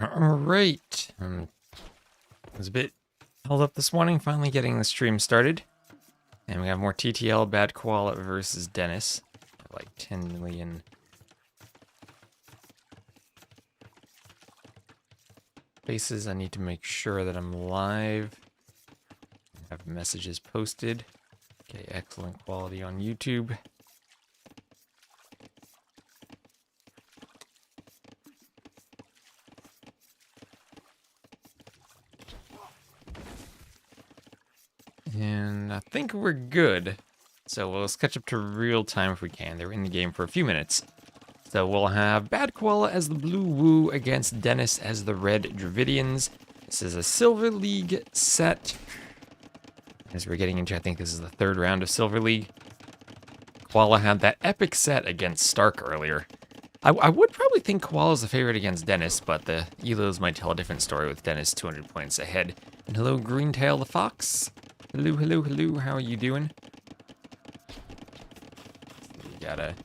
Alright. I was a bit held up this morning, finally getting the stream started. And we have more TTL, Bad Koala versus Dennis. Like 10 million. Faces, I need to make sure that I'm live. Have messages posted. Okay, excellent quality on YouTube. And I think we're good. So let's catch up to real time if we can. They're in the game for a few minutes. So we'll have Bad Koala as the blue woo against Dennis as the red Dravidians. This is a Silver League set. As we're getting into, I think this is the third round of Silver League. Koala had that epic set against Stark earlier. I would probably think Koala's the favorite against Dennis, but the Elos might tell a different story with Dennis 200 points ahead. And hello, Greentail the Fox. Hello, hello, hello, how are you doing? We gotta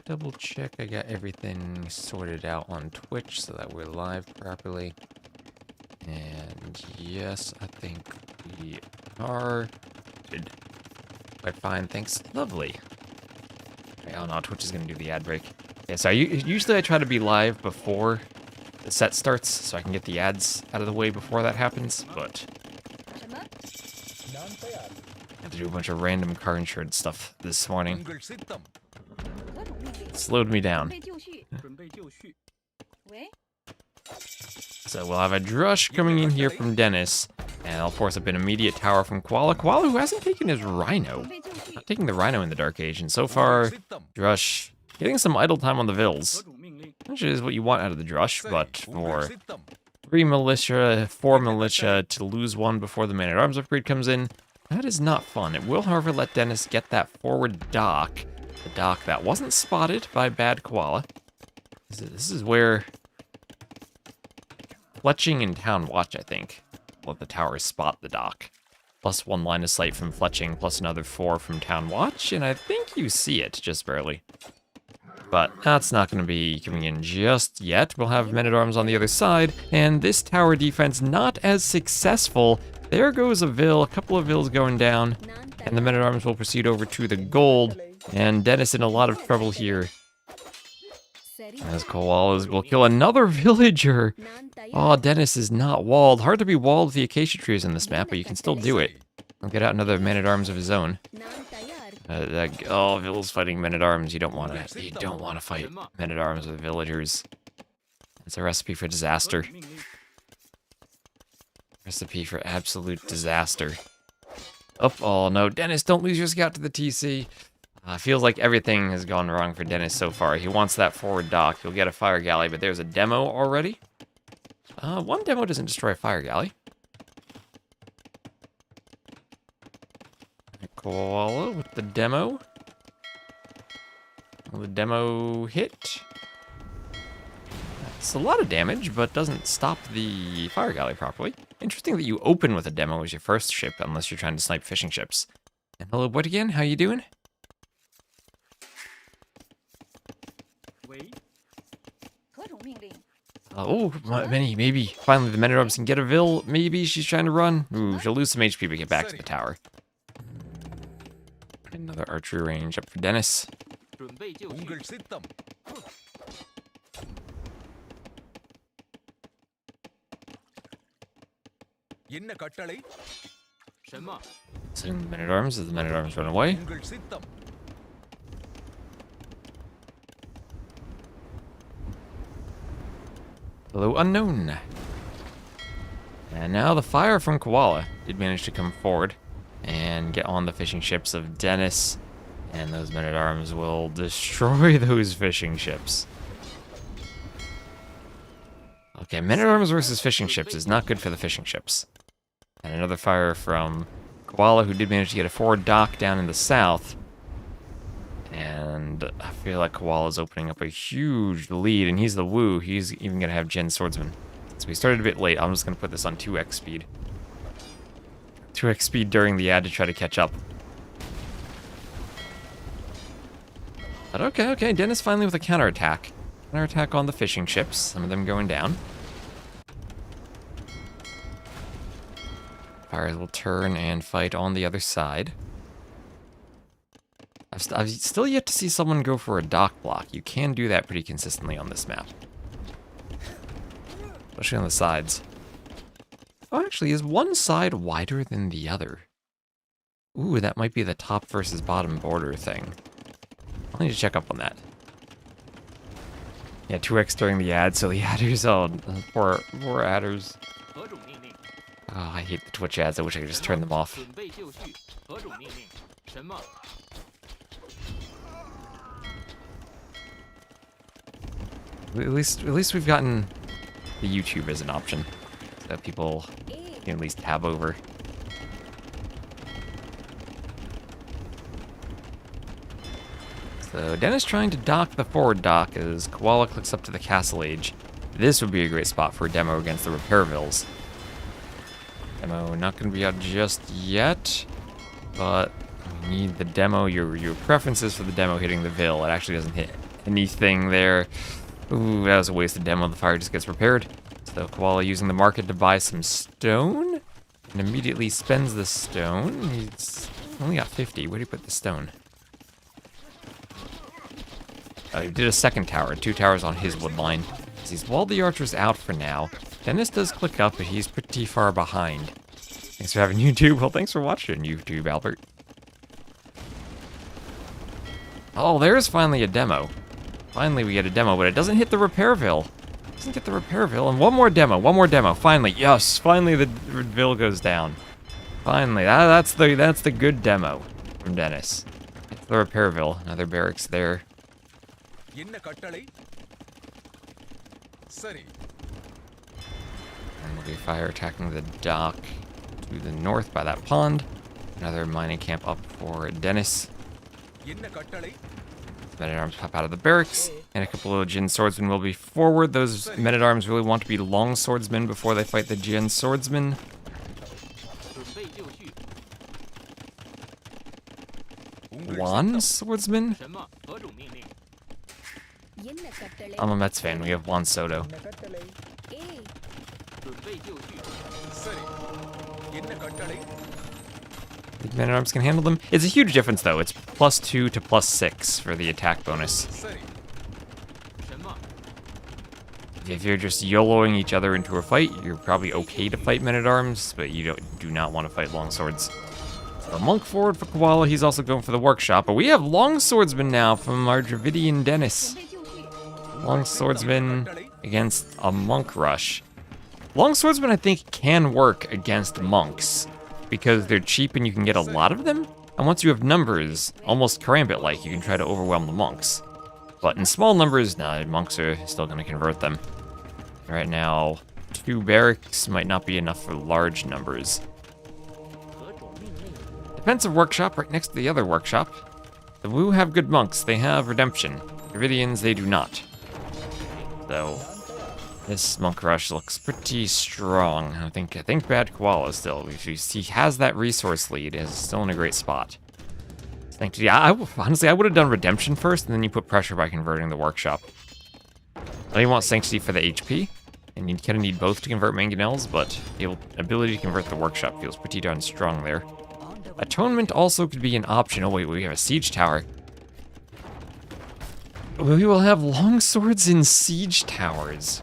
double check I got everything sorted out on Twitch so that we're live properly. And yes, I think we are good. Quite fine, thanks. Lovely. Oh no, Twitch is gonna do the ad break. Yeah, so usually I try to be live before the set starts so I can get the ads out of the way before that happens, but I had to do a bunch of random car insurance stuff this morning. It slowed me down. So we'll have a Drush coming in here from Dennis, and I'll force up an immediate tower from Koala. Koala, who hasn't taken his Rhino. Not taking the Rhino in the Dark Age, and so far, Drush getting some idle time on the Vils. Which is what you want out of the Drush, but for 3 militia, 4 militia, to lose 1 before the Man-at-Arms upgrade comes in, that is not fun. It will, however, let Dennis get that forward dock. The dock that wasn't spotted by Bad Koala. This is where Fletching and Town Watch, I think, let the towers spot the dock. Plus 1 line of sight from Fletching, plus another 4 from Town Watch, and I think you see it, just barely. But that's not going to be coming in just yet. We'll have Men-at-Arms on the other side, and this tower defense not as successful. There goes a Vil, a couple of Vils going down, and the Men-at-Arms will proceed over to the gold, and Dennis in a lot of trouble here. As Koalas will kill another villager. Oh, Dennis is not walled. Hard to be walled with the acacia trees in this map, but you can still do it. He'll get out another Man-at-Arms of his own. Oh, Vil's fighting Men-at-Arms. You don't want to fight Men-at-Arms with villagers. It's a recipe for disaster. Recipe for absolute disaster. Oh no, Dennis, don't lose your scout to the TC. Feels like everything has gone wrong for Dennis so far. He wants that forward dock. He'll get a fire galley, but there's a demo already. 1 demo doesn't destroy a fire galley. Koala with the demo. Will the demo hit? That's a lot of damage, but doesn't stop the fire galley properly. Interesting that you open with a demo as your first ship, unless you're trying to snipe fishing ships. And hello, what again? How you doing? Oh, maybe. Finally, the Men-at-Arms can get a Vil. Maybe she's trying to run. Ooh, she'll lose some HP to get back to the tower. Another archery range up for Dennis. Sitting the Men-at-Arms as the Men-at-Arms run away. Hello, unknown. And now the fire from Koala did manage to come forward and get on the fishing ships of Dennis, and those Men-at-Arms will destroy those fishing ships. Okay, Men-at-Arms versus fishing ships is not good for the fishing ships. And another fire from Koala, who did manage to get a forward dock down in the south. And I feel like Koala's opening up a huge lead, and he's the woo. He's even going to have Gen Swordsman. So we started a bit late. I'm just going to put this on 2x speed. 2x speed during the ad to try to catch up. But okay, Dennis finally with a counterattack. Counterattack on the fishing ships, some of them going down. Fires will turn and fight on the other side. I've still yet to see someone go for a dock block. You can do that pretty consistently on this map. Especially on the sides. Oh, actually, is one side wider than the other? Ooh, that might be the top versus bottom border thing. I'll need to check up on that. Yeah, 2x during the ad, so the adders, oh, poor adders. Oh, I hate the Twitch ads. I wish I could just turn them off. At least we've gotten the YouTube as an option that people can at least tab over. So Dennis trying to dock the forward dock as Koala clicks up to the castle age. This would be a great spot for a demo against the Repairvilles. Demo not going to be out just yet, but we need the demo. Your preferences for the demo hitting the Ville. It actually doesn't hit anything there. Ooh, that was a wasted demo. The fire just gets repaired. So Koala using the market to buy some stone, and immediately spends the stone. He's only got 50. Where do you put the stone? Oh, he did a second tower. 2 towers on his wood line. He's walled the archers out for now. Dennis does click up, but he's pretty far behind. Thanks for having YouTube. Well, thanks for watching, YouTube, Albert. Oh, there's finally a demo. Finally, we get a demo, but it doesn't hit the Repairville. It doesn't get the Repairville. And one more demo. Finally, yes, finally the Ville goes down. Finally, that's the good demo from Dennis. It's the Repairville. Another barracks there. And we'll be fire attacking the dock to the north by that pond. Another mining camp up for Dennis. Men-at-arms pop out of the barracks, and a couple of Jin swordsmen will be forward. Those men-at-arms really want to be long swordsmen before they fight the Jin swordsmen. One swordsman? I'm a Mets fan. We have Juan Soto. Men-at-arms can handle them. It's a huge difference, though. It's +2 to +6 for the attack bonus. If you're just YOLOing each other into a fight, you're probably okay to fight men-at-arms, but you do not want to fight longswords. So monk forward for Koala. He's also going for the workshop, but we have long swordsmen now from our Dravidian Dennis. Long swordsman against a monk rush. Long swordsmen, I think, can work against monks because they're cheap and you can get a lot of them. And once you have numbers, almost Karambit-like, you can try to overwhelm the monks. But in small numbers, nah, monks are still going to convert them. Right now, 2 barracks might not be enough for large numbers. Defensive workshop right next to the other workshop. The Wu have good monks. They have redemption. Dravidians, they do not. So this monk rush looks pretty strong. I think bad Koala still. If he has that resource lead, is still in a great spot. Honestly, I would have done redemption first, and then you put pressure by converting the workshop. I know you want sanctity for the HP, and you kind of need both to convert mangonels, but the ability to convert the workshop feels pretty darn strong there. Atonement also could be an option. Oh wait, we have a siege tower. We will have long swords in siege towers.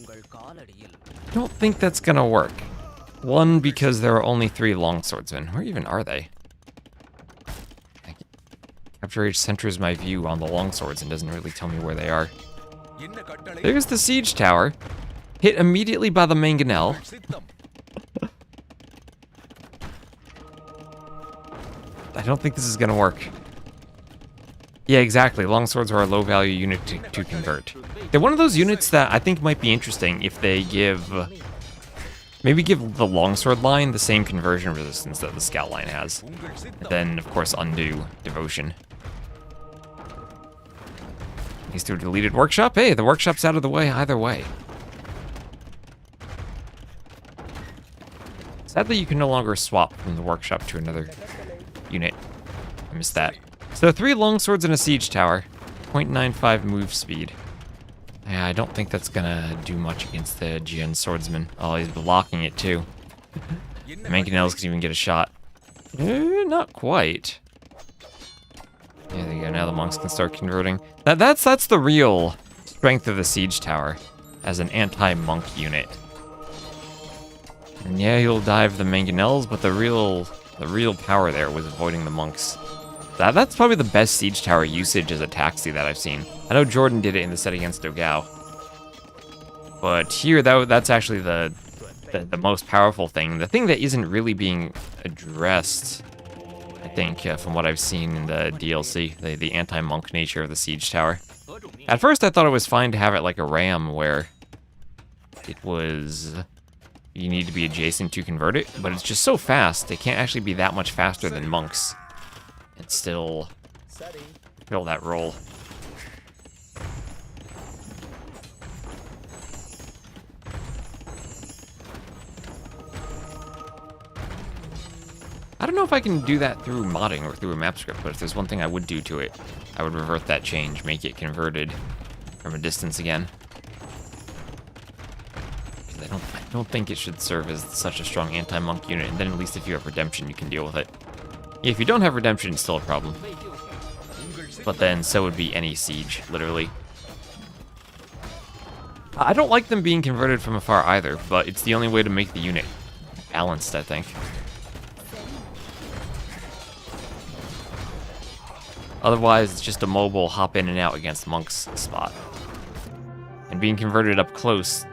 I don't think that's gonna work. One, because there are only 3 long swordsmen. Where even are they? Capture Age centers my view on the long swords and doesn't really tell me where they are. There's the siege tower. Hit immediately by the mangonel. I don't think this is gonna work. Yeah, exactly. Longswords are a low-value unit to convert. They're one of those units that I think might be interesting if they maybe give the longsword line the same conversion resistance that the scout line has. And then, of course, undo devotion. Needs to a deleted workshop. Hey, the workshop's out of the way either way. Sadly, you can no longer swap from the workshop to another unit. I missed that. So 3 longswords and a siege tower. 0.95 move speed. Yeah, I don't think that's gonna do much against the Jian swordsman. Oh, he's blocking it too. The mangonels can even get a shot. Not quite. Yeah, there you go. Now the monks can start converting. That's the real strength of the siege tower as an anti-monk unit. And yeah, he'll dive the mangonels, but the real power there was avoiding the monks. That's probably the best siege tower usage as a taxi that I've seen. I know Jordan did it in the set against Dogao, but here that's actually the most powerful thing. The thing that isn't really being addressed, I think, from what I've seen in the DLC, the anti-monk nature of the siege tower. At first, I thought it was fine to have it like a ram, where it was you need to be adjacent to convert it, but it's just so fast. It can't actually be that much faster than monks and still fill that role. I don't know if I can do that through modding or through a map script, but if there's one thing I would do to it, I would revert that change, make it converted from a distance again. I don't think it should serve as such a strong anti-monk unit, and then at least if you have redemption, you can deal with it. If you don't have redemption, it's still a problem. But then, so would be any siege, literally. I don't like them being converted from afar either, but it's the only way to make the unit balanced, I think. Otherwise, it's just a mobile hop in and out against monks spot. And being converted up close,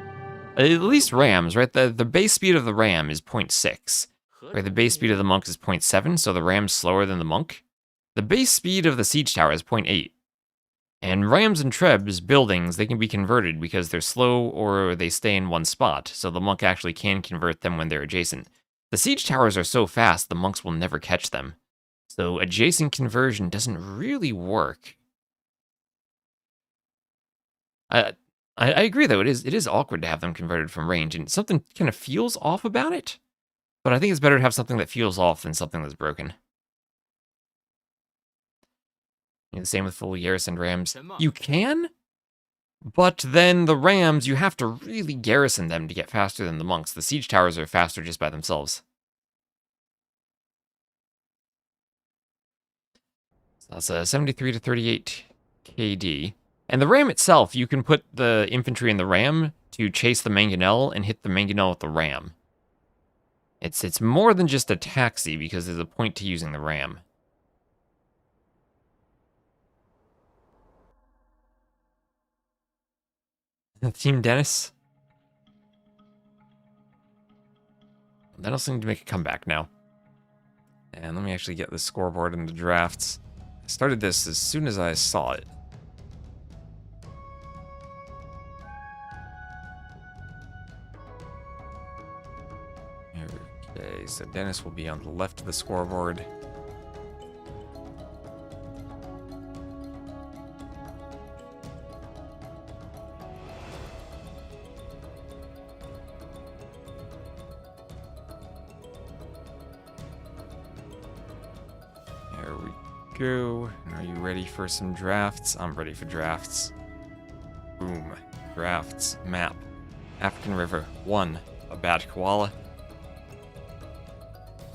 at least rams, right? The base speed of the ram is 0.6. Right, the base speed of the monk is 0.7, so the ram's slower than the monk. The base speed of the siege tower is 0.8. And rams and trebs, buildings, they can be converted because they're slow or they stay in one spot, so the monk actually can convert them when they're adjacent. The siege towers are so fast, the monks will never catch them. So adjacent conversion doesn't really work. I agree, though. It is awkward to have them converted from range, and something kind of feels off about it. But I think it's better to have something that feels off than something that's broken. The same with fully garrisoned rams. You can, but then the rams, you have to really garrison them to get faster than the monks. The siege towers are faster just by themselves. So that's a 73 to 38 KD. And the ram itself, you can put the infantry in the ram to chase the mangonel and hit the mangonel with the ram. It's more than just a taxi because there's a point to using the ram. Team Dennis. Dennis seems to make a comeback now. And let me actually get the scoreboard in the drafts. I started this as soon as I saw it. Okay, so Dennis will be on the left of the scoreboard. There we go. Are you ready for some drafts? I'm ready for drafts. Boom. Drafts. Map. African River. 1. A bad koala.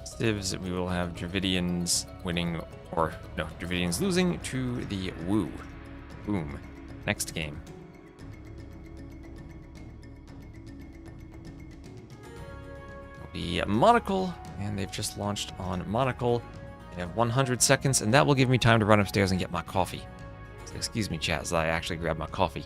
Civs, we will have Dravidians winning, or no, Dravidians losing to the Woo. Boom. Next game. It'll be Monocle, and they've just launched on Monocle. They have 100 seconds, and that will give me time to run upstairs and get my coffee. So excuse me, chat, as I actually grab my coffee.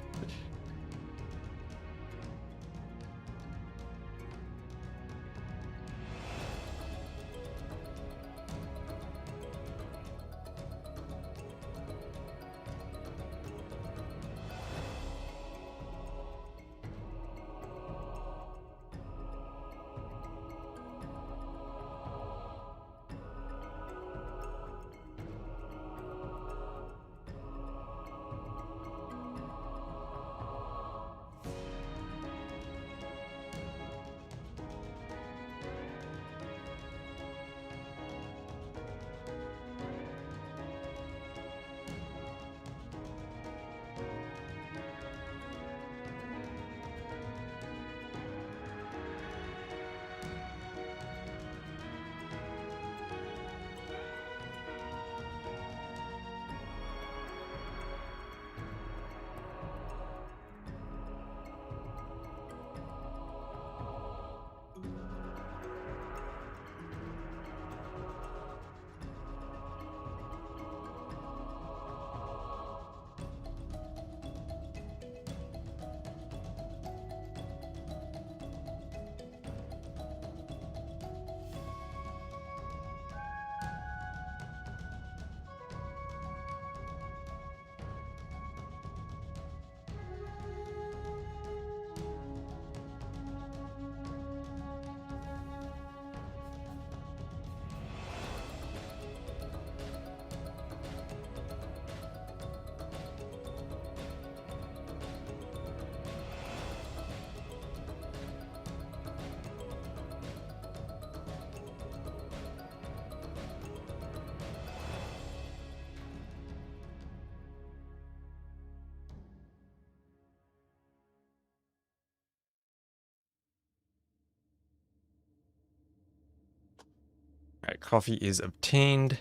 Alright, coffee is obtained.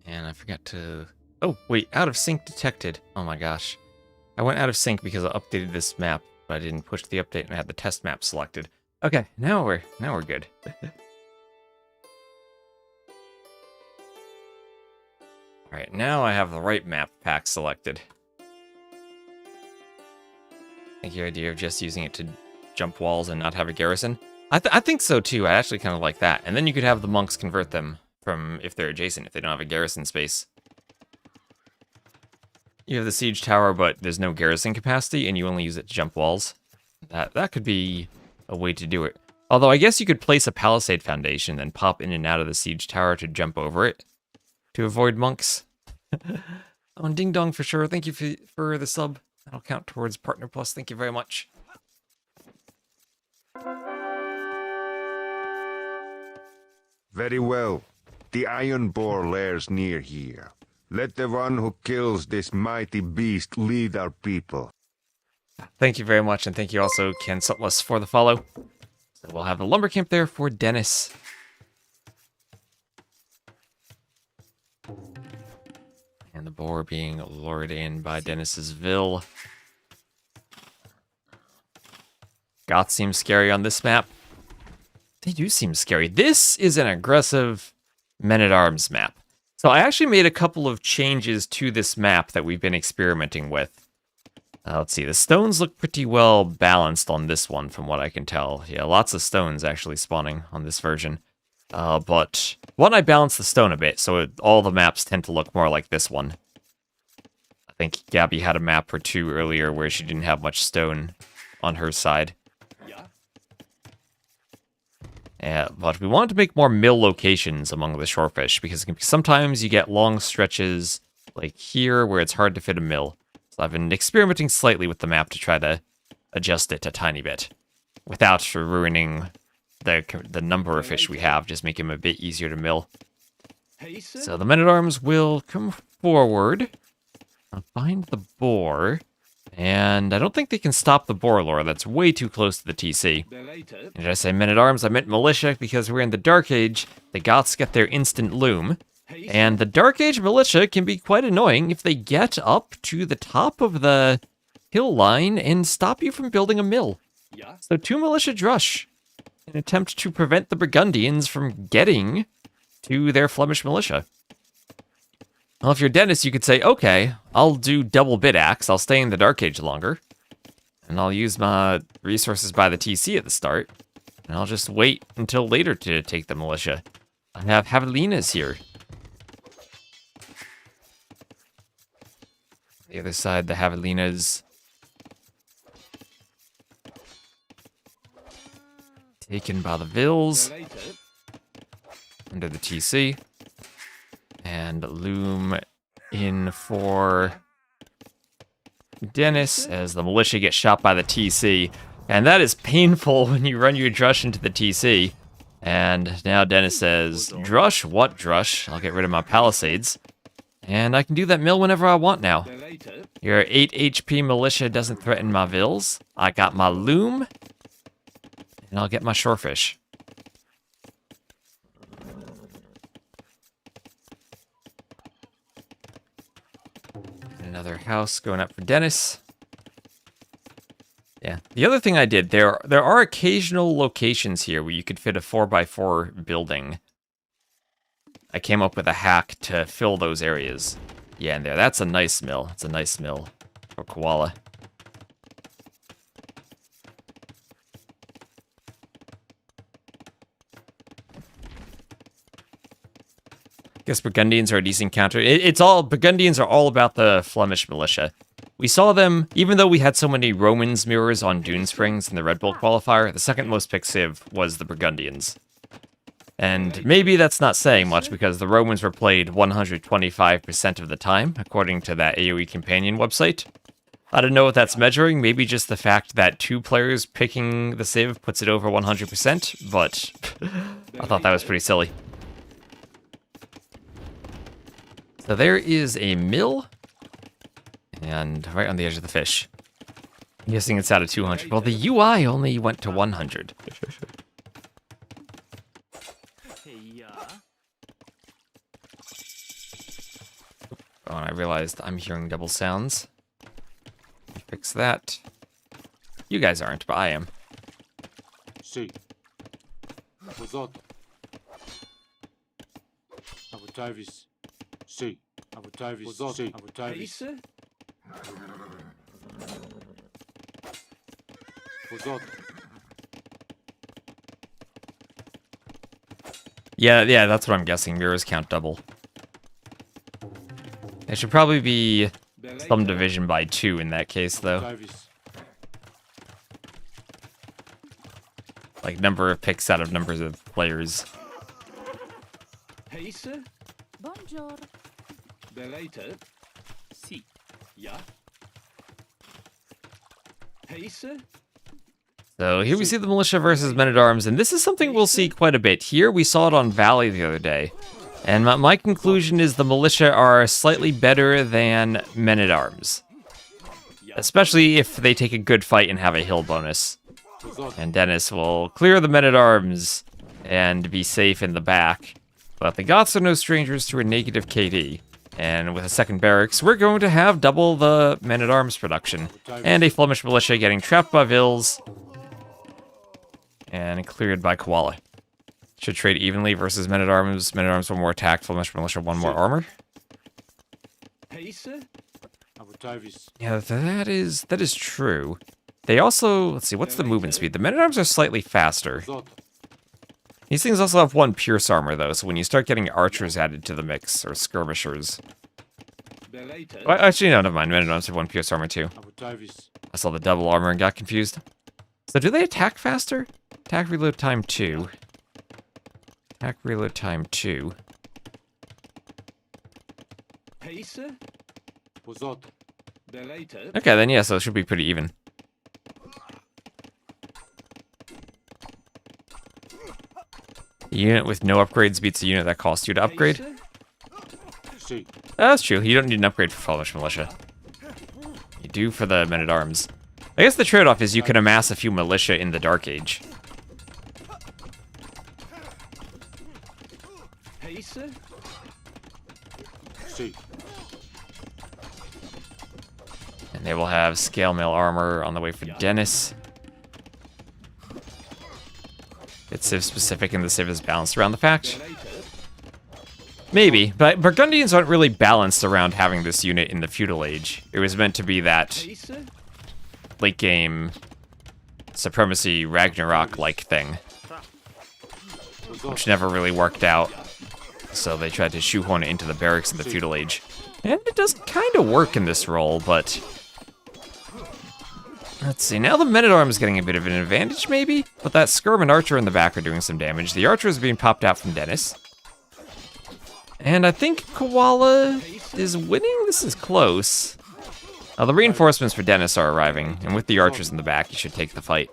And I forgot to... Oh, wait, out of sync detected. Oh my gosh. I went out of sync because I updated this map, but I didn't push the update and I had the test map selected. Okay, now we're good. Alright, now I have the right map pack selected. I think your idea of just using it to jump walls and not have a garrison? I think so too. I actually kind of like that. And then you could have the monks convert them from if they're adjacent, if they don't have a garrison space. You have the siege tower, but there's no garrison capacity, and you only use it to jump walls. That could be a way to do it. Although I guess you could place a palisade foundation and pop in and out of the siege tower to jump over it to avoid monks. Oh, and Ding Dong for sure. Thank you for the sub. That'll count towards Partner Plus. Thank you very much. Very well. The iron boar lairs near here. Let the one who kills this mighty beast lead our people. Thank you very much, and thank you also, Ken Sutless, for the follow. So we'll have the lumber camp there for Dennis. And the boar being lured in by Dennis's Ville. Goths seem scary on this map. They do seem scary. This is an aggressive men-at-arms map. So I actually made a couple of changes to this map that we've been experimenting with. Let's see, the stones look pretty well balanced on this one from what I can tell. Yeah, lots of stones actually spawning on this version. But one, I balanced the stone a bit, so all the maps tend to look more like this one. I think Gabby had a map or two earlier where she didn't have much stone on her side. Yeah, but we wanted to make more mill locations among the shorefish, because sometimes you get long stretches like here where it's hard to fit a mill. So I've been experimenting slightly with the map to try to adjust it a tiny bit without ruining the number of fish we have, just make them a bit easier to mill. So the men-at-arms will come forward, find the boar, and I don't think they can stop the boar lore. That's way too close to the TC. And did I say men-at-arms? I meant militia, because we're in the Dark Age. The Goths get their instant loom. And the Dark Age militia can be quite annoying if they get up to the top of the hill line and stop you from building a mill. So 2 militia drush in an attempt to prevent the Burgundians from getting to their Flemish militia. Well, if you're Dennis, you could say, okay, I'll do double bit axe. I'll stay in the Dark Age longer. And I'll use my resources by the TC at the start. And I'll just wait until later to take the militia. I have javelinas here. The other side, the javelinas. Taken by the Villes. Under the TC. And loom in for Dennis as the militia gets shot by the TC. And that is painful when you run your drush into the TC. And now Dennis says, drush? What drush? I'll get rid of my palisades. And I can do that mill whenever I want now. Your 8 HP militia doesn't threaten my vills. I got my loom. And I'll get my shorefish. Another house going up for Dennis. Yeah. The other thing I did, there are occasional locations here where you could fit a 4x4 building. I came up with a hack to fill those areas. Yeah, and there. That's a nice mill. It's a nice mill for Koala. I guess Burgundians are a decent counter. Burgundians are all about the Flemish militia. We saw them, even though we had so many Romans mirrors on Dune Springs in the Red Bull qualifier, the second most pick civ was the Burgundians. And maybe that's not saying much because the Romans were played 125% of the time, according to that AoE Companion website. I don't know what that's measuring, maybe just the fact that 2 players picking the civ puts it over 100%, but I thought that was pretty silly. So there is a mill, and right on the edge of the fish. I'm guessing it's out of 200. Well, the UI only went to 100. Oh, and I realized I'm hearing double sounds. Fix that. You guys aren't, but I am. Sì. Vozoto. Avutavis. Sì. Avutavis. Vozoto. Avutavis. Vozoto. Yeah, that's what I'm guessing. Mirrors count double. It should probably be some division by 2 in that case, though. Avutavis. Like number of picks out of numbers of players. Buongiorno. Belated. Si. Yeah. Pacer. So here we see the militia versus men-at-arms, and this is something we'll see quite a bit. Here we saw it on Valley the other day. And my conclusion is the militia are slightly better than men-at-arms. Especially if they take a good fight and have a hill bonus. And Dennis will clear the men-at-arms and be safe in the back. But the Goths are no strangers to a negative KD. And with a second barracks, we're going to have double the men-at-arms production. And a Flemish militia getting trapped by Vils. And cleared by Koala. Should trade evenly versus men-at-arms. Men-at-arms 1 more attack, Flemish militia 1 more armor. Avutavis. Yeah, that is true. They also, let's see, what's the movement speed? The men-at-arms are slightly faster. Vozoto. These things also have 1 pierce armor, though, so when you start getting archers added to the mix, or skirmishers. Belated. Well, actually, no, never mind. Men-at-arms have 1 pierce armor, too. Avutavis. I saw the double armor and got confused. So do they attack faster? Attack reload time 2. Attack reload time 2. Pacer. Vozoto. Belated. Okay, then yeah, so it should be pretty even. A unit with no upgrades beats a unit that costs you to upgrade. Pacer. Sì. That's true. You don't need an upgrade for Flemish militia. You do for the men-at-arms. I guess the trade-off is you can amass a few militia in the Dark Age. Pacer. Sì. And they will have scale mail armor on the way for Dennis. It's Civ specific and the Civ is balanced around the fact. Belated. Maybe, but Burgundians aren't really balanced around having this unit in the feudal age. It was meant to be that Pacer. late game supremacy Ragnarok-like thing, which never really worked out. So they tried to shoehorn it into the barracks in the feudal age. And it does kind of work in this role, but... Let's see, now the men-at-arms getting a bit of an advantage, maybe? But that Skirm and Archer in the back are doing some damage. The Archer is being popped out from Dennis. And I think Koala is winning? This is close. The reinforcements for Dennis are arriving, and with the Archers in the back, you should take the fight.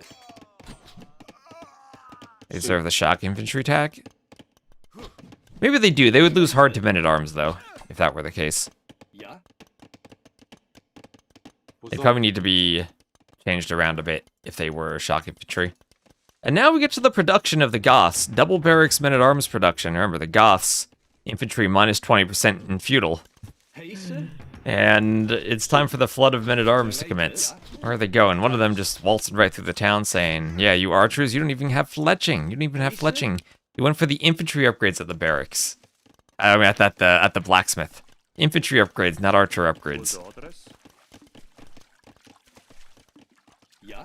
They deserve the shock infantry attack? Maybe they do. They would lose hard to men-at-arms, though, if that were the case. Yeah. They'd probably need to be changed around a bit if they were shock infantry. And now we get to the production of the Goths. Double barracks men-at-arms production. Remember, the Goths, infantry minus 20% in feudal. Pacer. And it's time for the flood of men-at-arms to commence. Where are they going? One of them just waltzed right through the town saying, yeah, you archers, you don't even have fletching. You don't even have fletching. You went for the infantry upgrades at the barracks. I mean, at the blacksmith. Infantry upgrades, not archer upgrades. Yeah.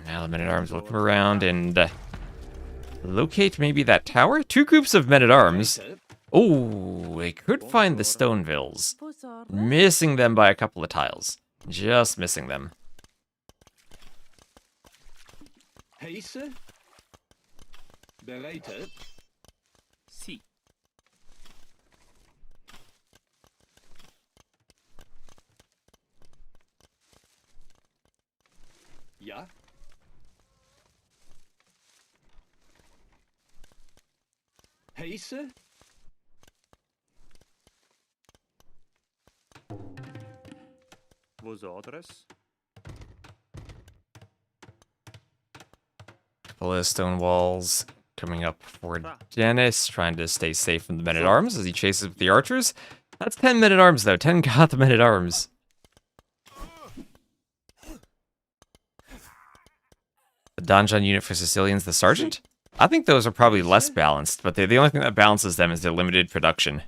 Now the men-at-arms will come around and locate maybe that tower? 2 groups of men-at-arms. Belated. Oh, they could find the Stonevilles. Buongiorno. Missing them by a couple of tiles. Just missing them. Pacer. Belated. Si. Yeah. Pacer. Vos orders? Couple of stone walls coming up for Dennis, trying to stay safe from the men-at-arms as he chases with the archers. That's 10 men-at-arms, though. 10 Goth men-at-arms. The Donjon unit for Sicilians, the Sergeant? I think those are probably less balanced, but the only thing that balances them is their limited production.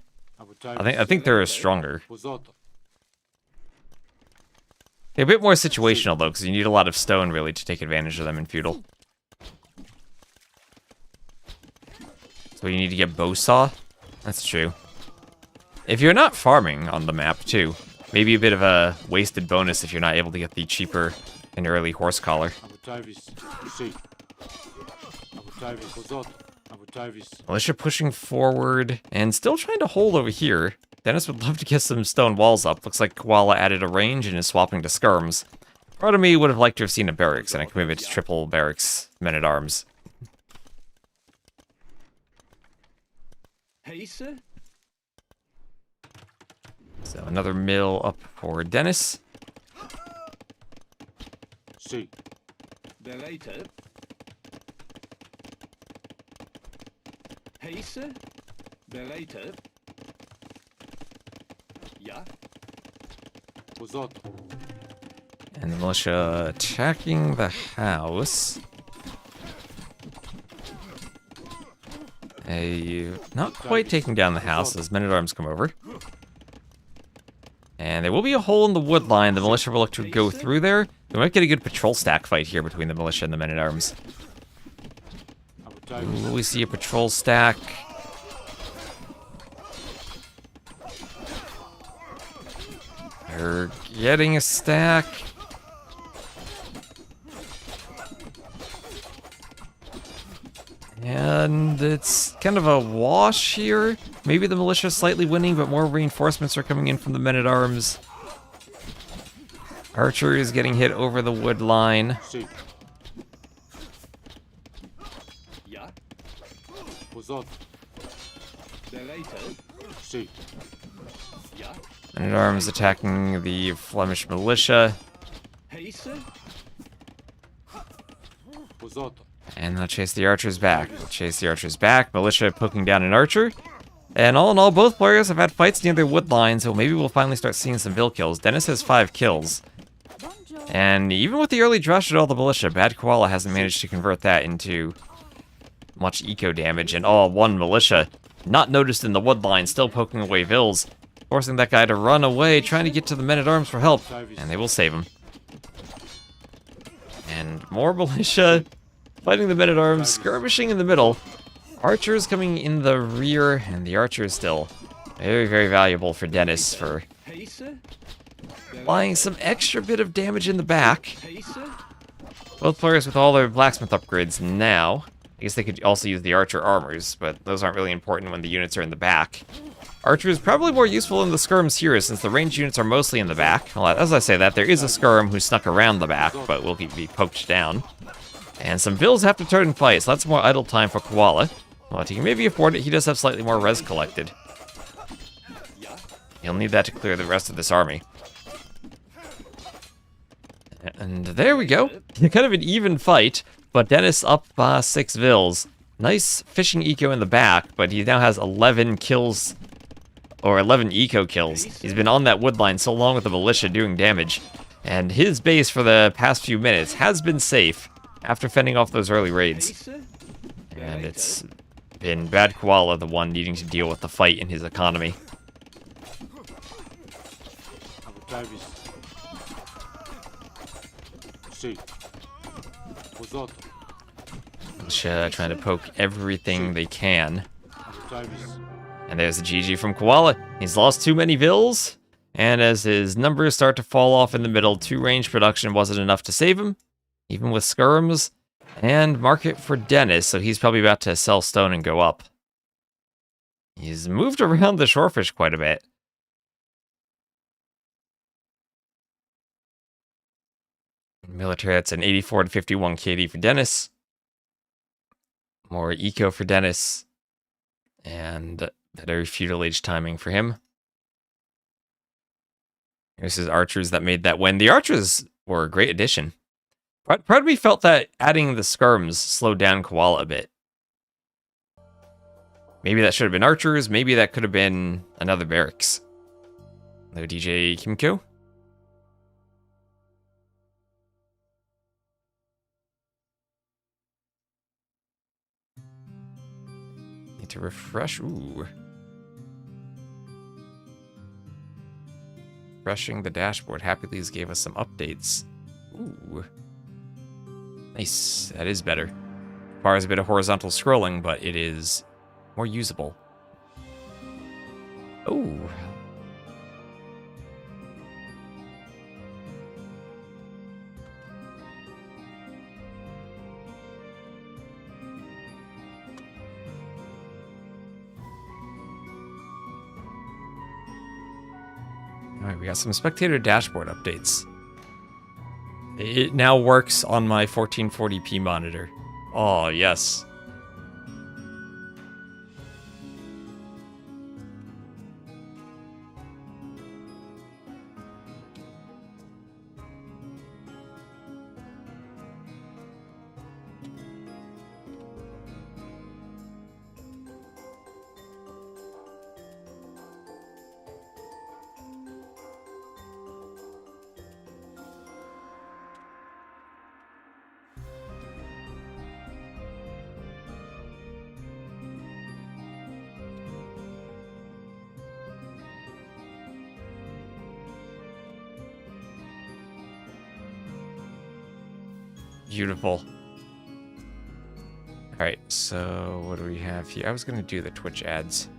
I think they're stronger. They're a bit more situational, though, because you need a lot of stone, really, to take advantage of them in Feudal. So you need to get Bowsaw? That's true. If you're not farming on the map, too, maybe a bit of a wasted bonus if you're not able to get the cheaper and early horse collar. Militia pushing forward and still trying to hold over here. Dennis would love to get some stone walls up. Looks like Koala added a range and is swapping to skirms. Part of me would have liked to have seen a barracks, and I can move it to triple barracks men-at-arms. Hey, sir. So another mill up for Dennis. See. Later. Hey, sir. Later. Yeah. And the militia attacking the house. Not quite taking down the house as men-at-arms come over. And there will be a hole in the wood line. The militia will look to go through there. We might get a good patrol stack fight here between the militia and the men-at-arms. Ooh, we see a patrol stack. They're getting a stack. And it's kind of a wash here. Maybe the militia slightly winning, but more reinforcements are coming in from the men-at-arms. Archer is getting hit over the wood line. Yeah. Yeah. Men-at-arms attacking the Flemish militia. Hey, sir. And they'll chase the archers back. Chase the archers back. Militia poking down an archer. And all in all, both players have had fights near their wood line, so maybe we'll finally start seeing some Vil kills. Dennis has 5 kills. And even with the early drush at all the militia, Bad Koala hasn't managed to convert that into much eco damage. And all 1 militia, not noticed in the wood line, still poking away Vils, forcing that guy to run away, trying to get to the men-at-arms for help. And they will save him. And more militia fighting the men-at-arms, skirmishing in the middle. Archers coming in the rear, and the archer is still very, very valuable for Dennis for Hey, sir. applying some extra bit of damage in the back. Hey, sir. Both players with all their blacksmith upgrades now. I guess they could also use the archer armors, but those aren't really important when the units are in the back. Archer is probably more useful in the skirms here, since the ranged units are mostly in the back. Well, as I say that, there is a skirm who snuck around the back, but will be poked down. And some Vils have to turn and fight, so that's more idle time for Koala. Well, if he can maybe afford it, he does have slightly more res collected. He'll need that to clear the rest of this army. And there we go. Kind of an even fight, but Dennis up 6 Vils. Nice fishing eco in the back, but he now has 11 kills, or 11 eco kills. He's been on that wood line so long with the militia doing damage. And his base for the past few minutes has been safe after fending off those early raids. And it's been Bad Koala the one needing to deal with the fight in his economy. Militia trying to poke everything they can. And there's the GG from Koala. He's lost too many Vils, and as his numbers start to fall off in the middle, 2 range production wasn't enough to save him, even with skirms. And market for Dennis, so he's probably about to sell stone and go up. He's moved around the shorefish quite a bit. Military, that's an 84 to 51 KD for Dennis. More eco for Dennis. And better feudal age timing for him. Here's his archers that made that win. The archers were a great addition. Part of me felt that adding the skirms slowed down Koala a bit. Maybe that should have been archers, maybe that could have been another barracks. Hello, DJ Kimko. Need to refresh. Ooh. Refreshing the dashboard. Happyleys gave us some updates. Ooh. Nice. That is better. Requires a bit of horizontal scrolling, but it is more usable. Oh. Alright, we got some spectator dashboard updates. It now works on my 1440p monitor. Oh, yes. Beautiful. Alright, so what do we have here? I was gonna do the Twitch ads.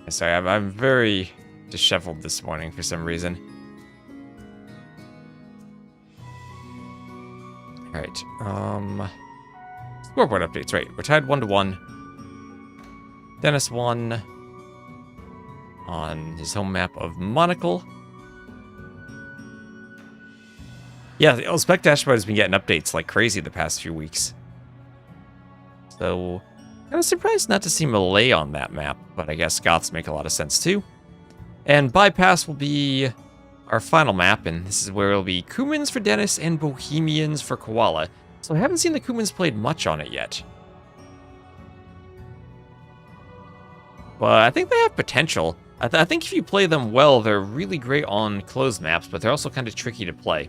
Sorry, I'm very disheveled this morning for some reason. Alright, scoreboard updates, right. We're tied 1-1. Dennis won on his home map of Monocle. Yeah, the Spec Dashboard has been getting updates like crazy the past few weeks. So, I was surprised not to see Malay on that map, but I guess Scots make a lot of sense too. And Bypass will be our final map, and this is where it'll be Cumans for Dennis and Bohemians for Koala. So I haven't seen the Cumans played much on it yet. But I think they have potential. I think if you play them well, they're really great on closed maps, but they're also kind of tricky to play.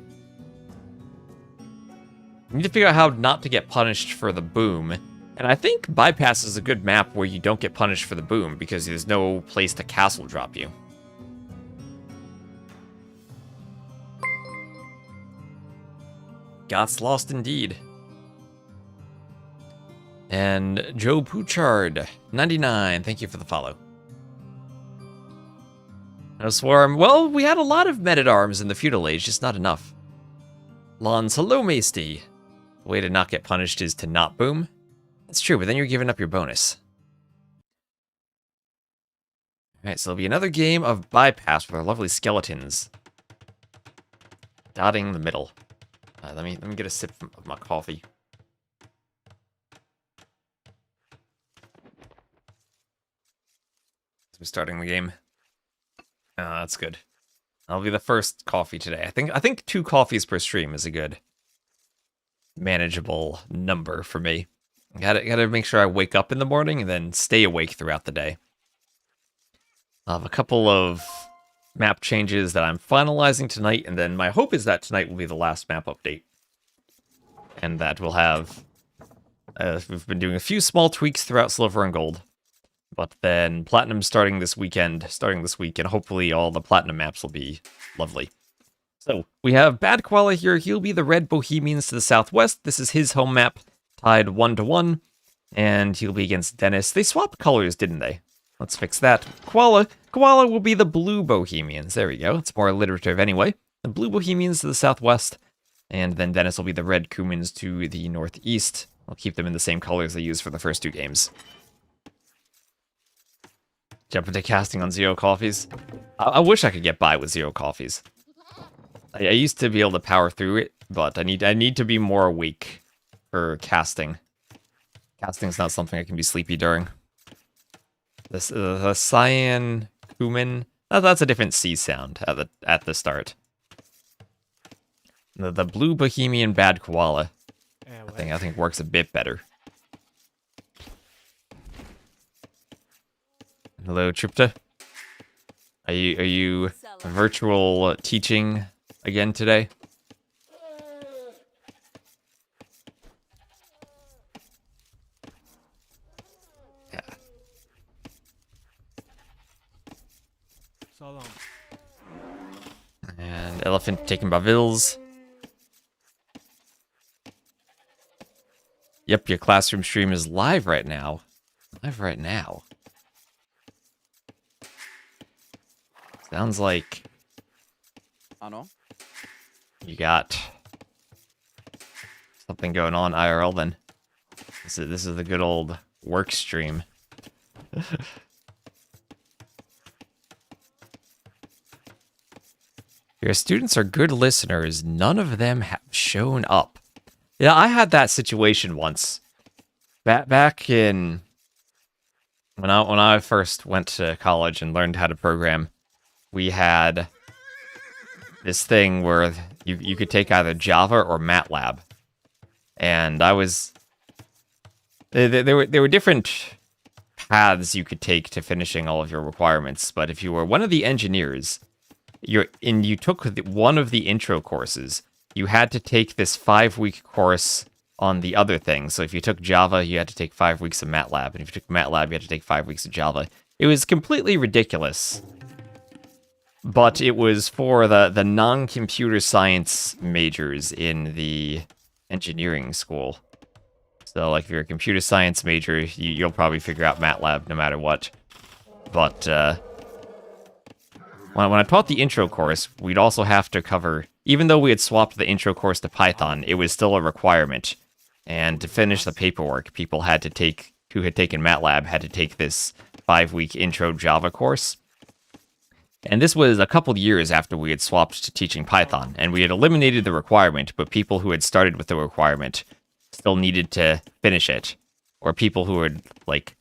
You need to figure out how not to get punished for the boom. And I think Bypass is a good map where you don't get punished for the boom, because there's no place to castle drop you. Gots lost indeed. And Joe Pouchard, 99, thank you for the follow. No Swarm, well, we had a lot of men-at-arms in the feudal age, just not enough. Lons, hello, Maesty. The way to not get punished is to not boom. That's true, but then you're giving up your bonus. Alright, so there'll be another game of Bypass with our lovely skeletons. Dotting the middle. Let me get a sip of my coffee. We're starting the game. That's good. That'll be the first coffee today. I think 2 coffees per stream is a good manageable number for me. Gotta make sure I wake up in the morning and then stay awake throughout the day. I have a couple of map changes that I'm finalizing tonight, and then my hope is that tonight will be the last map update. And that we'll have... we've been doing a few small tweaks throughout Silver and Gold. But then Platinum starting this week, and hopefully all the Platinum maps will be lovely. So, we have Bad Koala here. He'll be the Red Bohemians to the southwest. This is his home map, tied 1-1. And he'll be against Dennis. They swapped colors, didn't they? Let's fix that. Koala will be the Blue Bohemians. There we go. It's more alliterative anyway. The Blue Bohemians to the southwest. And then Dennis will be the Red Cumans to the northeast. I'll keep them in the same colors they used for the first 2 games. Jump into casting on 0 coffees. I wish I could get by with 0 coffees. I used to be able to power through it, but I need to be more awake for casting. Casting's not something I can be sleepy during. The cyan cumin, that's a different C sound at the start. The Blue Bohemian Bad Koala, I think works a bit better. Hello, Tripta. Are you virtual teaching again today? Yeah. And elephant taking Bavils. Yep, your classroom stream is live right now. Live right now. Sounds like you got something going on IRL then. This is the good old work stream. Your students are good listeners. None of them have shown up. Yeah, I had that situation once. Back in when I first went to college and learned how to program, we had this thing where you could take either Java or MATLAB. And I was there were different paths you could take to finishing all of your requirements, but if you were one of the engineers, you took one of the intro courses, you had to take this 5-week course on the other thing. So if you took Java, you had to take 5 weeks of MATLAB, and if you took MATLAB, you had to take 5 weeks of Java. It was completely ridiculous. But it was for the non-computer science majors in the engineering school. So, like, if you're a computer science major, you'll probably figure out MATLAB no matter what. But when I taught the intro course, we'd also have to cover, even though we had swapped the intro course to Python, it was still a requirement. And to finish the paperwork, people had to take, who had taken MATLAB, had to take this 5-week intro Java course. And this was a couple years after we had swapped to teaching Python, and we had eliminated the requirement, but people who had started with the requirement still needed to finish it. Or people who had, like,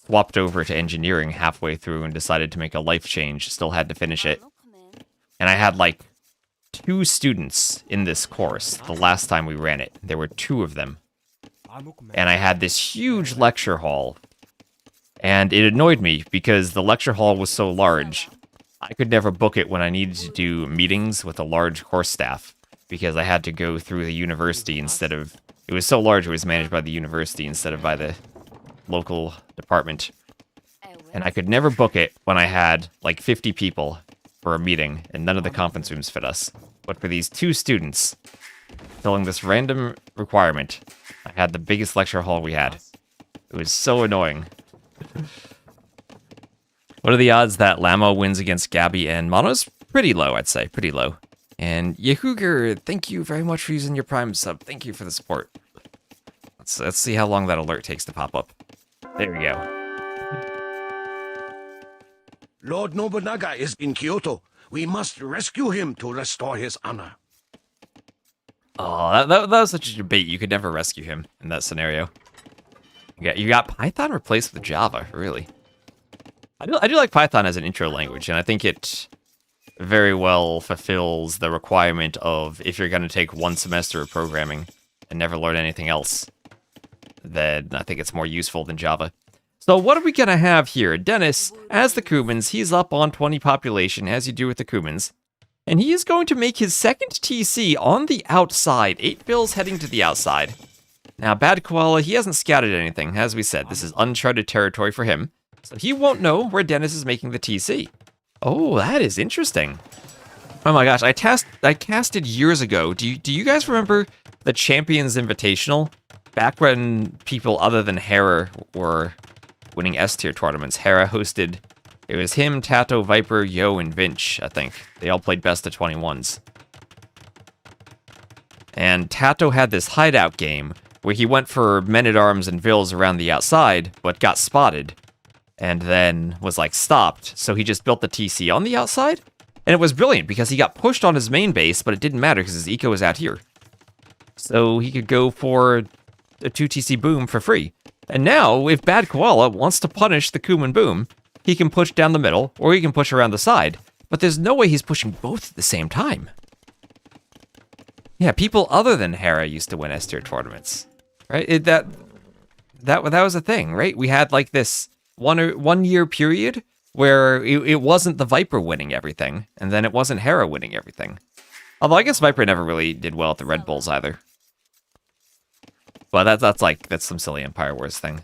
swapped over to engineering halfway through and decided to make a life change still had to finish it. And I had, like, 2 students in this course the last time we ran it. There were 2 of them. And I had this huge lecture hall. And it annoyed me because the lecture hall was so large, I could never book it when I needed to do meetings with a large course staff, because I had to go through the university instead of... It was so large, it was managed by the university instead of by the local department. And I could never book it when I had, like, 50 people for a meeting, and none of the conference rooms fit us. But for these 2 students, filling this random requirement, I had the biggest lecture hall we had. It was so annoying. What are the odds that Lamo wins against Gabby and Monos? Pretty low, I'd say. Pretty low. And Yehuger, thank you very much for using your Prime sub. Thank you for the support. Let's see how long that alert takes to pop up. There we go. Lord Nobunaga is in Kyoto. We must rescue him to restore his honor. Oh, that was such a debate. You could never rescue him in that scenario. You got Python replaced with Java, really. I do like Python as an intro language, and I think it very well fulfills the requirement of, if you're going to take 1 semester of programming and never learn anything else, then I think it's more useful than Java. So what are we going to have here? Dennis, as the Kumans, he's up on 20 population, as you do with the Kumans, and he is going to make his second TC on the outside. 8 bills heading to the outside. Now, Bad Koala, he hasn't scouted anything. As we said, this is uncharted territory for him. So he won't know where Dennis is making the TC. Oh, that is interesting. Oh my gosh, I casted years ago. Do you guys remember the Champions Invitational? Back when people other than Hera were winning S-tier tournaments. Hera hosted, it was him, Tato, Viper, Yo, and Vinch, I think. They all played best of 21s. And Tato had this hideout game where he went for men-at-arms and vills around the outside, but got spotted, and then was, like, stopped, so he just built the TC on the outside, and it was brilliant, because he got pushed on his main base, but it didn't matter, because his eco was out here. So he could go for a 2TC boom for free. And now, if Bad Koala wants to punish the Kuman boom, he can push down the middle, or he can push around the side, but there's no way he's pushing both at the same time. Yeah, people other than Hera used to win S-tier tournaments. Right? That was a thing, right? We had like this one year period where it wasn't the Viper winning everything, and then it wasn't Hera winning everything. Although I guess Viper never really did well at the Red Bulls either. But that's some silly Empire Wars thing.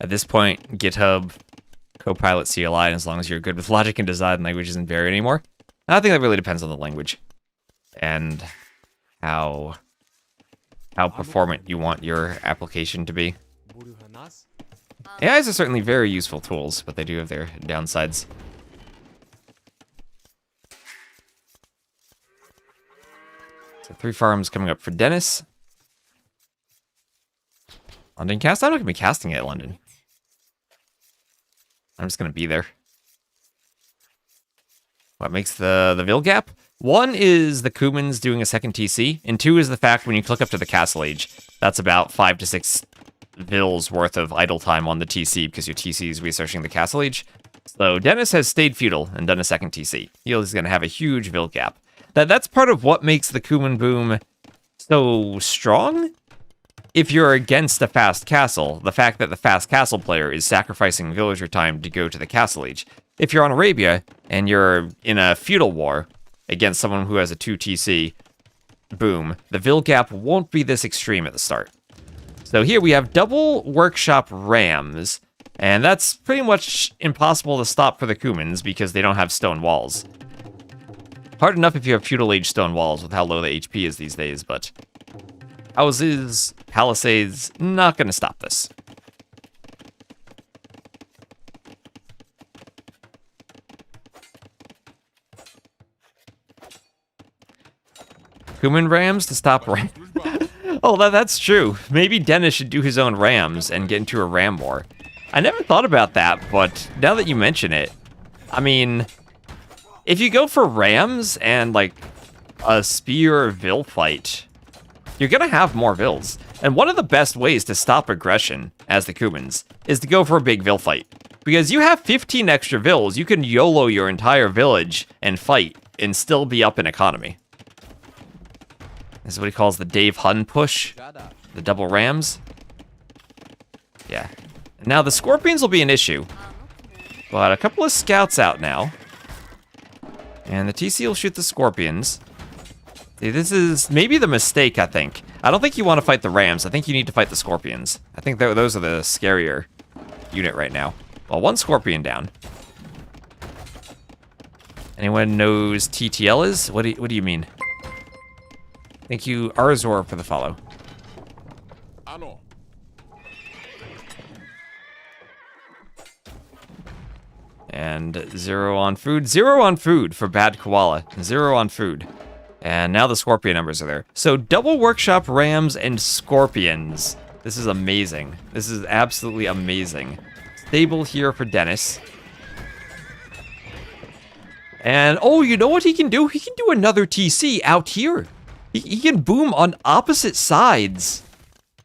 At this point, GitHub, Copilot, CLI, and as long as you're good with logic and design, language isn't varied anymore. And I think that really depends on the language and how performant you want your application to be. AIs are certainly very useful tools, but they do have their downsides. So 3 farms coming up for Dennis. London cast? I'm not going to be casting it at London. I'm just going to be there. What makes the Vil gap? 1 is the Kumans doing a second TC, and 2 is the fact when you click up to the Castle Age, that's about 5 to 6 Vils worth of idle time on the TC because your TC is researching the Castle Age. So Dennis has stayed feudal and done a second TC. He's going to have a huge Vil gap. That's part of what makes the Kuman boom so strong. If you're against a fast castle, the fact that the fast castle player is sacrificing villager time to go to the Castle Age. If you're on Arabia and you're in a feudal war against someone who has a 2 TC, boom, the Vil gap won't be this extreme at the start. So here we have double workshop rams, and that's pretty much impossible to stop for the Kumans because they don't have stone walls. Hard enough if you have feudal age stone walls with how low the HP is these days, but houses, palisades, not going to stop this. Kuman rams to stop ram. Oh, that's true. Maybe Dennis should do his own rams and get into a ram war. I never thought about that, but now that you mention it, I mean, if you go for rams and like a spear Vil fight, you're gonna have more Vils. And one of the best ways to stop aggression as the Kumans is to go for a big Vil fight. Because you have 15 extra Vils, you can YOLO your entire village and fight and still be up in economy. This is what he calls the Dave Hun push. The double rams. Yeah. Now the Scorpions will be an issue. But a couple of scouts out now. And the TC will shoot the Scorpions. See, this is maybe the mistake, I think. I don't think you want to fight the Rams. I think you need to fight the Scorpions. I think those are the scarier unit right now. Well, 1 Scorpion down. Anyone knows TTL is? What do you mean? Thank you, Arzor, for the follow. And 0 on food. 0 on food for bad Koala. 0 on food. And now the Scorpion numbers are there. So double workshop rams and Scorpions. This is amazing. This is absolutely amazing. Stable here for Dennis. And, oh, you know what he can do? He can do another TC out here. He can boom on opposite sides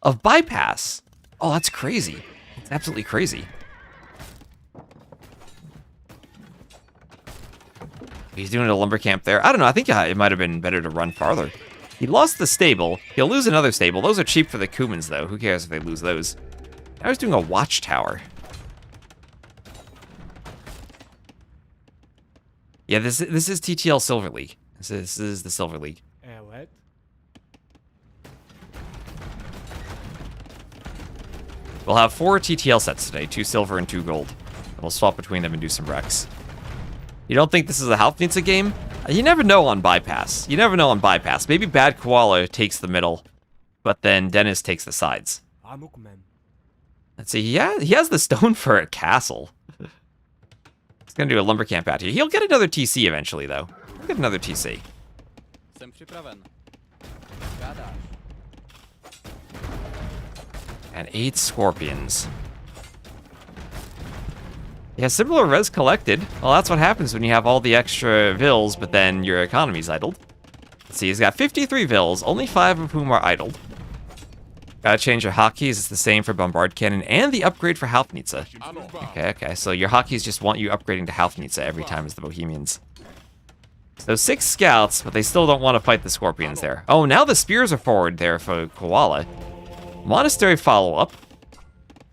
of bypass. Oh, that's crazy. It's absolutely crazy. He's doing a lumber camp there. I don't know. I think it might have been better to run farther. He lost the stable. He'll lose another stable. Those are cheap for the Kumans, though. Who cares if they lose those? Now he's doing a watchtower. Yeah, this is TTL Silver League. This is the Silver League. What? We'll have 4 TTL sets today, 2 silver and 2 gold. And we'll swap between them and do some Rex. You don't think this is a Halfnitsa game? You never know on bypass. You never know on bypass. Maybe bad Koala takes the middle, but then Dennis takes the sides. Let's see, he has the stone for a castle. He's gonna do a lumber camp out here. He'll get another TC eventually, though. He'll get another TC. And 8 Scorpions. Yeah, similar res collected. Well, that's what happens when you have all the extra Vils, but then your economy's idled. Let's see, he's got 53 Vils, only 5 of whom are idled. Gotta change your hotkeys, it's the same for Bombard Cannon, and the upgrade for Halfnitsa. Okay, so your hotkeys just want you upgrading to Halfnitsa every time as the Bohemians. So 6 scouts, but they still don't want to fight the scorpions there. Oh, now the spears are forward there for Koala. Monastery follow-up.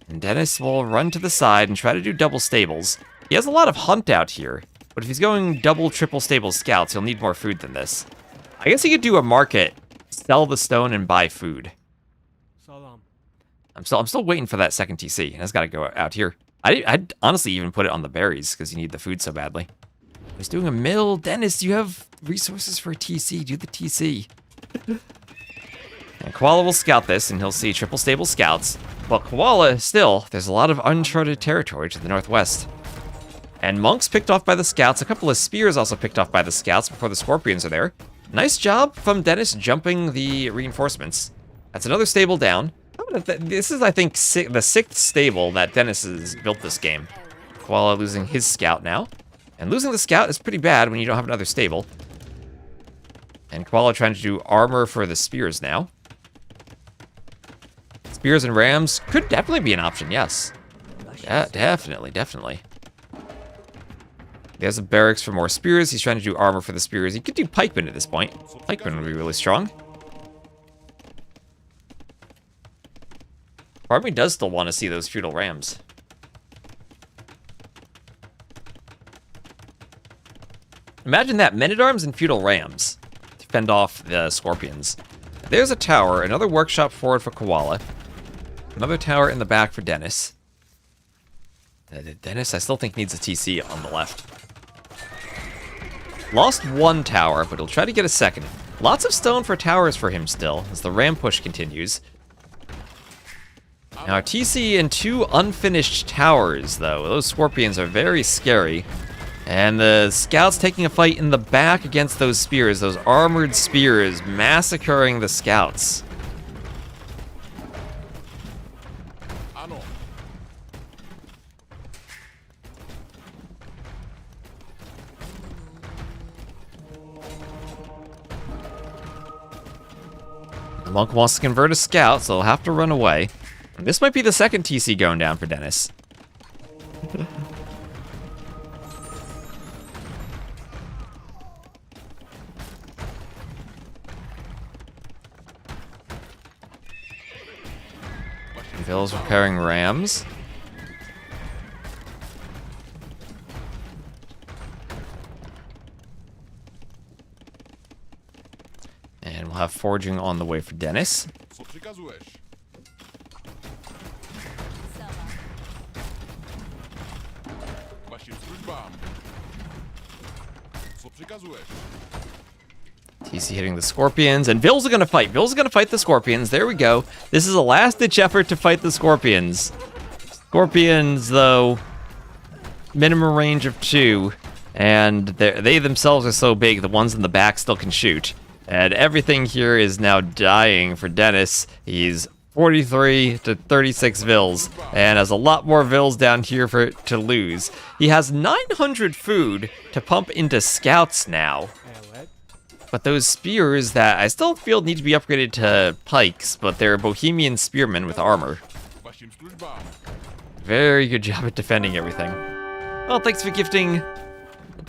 And Dennis will run to the side and try to do double stables. He has a lot of hunt out here, but if he's going double, triple stable scouts, he'll need more food than this. I guess he could do a market, sell the stone, and buy food. I'm still waiting for that second TC. That's got to go out here. I'd honestly even put it on the berries because you need the food so badly. He's doing a mill. Dennis, you have resources for a TC. Do the TC. And Koala will scout this, and he'll see triple stable scouts. But Koala, still, there's a lot of uncharted territory to the northwest. And monks picked off by the scouts. A couple of spears also picked off by the scouts before the scorpions are there. Nice job from Dennis jumping the reinforcements. That's another stable down. This is, I think, the 6th stable that Dennis has built this game. Koala losing his scout now. And losing the scout is pretty bad when you don't have another stable. And Koala trying to do armor for the spears now. Spears and rams could definitely be an option, yes. Yeah, definitely. There's a barracks for more spears. He's trying to do armor for the spears. He could do pikemen at this point. Pikemen would be really strong. Part of me does still want to see those feudal rams. Imagine that, men-at-arms and feudal rams to fend off the scorpions. There's a tower, another workshop forward for Koala. Another tower in the back for Dennis. Dennis, I still think, needs a TC on the left. Lost 1 tower, but he'll try to get a second. Lots of stone for towers for him still, as the ram push continues. Now, TC and 2 unfinished towers, though. Those scorpions are very scary. And the scouts taking a fight in the back against those spears, those armored spears, massacring the scouts. The monk wants to convert a scout, so he'll have to run away. This might be the second TC going down for Dennis. Ville's repairing rams. And we'll have forging on the way for Dennis. TC hitting the scorpions, and Ville's gonna fight. Ville's gonna fight the scorpions. There we go. This is a last-ditch effort to fight the scorpions. Scorpions, though, minimum range of 2, and they themselves are so big, the ones in the back still can shoot. And everything here is now dying for Dennis. He's 43 to 36 Vills, and has a lot more Vills down here to lose. He has 900 food to pump into scouts now. But those spears that I still feel need to be upgraded to pikes, but they're Bohemian spearmen with armor. Very good job at defending everything. Well, thanks for gifting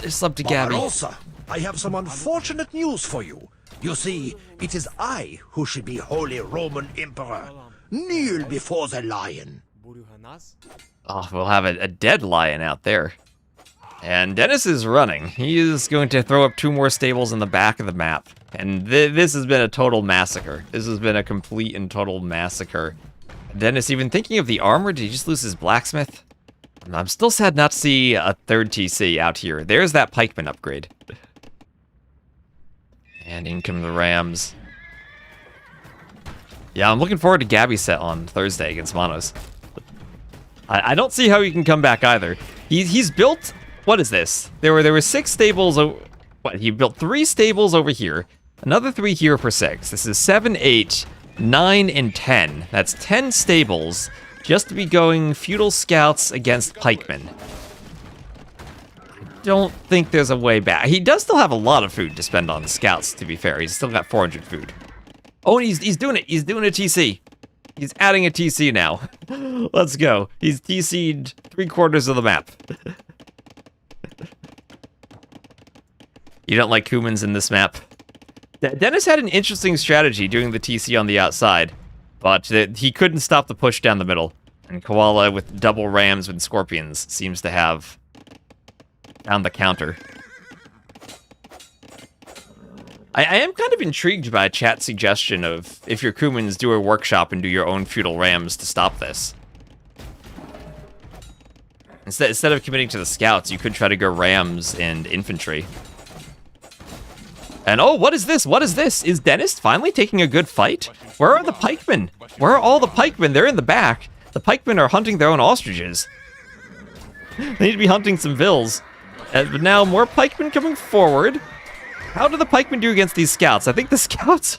a sub to Gabby. Barbarossa, I have some unfortunate news for you. You see, it is I who should be Holy Roman Emperor. Kneel before the lion. Oh, we'll have a dead lion out there. And Dennis is running. He is going to throw up 2 more stables in the back of the map. And this has been a total massacre. This has been a complete and total massacre. Dennis, even thinking of the armor, did he just lose his blacksmith? I'm still sad not to see a 3rd TC out here. There's that pikeman upgrade. And in come the Rams. Yeah, I'm looking forward to Gabby's set on Thursday against Monos. I don't see how he can come back either. He's built... What is this? There were 6 stables. What? He built 3 stables over here, another 3 here for 6. This is 7, 8, 9, and 10. That's 10 stables just to be going feudal scouts against pikemen. I don't think there's a way back. He does still have a lot of food to spend on scouts, to be fair. He's still got 400 food. Oh, and he's doing it. He's doing a TC. He's adding a TC now. Let's go. He's TC'd 3/4 of the map. You don't like Kumans in this map. Dennis had an interesting strategy doing the TC on the outside, but he couldn't stop the push down the middle. And Koala with double rams and scorpions seems to have found the counter. I am kind of intrigued by a chat suggestion of if your Kumans do a workshop and do your own feudal rams to stop this. Instead of committing to the scouts, you could try to go rams and infantry. And oh, what is this? What is this? Is AntagonisT finally taking a good fight? Where are the pikemen? Where are all the pikemen? They're in the back. The pikemen are hunting their own ostriches. They need to be hunting some vills. But now more pikemen coming forward. How do the pikemen do against these scouts? I think the scouts...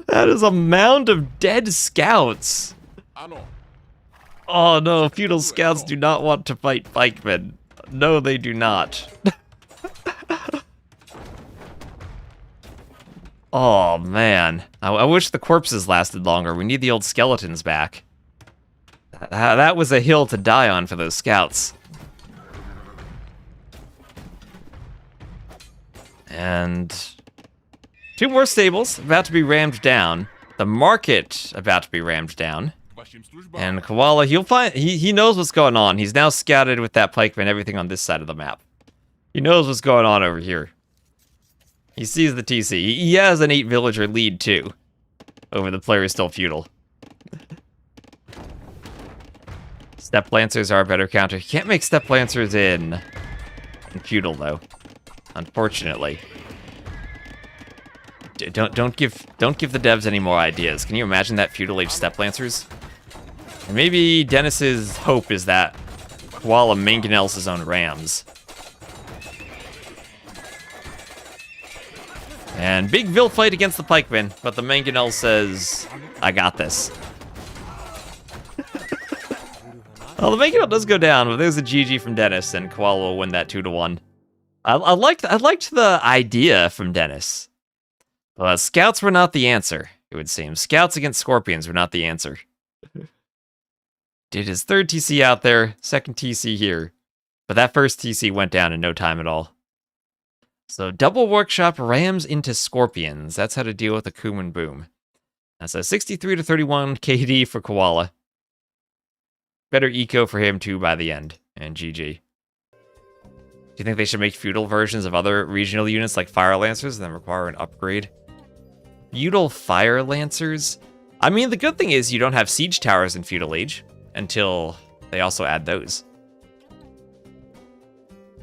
That is a mound of dead scouts. Oh no, feudal scouts do not want to fight pikemen. No, they do not. Oh man, I wish the corpses lasted longer. We need the old skeletons back. That was a hill to die on for those scouts. And 2 more stables about to be rammed down. The market about to be rammed down. And Koala, he knows what's going on. He's now scouted with that pikeman, everything on this side of the map. He knows what's going on over here. He sees the TC. He has an 8 villager lead too, over the player still feudal. Step Lancers are a better counter. You can't make Step Lancers in feudal though, unfortunately. Don't give the devs any more ideas. Can you imagine that feudal age Step Lancers? And maybe Dennis's hope is that Koala mangonels his own rams. And big Vil fight against the pikeman, but the mangonel says, I got this. Well, the mangonel does go down, but there's a GG from AntagonisT, and Koala will win that 2-1. I liked the idea from AntagonisT. But scouts were not the answer, it would seem. Scouts against scorpions were not the answer. Did his 3rd TC out there, 2nd TC here. But that first TC went down in no time at all. So double workshop rams into scorpions. That's how to deal with a Kuman boom. That's a 63-31 KD for Koala. Better eco for him too by the end. And GG. Do you think they should make feudal versions of other regional units like Fire Lancers and then require an upgrade? Feudal Fire Lancers? I mean, the good thing is you don't have siege towers in Feudal Age until they also add those.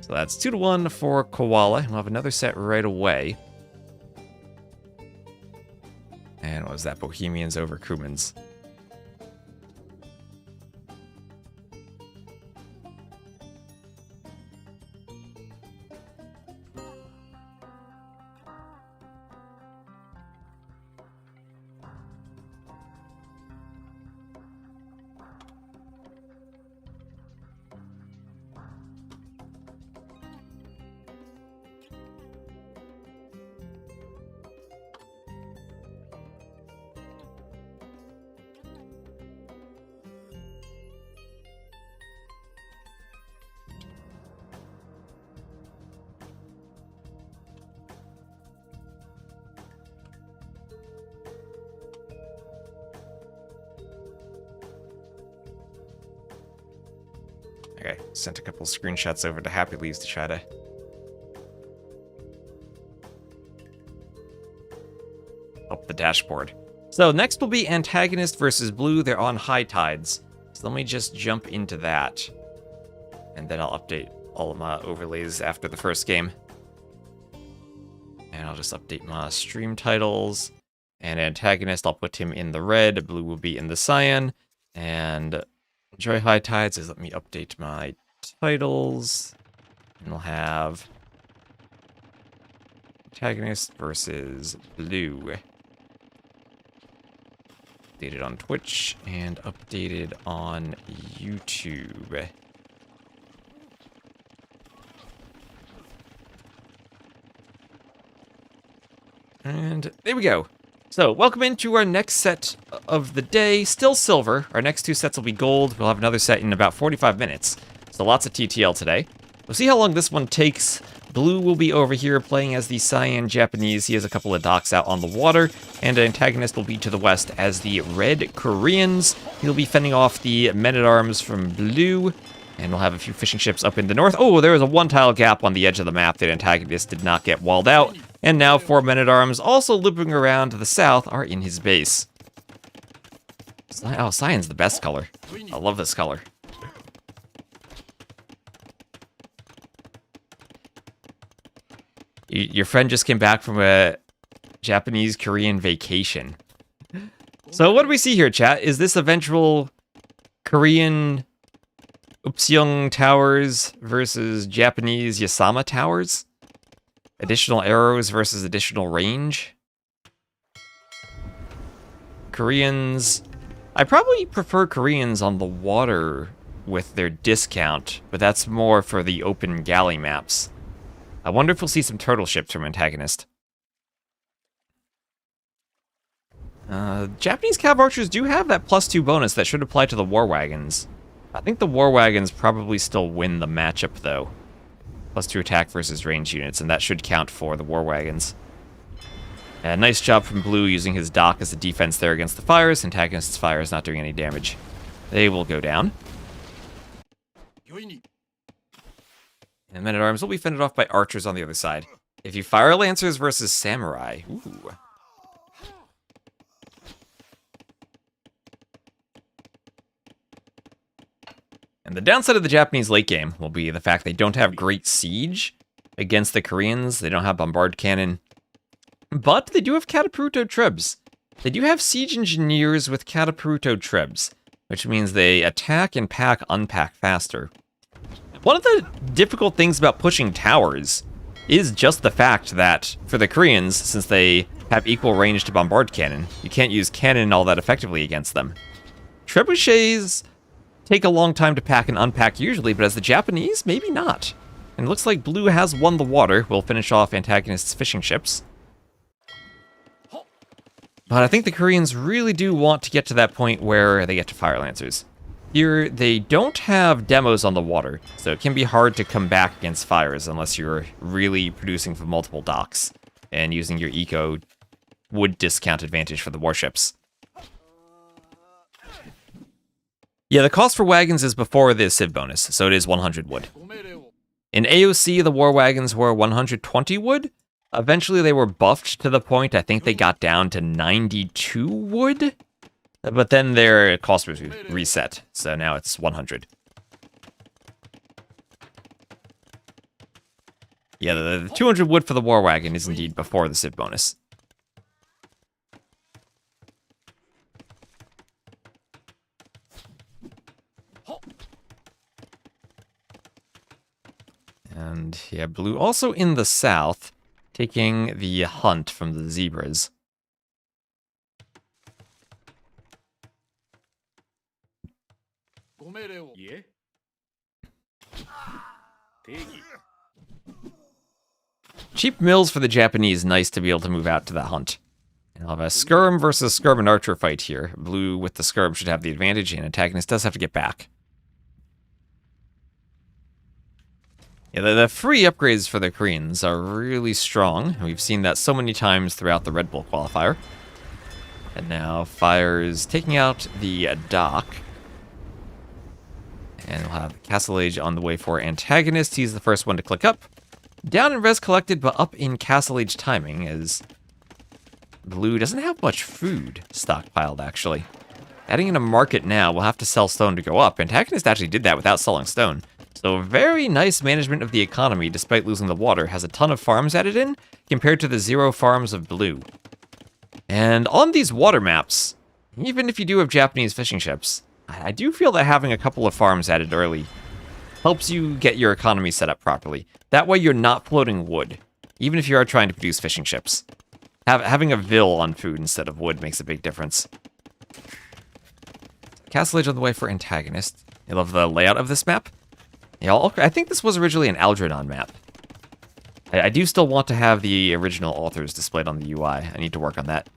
So that's 2-1 for Koala. We'll have another set right away. And what was that? Bohemians over Kumans. Okay, sent a couple screenshots over to Happy Leaves to try to up the dashboard. So next will be AntagonisT versus Blue. They're on high tides. So let me just jump into that. And then I'll update all of my overlays after the first game. And I'll just update my stream titles. And AntagonisT, I'll put him in the red. Blue will be in the cyan. And enjoy high tides is let me update my titles. And we'll have AntagonisT versus Blue. Updated on Twitch and updated on YouTube. And there we go. So, welcome into our next set of the day. Still silver. Our next 2 sets will be gold. We'll have another set in about 45 minutes. So lots of TTL today. We'll see how long this one takes. Blue will be over here playing as the Cyan Japanese. He has a couple of docks out on the water, and Antagonist will be to the west as the Red Koreans. He'll be fending off the men-at-arms from Blue, and we'll have a few fishing ships up in the north. Oh, there is a one-tile gap on the edge of the map that Antagonist did not get walled out, and now 4 men-at-arms, also looping around to the south, are in his base. Oh, Cyan's the best color. I love this color. Your friend just came back from a Japanese-Korean vacation. So what do we see here, chat? Is this eventual Korean Upseong Towers versus Japanese Yasama Towers? Additional arrows versus additional range? Koreans... I probably prefer Koreans on the water with their discount, but that's more for the open galley maps. I wonder if we'll see some turtle ships from Antagonist. Japanese cav archers do have that +2 bonus that should apply to the war wagons. I think the war wagons probably still win the matchup, though. +2 attack versus range units, and that should count for the war wagons. Nice job from Blue using his dock as a defense there against the fires. Antagonist's fire is not doing any damage. They will go down. And men-at-arms will be fended off by archers on the other side. If you fire lancers versus samurai, ooh. And the downside of the Japanese late game will be the fact they don't have great siege against the Koreans. They don't have bombard cannon. But they do have catapulto trebs. They do have siege engineers with catapulto trebs, which means they attack and unpack faster. One of the difficult things about pushing towers is just the fact that, for the Koreans, since they have equal range to bombard cannon, you can't use cannon all that effectively against them. Trebuchets take a long time to pack and unpack usually, but as the Japanese, maybe not. And it looks like Blue has won the water. We'll finish off Antagonist's fishing ships. But I think the Koreans really do want to get to that point where they get to fire lancers. Here, they don't have demos on the water, so it can be hard to come back against fires unless you're really producing from multiple docks and using your eco wood discount advantage for the warships. Yeah, the cost for wagons is before the Civ bonus, so it is 100 wood. In AOC, the war wagons were 120 wood. Eventually, they were buffed to the point I think they got down to 92 wood. But then their cost was reset, so now it's 100. Yeah, the 200 wood for the war wagon is indeed before the Civ bonus. And yeah, Blue also in the south, taking the hunt from the zebras. Yeah. Cheap mills for the Japanese, nice to be able to move out to that hunt. And I'll have a skirm versus skirm and archer fight here. Blue with the skirm should have the advantage, and Antagonist does have to get back. Yeah, the free upgrades for the Koreans are really strong. We've seen that so many times throughout the Red Bull qualifier. And now fires taking out the dock. And we'll have Castle Age on the way for Antagonist. He's the first one to click up. Down in res collected, but up in Castle Age timing, as Blue doesn't have much food stockpiled, actually. Adding in a market now, we'll have to sell stone to go up. Antagonist actually did that without selling stone. So very nice management of the economy, despite losing the water. Has a ton of farms added in, compared to the 0 farms of Blue. And on these water maps, even if you do have Japanese fishing ships, I do feel that having a couple of farms added early helps you get your economy set up properly. That way you're not floating wood, even if you are trying to produce fishing ships. Having a vill on food instead of wood makes a big difference. Castle Age on the way for Antagonist. I love the layout of this map. Yeah, I think this was originally an Algernon map. I do still want to have the original authors displayed on the UI. I need to work on that.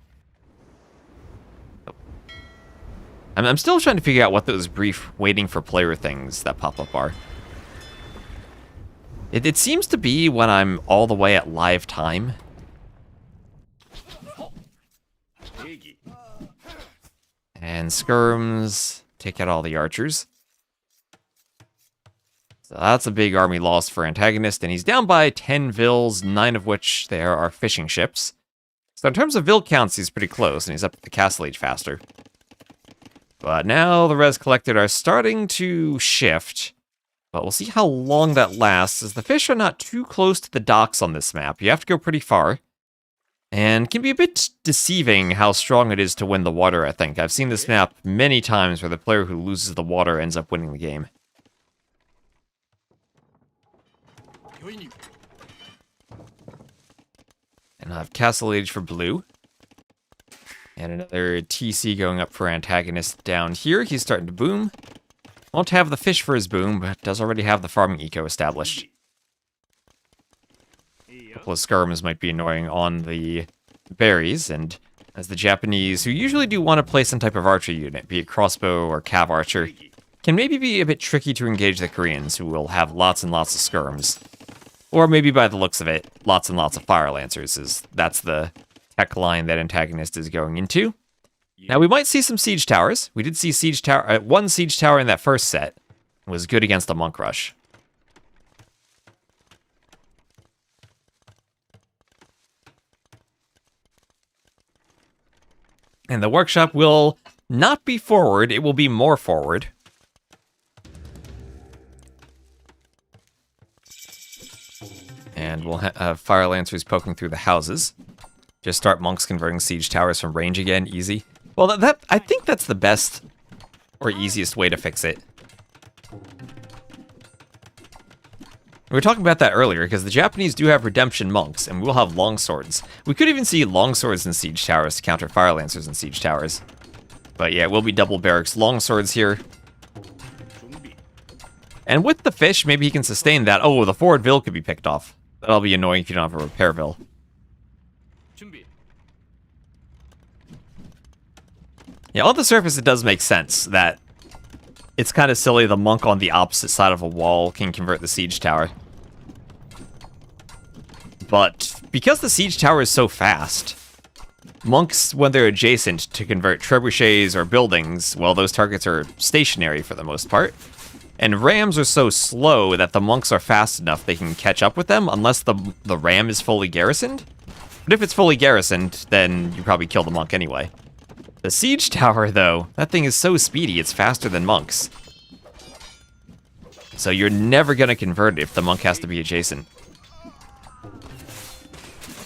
I'm still trying to figure out what those brief waiting for player things that pop up are. It seems to be when I'm all the way at live time. And skirms take out all the archers. So that's a big army loss for Antagonist, and he's down by 10 vills, 9 of which there are fishing ships. So in terms of vill counts, he's pretty close, and he's up at the castle age faster. But now the res collected are starting to shift. But we'll see how long that lasts, as the fish are not too close to the docks on this map. You have to go pretty far. And can be a bit deceiving how strong it is to win the water, I think. I've seen this map many times where the player who loses the water ends up winning the game. And I'll have Castle Age for blue. And another TC going up for Antagonist down here. He's starting to boom. Won't have the fish for his boom, but does already have the farming eco established. A couple of skirms might be annoying on the berries, and as the Japanese, who usually do want to play some type of archer unit, be it crossbow or cav archer, can maybe be a bit tricky to engage the Koreans, who will have lots and lots of skirms. Or maybe by the looks of it, lots and lots of fire lancers, as that's the tech line that Antagonist is going into. Now, we might see some siege towers. We did see siege tower, one siege tower in that first set. It was good against the monk rush. And the workshop will not be forward, it will be more forward. And we'll have fire lancers poking through the houses. Just start monks converting siege towers from range again, easy. Well, I think that's the best or easiest way to fix it. We were talking about that earlier, because the Japanese do have redemption monks, and we'll have longswords. We could even see longswords in siege towers to counter fire lancers in siege towers. But yeah, it will be double barracks longswords here. And with the fish, maybe he can sustain that. Oh, the forward vill could be picked off. That'll be annoying if you don't have a repair vill. Yeah, on the surface, it does make sense that it's kind of silly the monk on the opposite side of a wall can convert the siege tower. But because the siege tower is so fast, monks, when they're adjacent to convert trebuchets or buildings, well, those targets are stationary for the most part. And rams are so slow that the monks are fast enough they can catch up with them unless the ram is fully garrisoned. But if it's fully garrisoned, then you probably kill the monk anyway. The siege tower, though, that thing is so speedy, it's faster than monks. So you're never going to convert it if the monk has to be adjacent.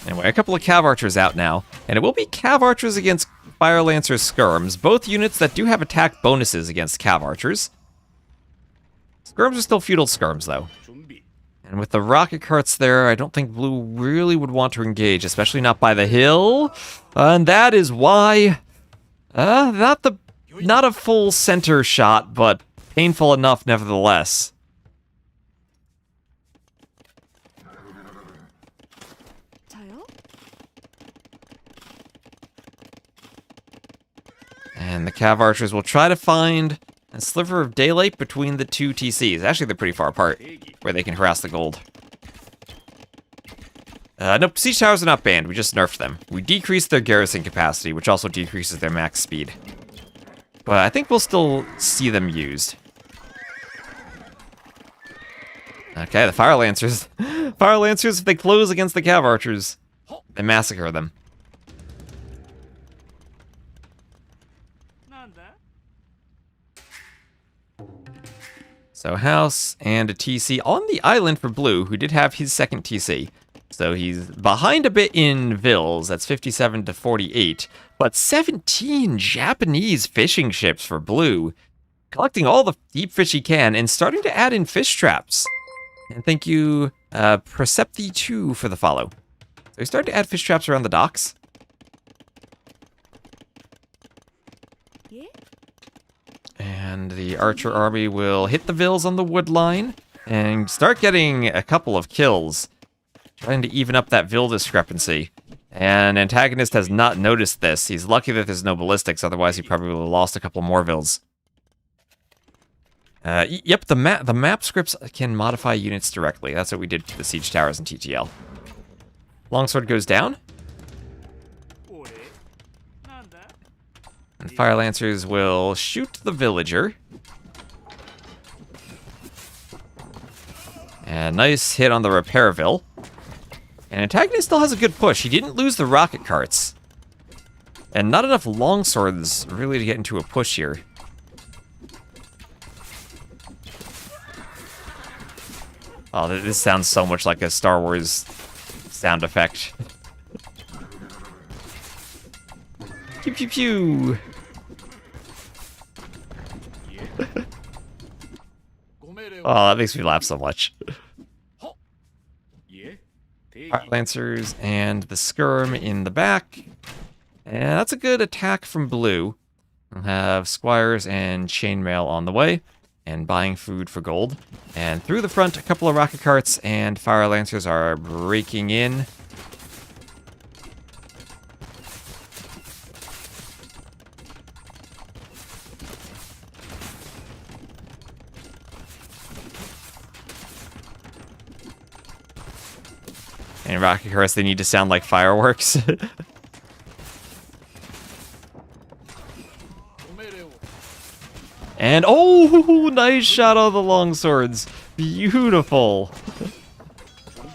Anyway, a couple of cav archers out now, and it will be cav archers against fire lancer skirms, both units that do have attack bonuses against cav archers. Skirms are still feudal skirms, though. And with the rocket carts there, I don't think blue really would want to engage, especially not by the hill. And that is why... not a full center shot, but painful enough nevertheless. Tile? And the cav archers will try to find a sliver of daylight between the two TCs. Actually, they're pretty far apart, where they can harass the gold. Nope, siege towers are not banned, we just nerfed them. We decreased their garrison capacity, which also decreases their max speed. But I think we'll still see them used. Okay, the fire lancers. Fire lancers, if they close against the cav archers, they massacre them. So house and a TC on the island for blue, who did have his second TC. So he's behind a bit in vills, that's 57 to 48, but 17 Japanese fishing ships for blue, collecting all the deep fish he can and starting to add in fish traps. And thank you, Percepti2 for the follow. So he started to add fish traps around the docks. Yeah? And the archer army will hit the vills on the wood line and start getting a couple of kills, trying to even up that vill discrepancy. And Antagonist has not noticed this. He's lucky that there's no ballistics, otherwise he probably would have lost a couple more vills. Yep, the map scripts can modify units directly. That's what we did to the siege towers in TTL. Longsword goes down. And fire lancers will shoot the villager. And nice hit on the repairville. And Antagonist still has a good push. He didn't lose the rocket carts. And not enough longswords really to get into a push here. Oh, this sounds so much like a Star Wars sound effect. Pew pew pew! Oh, that makes me laugh so much. Fire Lancers and the Skirm in the back. And that's a good attack from Blue. We'll have Squires and Chainmail on the way. And buying food for gold. And through the front, a couple of rocket carts and Fire Lancers are breaking in. And rocket carts, they need to sound like fireworks. And, oh, nice shot on the longswords. Beautiful.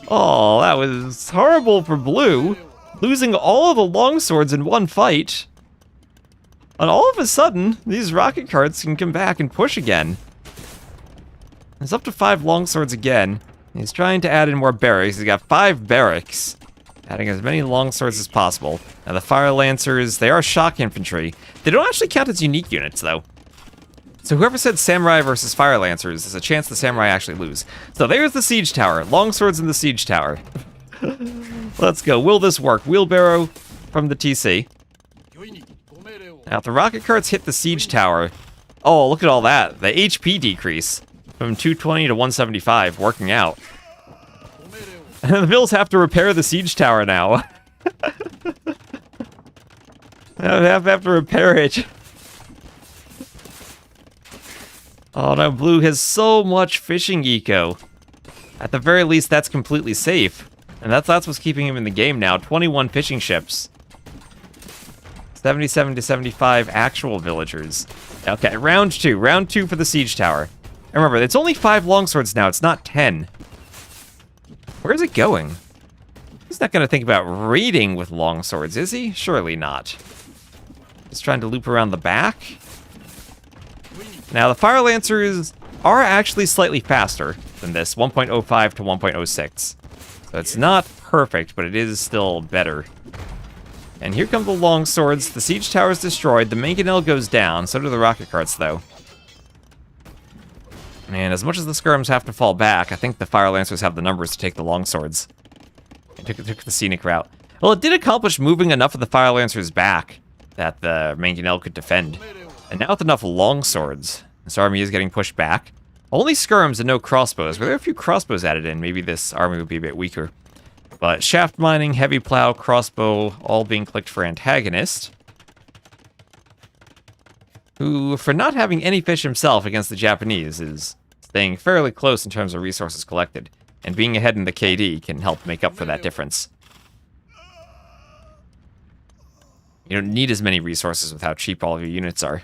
Oh, that was horrible for Blue. Losing all of the longswords in one fight. And all of a sudden, these rocket carts can come back and push again. It's up to 5 longswords again. He's trying to add in more barracks. He's got 5 barracks. Adding as many longswords as possible. Now the Fire Lancers, they are shock infantry. They don't actually count as unique units, though. So whoever said Samurai versus Fire Lancers, there's a chance the Samurai actually lose. So there's the Siege Tower. Longswords in the Siege Tower. Let's go. Will this work? Wheelbarrow from the TC. Now if the rocket carts hit the Siege Tower... Oh, look at all that. The HP decrease from 220 to 175, working out. And the Bills have to repair the Siege Tower now. They have to repair it. Oh no, Blue has so much fishing eco. At the very least, that's completely safe. And that's what's keeping him in the game now. 21 fishing ships. 77 to 75 actual villagers. Okay, round 2. Round 2 for the Siege Tower. And remember, it's only 5 longswords now. It's not 10. Where's it going? He's not going to think about raiding with longswords, is he? Surely not. He's trying to loop around the back. Now, the Fire Lancers are actually slightly faster than this, 1.05 to 1.06. So it's not perfect, but it is still better. And here come the longswords. The Siege Tower is destroyed. The Mangonel goes down. So do the rocket carts, though. And as much as the Skirms have to fall back, I think the Fire Lancers have the numbers to take the longswords. It took the scenic route. Well, it did accomplish moving enough of the Fire Lancers back that the Mangonel could defend. And now with enough longswords, this army is getting pushed back. Only skirms and no crossbows. Were there a few crossbows added in, maybe this army would be a bit weaker. But shaft mining, heavy plow, crossbow, all being clicked for Antagonist. Who, for not having any fish himself against the Japanese, is staying fairly close in terms of resources collected. And being ahead in the KD can help make up for that difference. You don't need as many resources with how cheap all of your units are.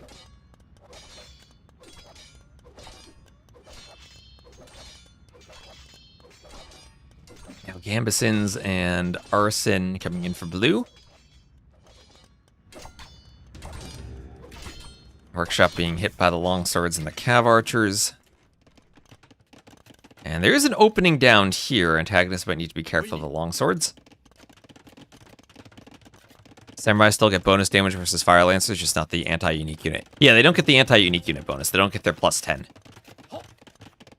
Now Gambesons and Arson coming in for Blue. Workshop being hit by the longswords and the cav archers. And there is an opening down here. Antagonists might need to be careful of the longswords. Samurai still get bonus damage versus Fire Lancers, just not the anti-unique unit. Yeah, they don't get the anti-unique unit bonus. They don't get their plus 10.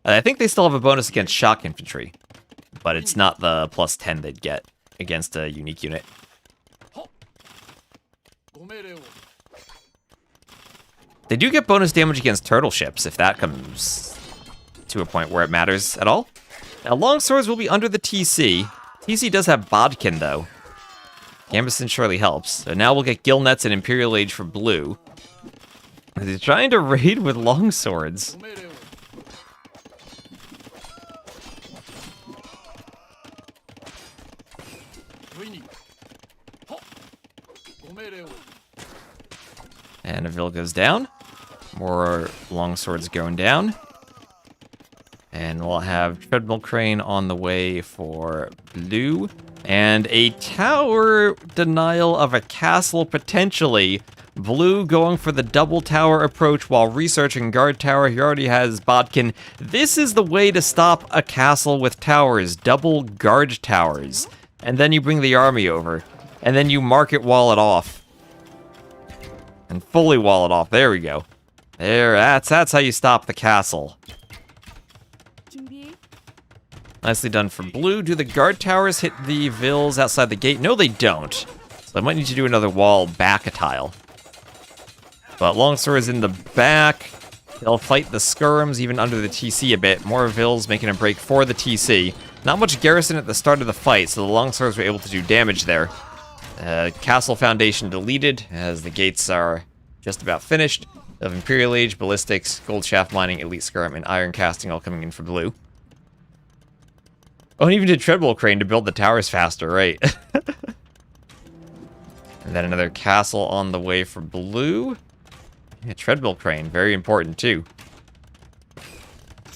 I think they still have a bonus against shock infantry, but it's not the plus 10 they'd get against a unique unit. They do get bonus damage against turtle ships, if that comes to a point where it matters at all. Now, longswords will be under the TC. TC does have Bodkin, though. Gambeson surely helps. So now we'll get Gill Nets and Imperial Age for Blue. He's trying to raid with longswords. And a Vil goes down. More longswords going down. And we'll have Treadmill Crane on the way for blue. And a tower denial of a castle, potentially. Blue going for the double tower approach while researching guard tower. He already has Bodkin. This is the way to stop a castle with towers. Double guard towers. And then you bring the army over. And then you market wall it off. And fully wall it off. There we go. There, that's how you stop the castle. 준비. Nicely done for blue. Do the guard towers hit the Vils outside the gate? No, they don't. So I might need to do another wall back a tile. But longswords in the back. They'll fight the skirms even under the TC a bit. More Vils making a break for the TC. Not much garrison at the start of the fight, so the longswords were able to do damage there. Castle foundation deleted, as the gates are just about finished. Of Imperial Age, Ballistics, Gold Shaft Mining, Elite Skirm, and Iron Casting all coming in for blue. Oh, and even did Treadmill Crane to build the towers faster, right? And then another castle on the way for blue. Yeah, Treadmill Crane, very important too.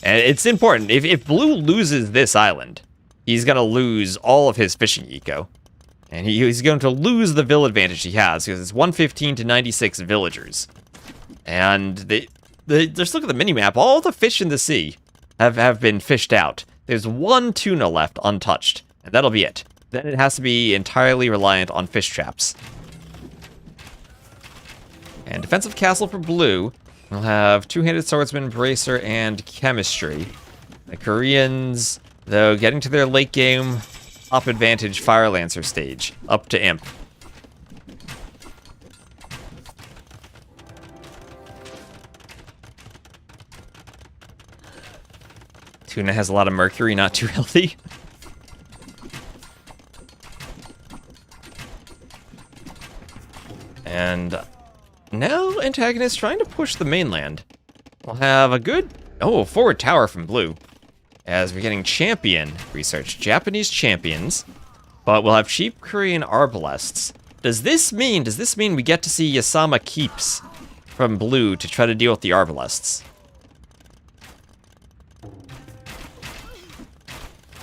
And it's important. If blue loses this island, he's going to lose all of his fishing eco. And he's going to lose the Vil advantage he has, because it's 115 to 96 villagers. And just look at the minimap. All the fish in the sea have been fished out. There's one tuna left untouched, and that'll be it. Then it has to be entirely reliant on fish traps. And defensive castle for blue. We'll have two-handed swordsman, bracer, and chemistry. The Koreans, though, getting to their late game up advantage Fire Lancer stage, up to Imp. Tuna has a lot of mercury, not too healthy. And now Antagonist trying to push the mainland. We'll have a good, forward tower from blue. As we're getting champion research, Japanese champions, but we'll have cheap Korean arbalests. Does this mean we get to see Yasama keeps from blue to try to deal with the arbalests?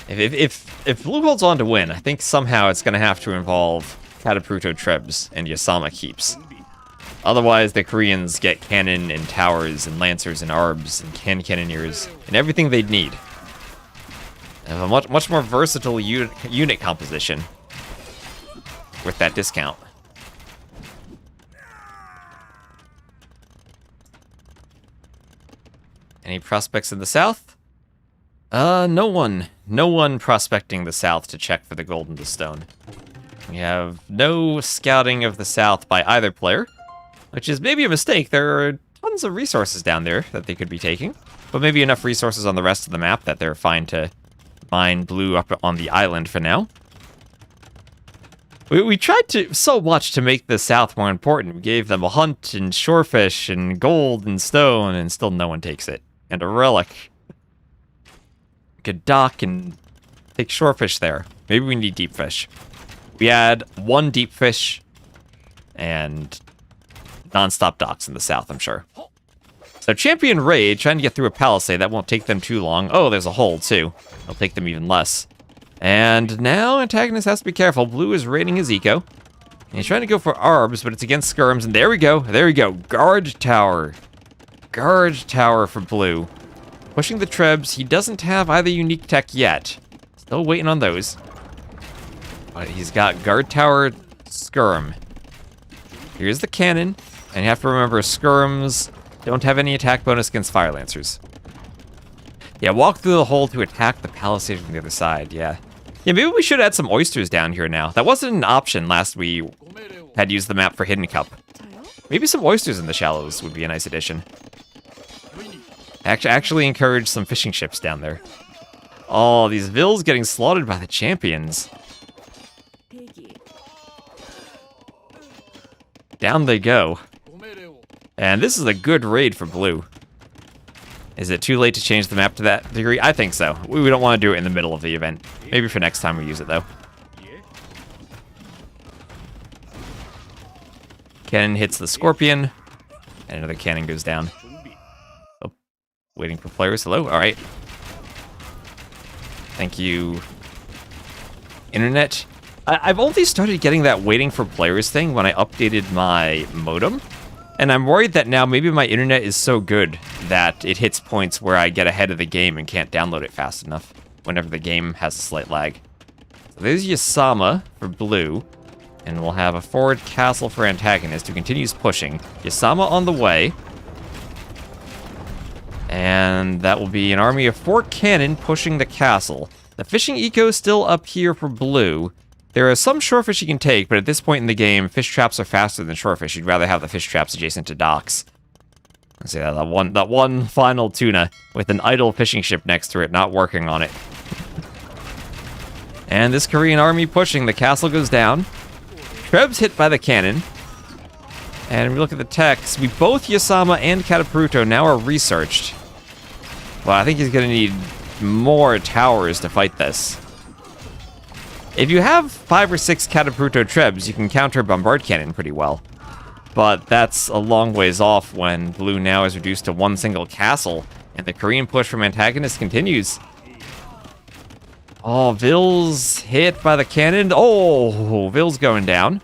If blue holds on to win, I think somehow it's going to have to involve Katapruto Trebs and Yasama keeps. Otherwise, the Koreans get cannon and towers and lancers and arbs and cannoneers and everything they'd need. They have a much more versatile unit composition with that discount. Any prospects in the south? No one. No one prospecting the south to check for the gold in the stone. We have no scouting of the south by either player, which is maybe a mistake. There are tons of resources down there that they could be taking, but maybe enough resources on the rest of the map that they're fine to mine blue up on the island for now. We tried so much to make the south more important. We gave them a hunt and shorefish and gold and stone, and still no one takes it. And a relic. Could dock and take shorefish there. Maybe we need deep fish. We had one deep fish and non-stop docks in the south, I'm sure. So champion raid, trying to get through a palisade. That won't take them too long. Oh, there's a hole too. It'll take them even less. And now Antagonist has to be careful. Blue is raiding his eco. And he's trying to go for arbs, but it's against skirms. And there we go. There we go. Guard tower. Guard tower for blue. Pushing the trebs. He doesn't have either unique tech yet. Still waiting on those. But he's got guard tower skirm. Here's the cannon. And you have to remember, skirms don't have any attack bonus against fire lancers. Yeah, walk through the hole to attack the palisade from the other side, yeah. Yeah, maybe we should add some oysters down here now. That wasn't an option last we had used the map for Hidden Cup. Maybe some oysters in the shallows would be a nice addition. Actually encourage some fishing ships down there. Oh, these Vils getting slaughtered by the champions. Down they go. And this is a good raid for blue. Is it too late to change the map to that degree? I think so. We don't want to do it in the middle of the event. Maybe for next time we use it, though. Cannon hits the Scorpion, and another cannon goes down. Oh, waiting for players. Hello? Alright. Thank you, Internet. I've only started getting that waiting for players thing when I updated my modem. And I'm worried that now maybe my internet is so good that it hits points where I get ahead of the game and can't download it fast enough whenever the game has a slight lag. So there's Yasama for blue. And we'll have a forward castle for Antagonist, who continues pushing. Yasama on the way. And that will be an army of 4 cannon pushing the castle. The fishing eco is still up here for blue. There are some shorefish you can take, but at this point in the game, fish traps are faster than shorefish. You'd rather have the fish traps adjacent to docks. Let's see, that one final tuna with an idle fishing ship next to it, not working on it. And this Korean army pushing, the castle goes down. Treb's hit by the cannon. And we look at the text. Both Yasama and Katapruto now are researched. Well, I think he's going to need more towers to fight this. If you have 5 or 6 Katapruto Trebs, you can counter Bombard Cannon pretty well. But that's a long ways off when blue now is reduced to 1 single castle, and the Korean push from Antagonist continues. Oh, Vill's hit by the cannon. Oh, Vill's going down.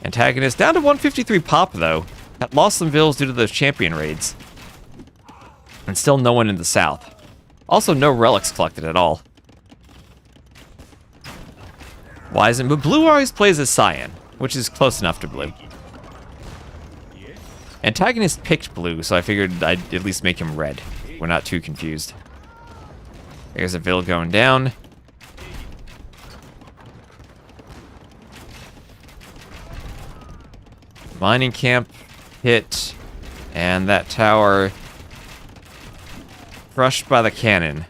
Antagonist down to 153 pop, though. Had lost some Vills due to those champion raids. And still no one in the south. Also, no relics collected at all. Wise, but blue always plays as cyan, which is close enough to blue. Antagonist picked blue, so I figured I'd at least make him red. We're not too confused. There's a Vill going down. Mining camp hit, and that tower crushed by the cannon.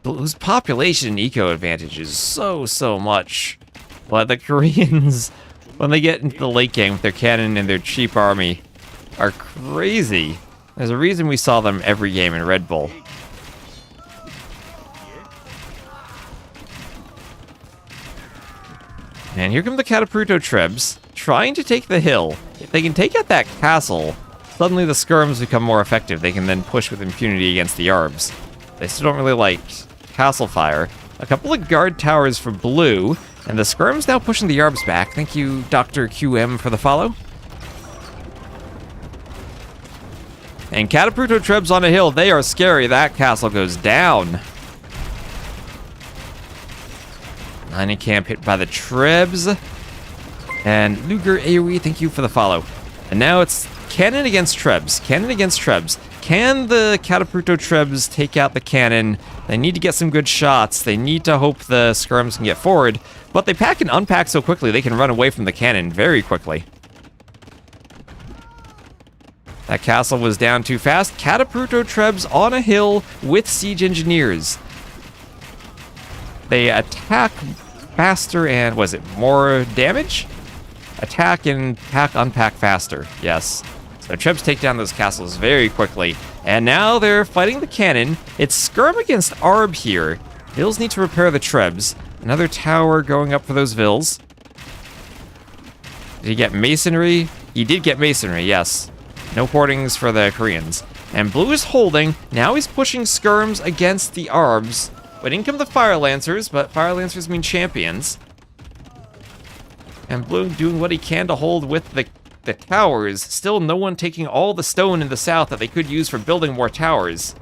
Blue's population eco advantage is so much. But the Koreans, when they get into the late game with their cannon and their cheap army, are crazy. There's a reason we saw them every game in Red Bull. And here come the Katapruto Trebs, trying to take the hill. If they can take out that castle, suddenly the skirms become more effective. They can then push with impunity against the Yarbs. They still don't really like castle fire. A couple of guard towers for blue, and the skirms now pushing the Yarbs back. Thank you, Dr. QM, for the follow. And Katapruto Trebs on a hill. They are scary. That castle goes down. Mining camp hit by the Trebs. And Luger AoE, thank you for the follow. And now it's cannon against Trebs. Cannon against Trebs. Can the Katapruto Trebs take out the cannon? They need to get some good shots. They need to hope the skirms can get forward. But they pack and unpack so quickly, they can run away from the cannon very quickly. That castle was down too fast. Katapruto Trebs on a hill with siege engineers. They attack faster and, was it more damage? Attack and unpack faster, yes. So Trebs take down those castles very quickly. And now they're fighting the cannon. It's skirm against Arb here. Vills need to repair the Trebs. Another tower going up for those Vills. Did he get masonry? He did get masonry, yes. No hoardings for the Koreans. And blue is holding. Now he's pushing skirms against the Arbs. But in come the Fire Lancers, but Fire Lancers mean champions. And blue doing what he can to hold with the towers. Still no one taking all the stone in the south that they could use for building more towers.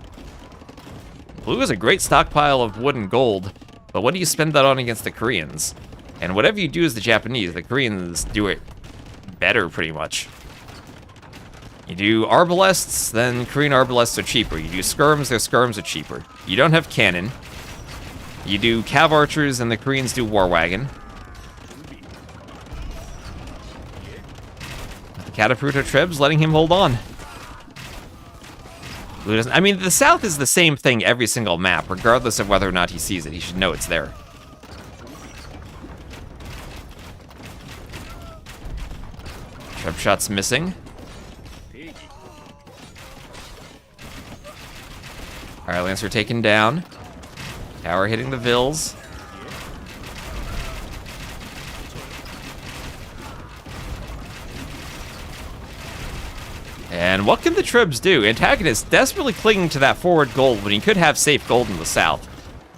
Blue is a great stockpile of wood and gold, but what do you spend that on against the Koreans? And whatever you do as the Japanese, the Koreans do it better pretty much. You do arbalests, then Korean arbalests are cheaper. You do skirms, their skirms are cheaper. You don't have cannon. You do cav archers, and the Koreans do war wagon. Katapruto Trebs letting him hold on. Blue doesn't. I mean, the south is the same thing every single map, regardless of whether or not he sees it. He should know it's there. Treb shot's missing. Fire Lancer taken down. Tower hitting the Vills. And what can the Trebs do? Antagonist desperately clinging to that forward gold when he could have safe gold in the south.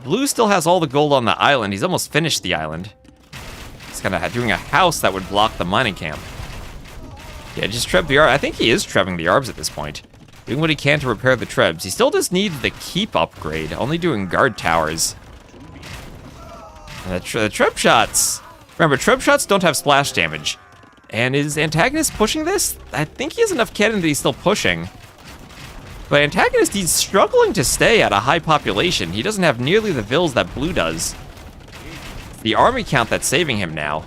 Blue still has all the gold on the island. He's almost finished the island. He's kind of doing a house that would block the mining camp. Yeah, just Treb the Arbs. I think he is Trebbing the Arbs at this point. Doing what he can to repair the Trebs. He still does need the keep upgrade, only doing guard towers. And the Treb shots. Remember, Treb shots don't have splash damage. And is Antagonist pushing this? I think he has enough cannon that he's still pushing. But Antagonist, he's struggling to stay at a high population. He doesn't have nearly the vills that Blue does. The army count that's saving him now.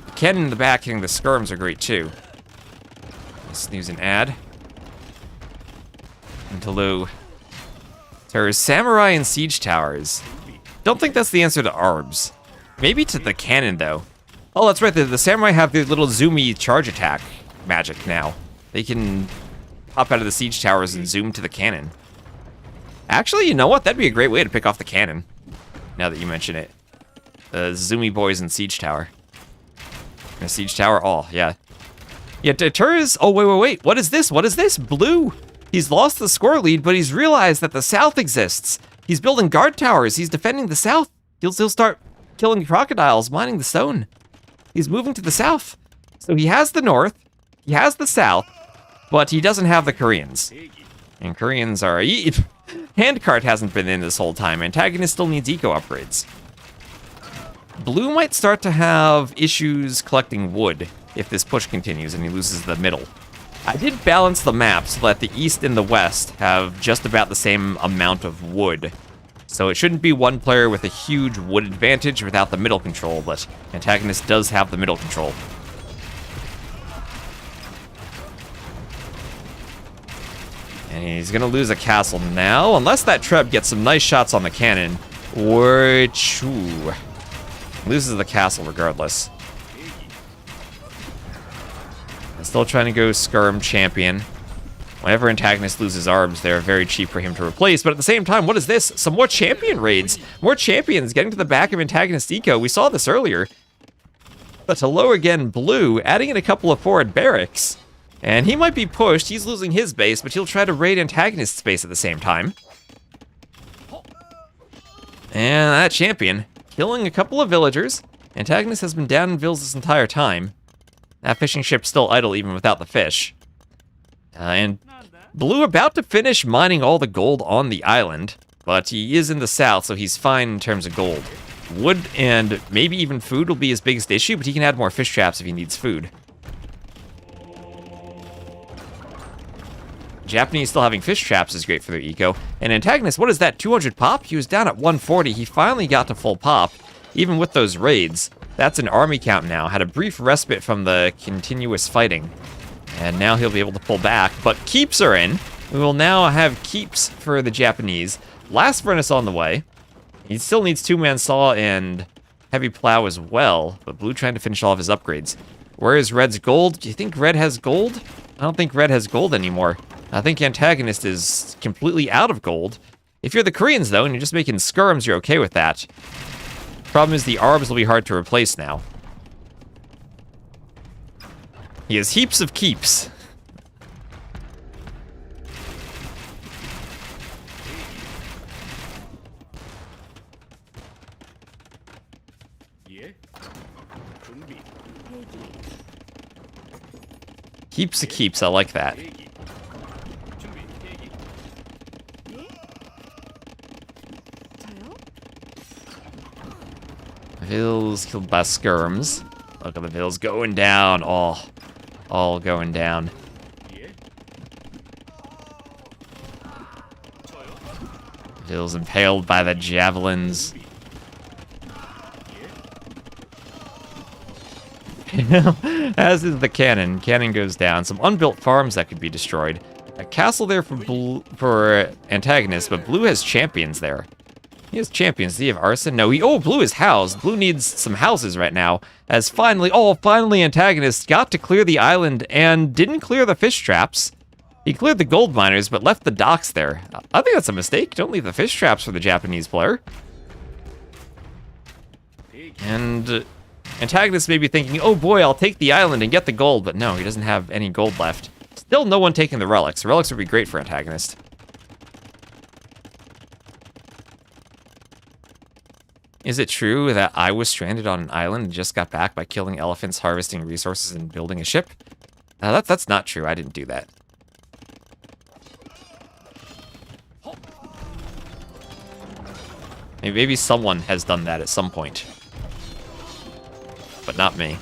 The cannon in the back hitting the skirms are great too. Snooze an ad. Into Lou. Terz, Samurai and Siege Towers. Don't think that's the answer to Arbs. Maybe to the cannon though. Oh, that's right, the Samurai have their little zoomy charge attack magic now. They can hop out of the Siege Towers and zoom to the cannon. Actually, you know what? That'd be a great way to pick off the cannon. Now that you mention it. The zoomy boys in Siege Tower. And a Siege Tower, oh, yeah. Yeah, Terz, oh, wait. What is this? What is this? Blue. He's lost the score lead, but he's realized that the south exists. He's building guard towers. He's defending the south. He'll start killing crocodiles, mining the stone. He's moving to the south. So he has the north, he has the south, but he doesn't have the Koreans. And Koreans are... Handcart hasn't been in this whole time. Antagonist still needs eco upgrades. Blue might start to have issues collecting wood if this push continues and he loses the middle. I did balance the map so that the east and the west have just about the same amount of wood. So it shouldn't be one player with a huge wood advantage without the middle control, but Antagonist does have the middle control. And he's gonna lose a castle now, unless that Treb gets some nice shots on the cannon, which, ooh, loses the castle regardless. I'm still trying to go Skirm champion. Whenever Antagonist loses Arbs, they're very cheap for him to replace, but at the same time, what is this? Some more champion raids! More champions getting to the back of Antagonist eco. We saw this earlier. But hello again, Blue, adding in a couple of forward barracks. And he might be pushed, he's losing his base, but he'll try to raid Antagonist's base at the same time. And that champion, killing a couple of villagers. Antagonist has been down in vills this entire time. That fishing ship's still idle even without the fish. And Blue about to finish mining all the gold on the island, but he is in the south, so he's fine in terms of gold. Wood and maybe even food will be his biggest issue, but he can add more fish traps if he needs food. Japanese still having fish traps is great for their eco. And Antagonist, what is that, 200 pop? He was down at 140, he finally got to full pop, even with those raids. That's an army count now, had a brief respite from the continuous fighting. And now he'll be able to pull back, but keeps are in. We will now have keeps for the Japanese. Last furnace on the way. He still needs two-man saw and heavy plow as well, but Blue trying to finish all of his upgrades. Where is Red's gold? Do you think Red has gold? I don't think Red has gold anymore. I think Antagonist is completely out of gold. If you're the Koreans, though, and you're just making skirms, you're okay with that. Problem is the Arbs will be hard to replace now. He has heaps of keeps. Heaps of keeps, I like that. Vills killed by skirms. Look at the Vills going down. All going down. Vills impaled by the javelins. As is the cannon. Cannon goes down. Some unbuilt farms that could be destroyed. A castle there for Antagonist, but Blue has champions there. He has champions. Does he have arson? No, Blue is housed. Blue needs some houses right now. As finally Antagonist got to clear the island and didn't clear the fish traps. He cleared the gold miners, but left the docks there. I think that's a mistake. Don't leave the fish traps for the Japanese player. And Antagonist may be thinking, oh boy, I'll take the island and get the gold, but no, he doesn't have any gold left. Still no one taking the relics. Relics would be great for Antagonist. Is it true that I was stranded on an island and just got back by killing elephants, harvesting resources, and building a ship? That's not true. I didn't do that. Maybe someone has done that at some point. But not me.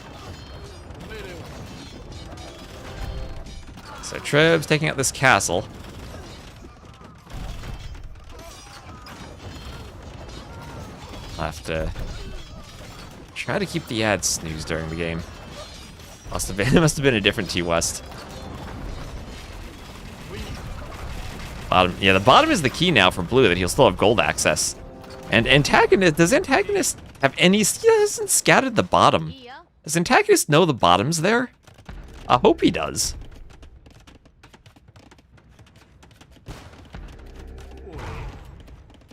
So Treb's taking out this castle. I'll have to try to keep the ads snoozed during the game. It must have been a different T-West. Bottom, yeah, the bottom is the key now for Blue, that he'll still have gold access. And does Antagonist have any, he hasn't scouted the bottom. Does Antagonist know the bottom's there? I hope he does.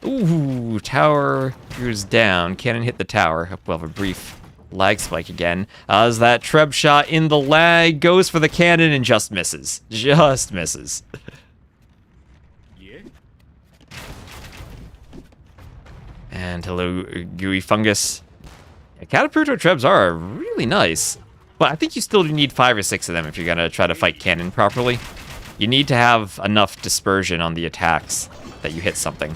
Ooh, tower goes down. Cannon hit the tower. We'll have a brief lag spike again. As that Treb shot in the lag goes for the cannon and just misses. Just misses. Yeah. And hello, gooey fungus. Yeah, Catapulto Trebs are really nice, but I think you still need 5 or 6 of them if you're gonna try to fight cannon properly. You need to have enough dispersion on the attacks that you hit something.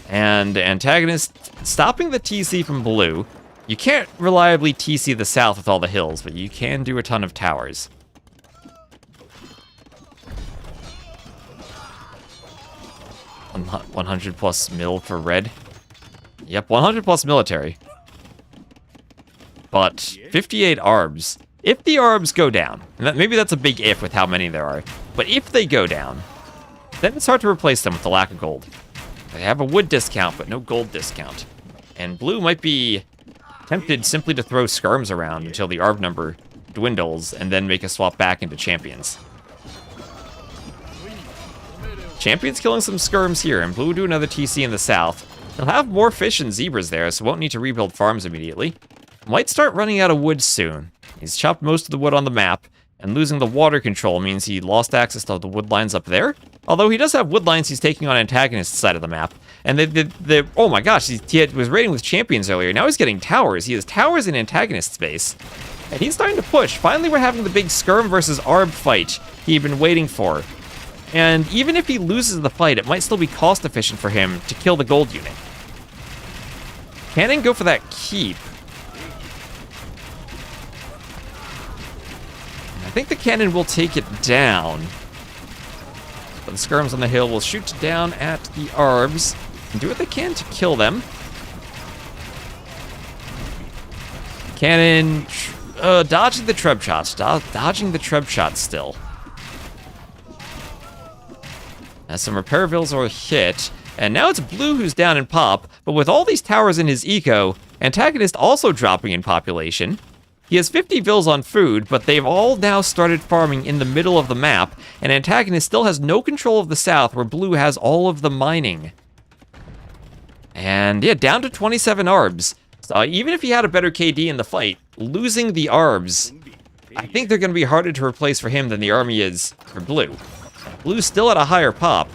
And Antagonist stopping the TC from Blue. You can't reliably TC the south with all the hills, but you can do a ton of towers. One 100 plus mil for red. Yep, 100 plus military. But 58 ARBs. If the ARBs go down, and maybe that's a big if with how many there are, but if they go down, then it's hard to replace them with the lack of gold. They have a wood discount, but no gold discount. And Blue might be tempted simply to throw skirms around until the ARB number dwindles, and then make a swap back into champions. Champions killing some skirms here, and Blue will do another TC in the south. He'll have more fish and zebras there, so won't need to rebuild farms immediately. Might start running out of wood soon. He's chopped most of the wood on the map, and losing the water control means he lost access to the wood lines up there. Although he does have wood lines he's taking on Antagonist's side of the map. And oh my gosh, he was raiding with champions earlier. Now he's getting towers. He has towers in Antagonist space. And he's starting to push. Finally, we're having the big Skirm versus Arb fight he'd been waiting for. And even if he loses the fight, it might still be cost efficient for him to kill the gold unit. Cannon go for that keep. I think the cannon will take it down. But the skirms on the hill will shoot down at the Arbs and do what they can to kill them. Cannon dodging the Treb shots. Dodging the Treb shots still. As some repair bills are hit. And now it's Blue who's down in pop. But with all these towers in his eco, Antagonist also dropping in population. He has 50 vills on food, but they've all now started farming in the middle of the map, and Antagonist still has no control of the south, where Blue has all of the mining. And yeah, down to 27 ARBs. So even if he had a better KD in the fight, losing the ARBs, I think they're going to be harder to replace for him than the army is for Blue. Blue's still at a higher pop.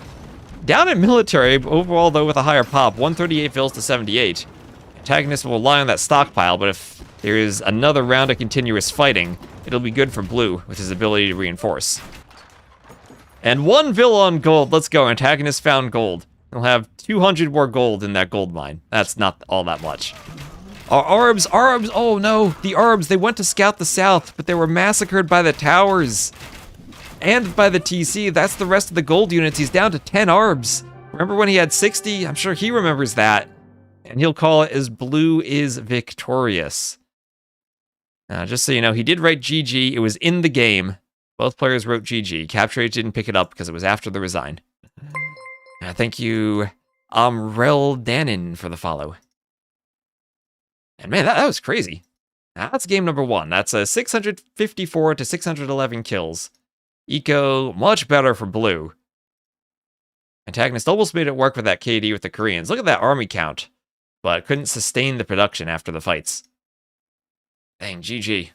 Down in military, overall though with a higher pop, 138 vills to 78. Antagonist will rely on that stockpile, but if there is another round of continuous fighting, it'll be good for Blue with his ability to reinforce. And 1 vill on gold. Let's go. Antagonist found gold. He'll have 200 more gold in that gold mine. That's not all that much. Our Arbs, oh no, the Arbs, they went to scout the south, but they were massacred by the towers. And by the TC, that's the rest of the gold units. He's down to 10 Arbs. Remember when he had 60? I'm sure he remembers that. And he'll call it as Blue is victorious. Just so you know, he did write GG. It was in the game. Both players wrote GG. Capture Age didn't pick it up because it was after the resign. Thank you, Rel Danin, for the follow. And man, that was crazy. That's game number 1. That's a 654 to 611 kills. Eco, much better for Blue. Antagonist almost made it work with that KD with the Koreans. Look at that army count. But couldn't sustain the production after the fights. Dang, GG.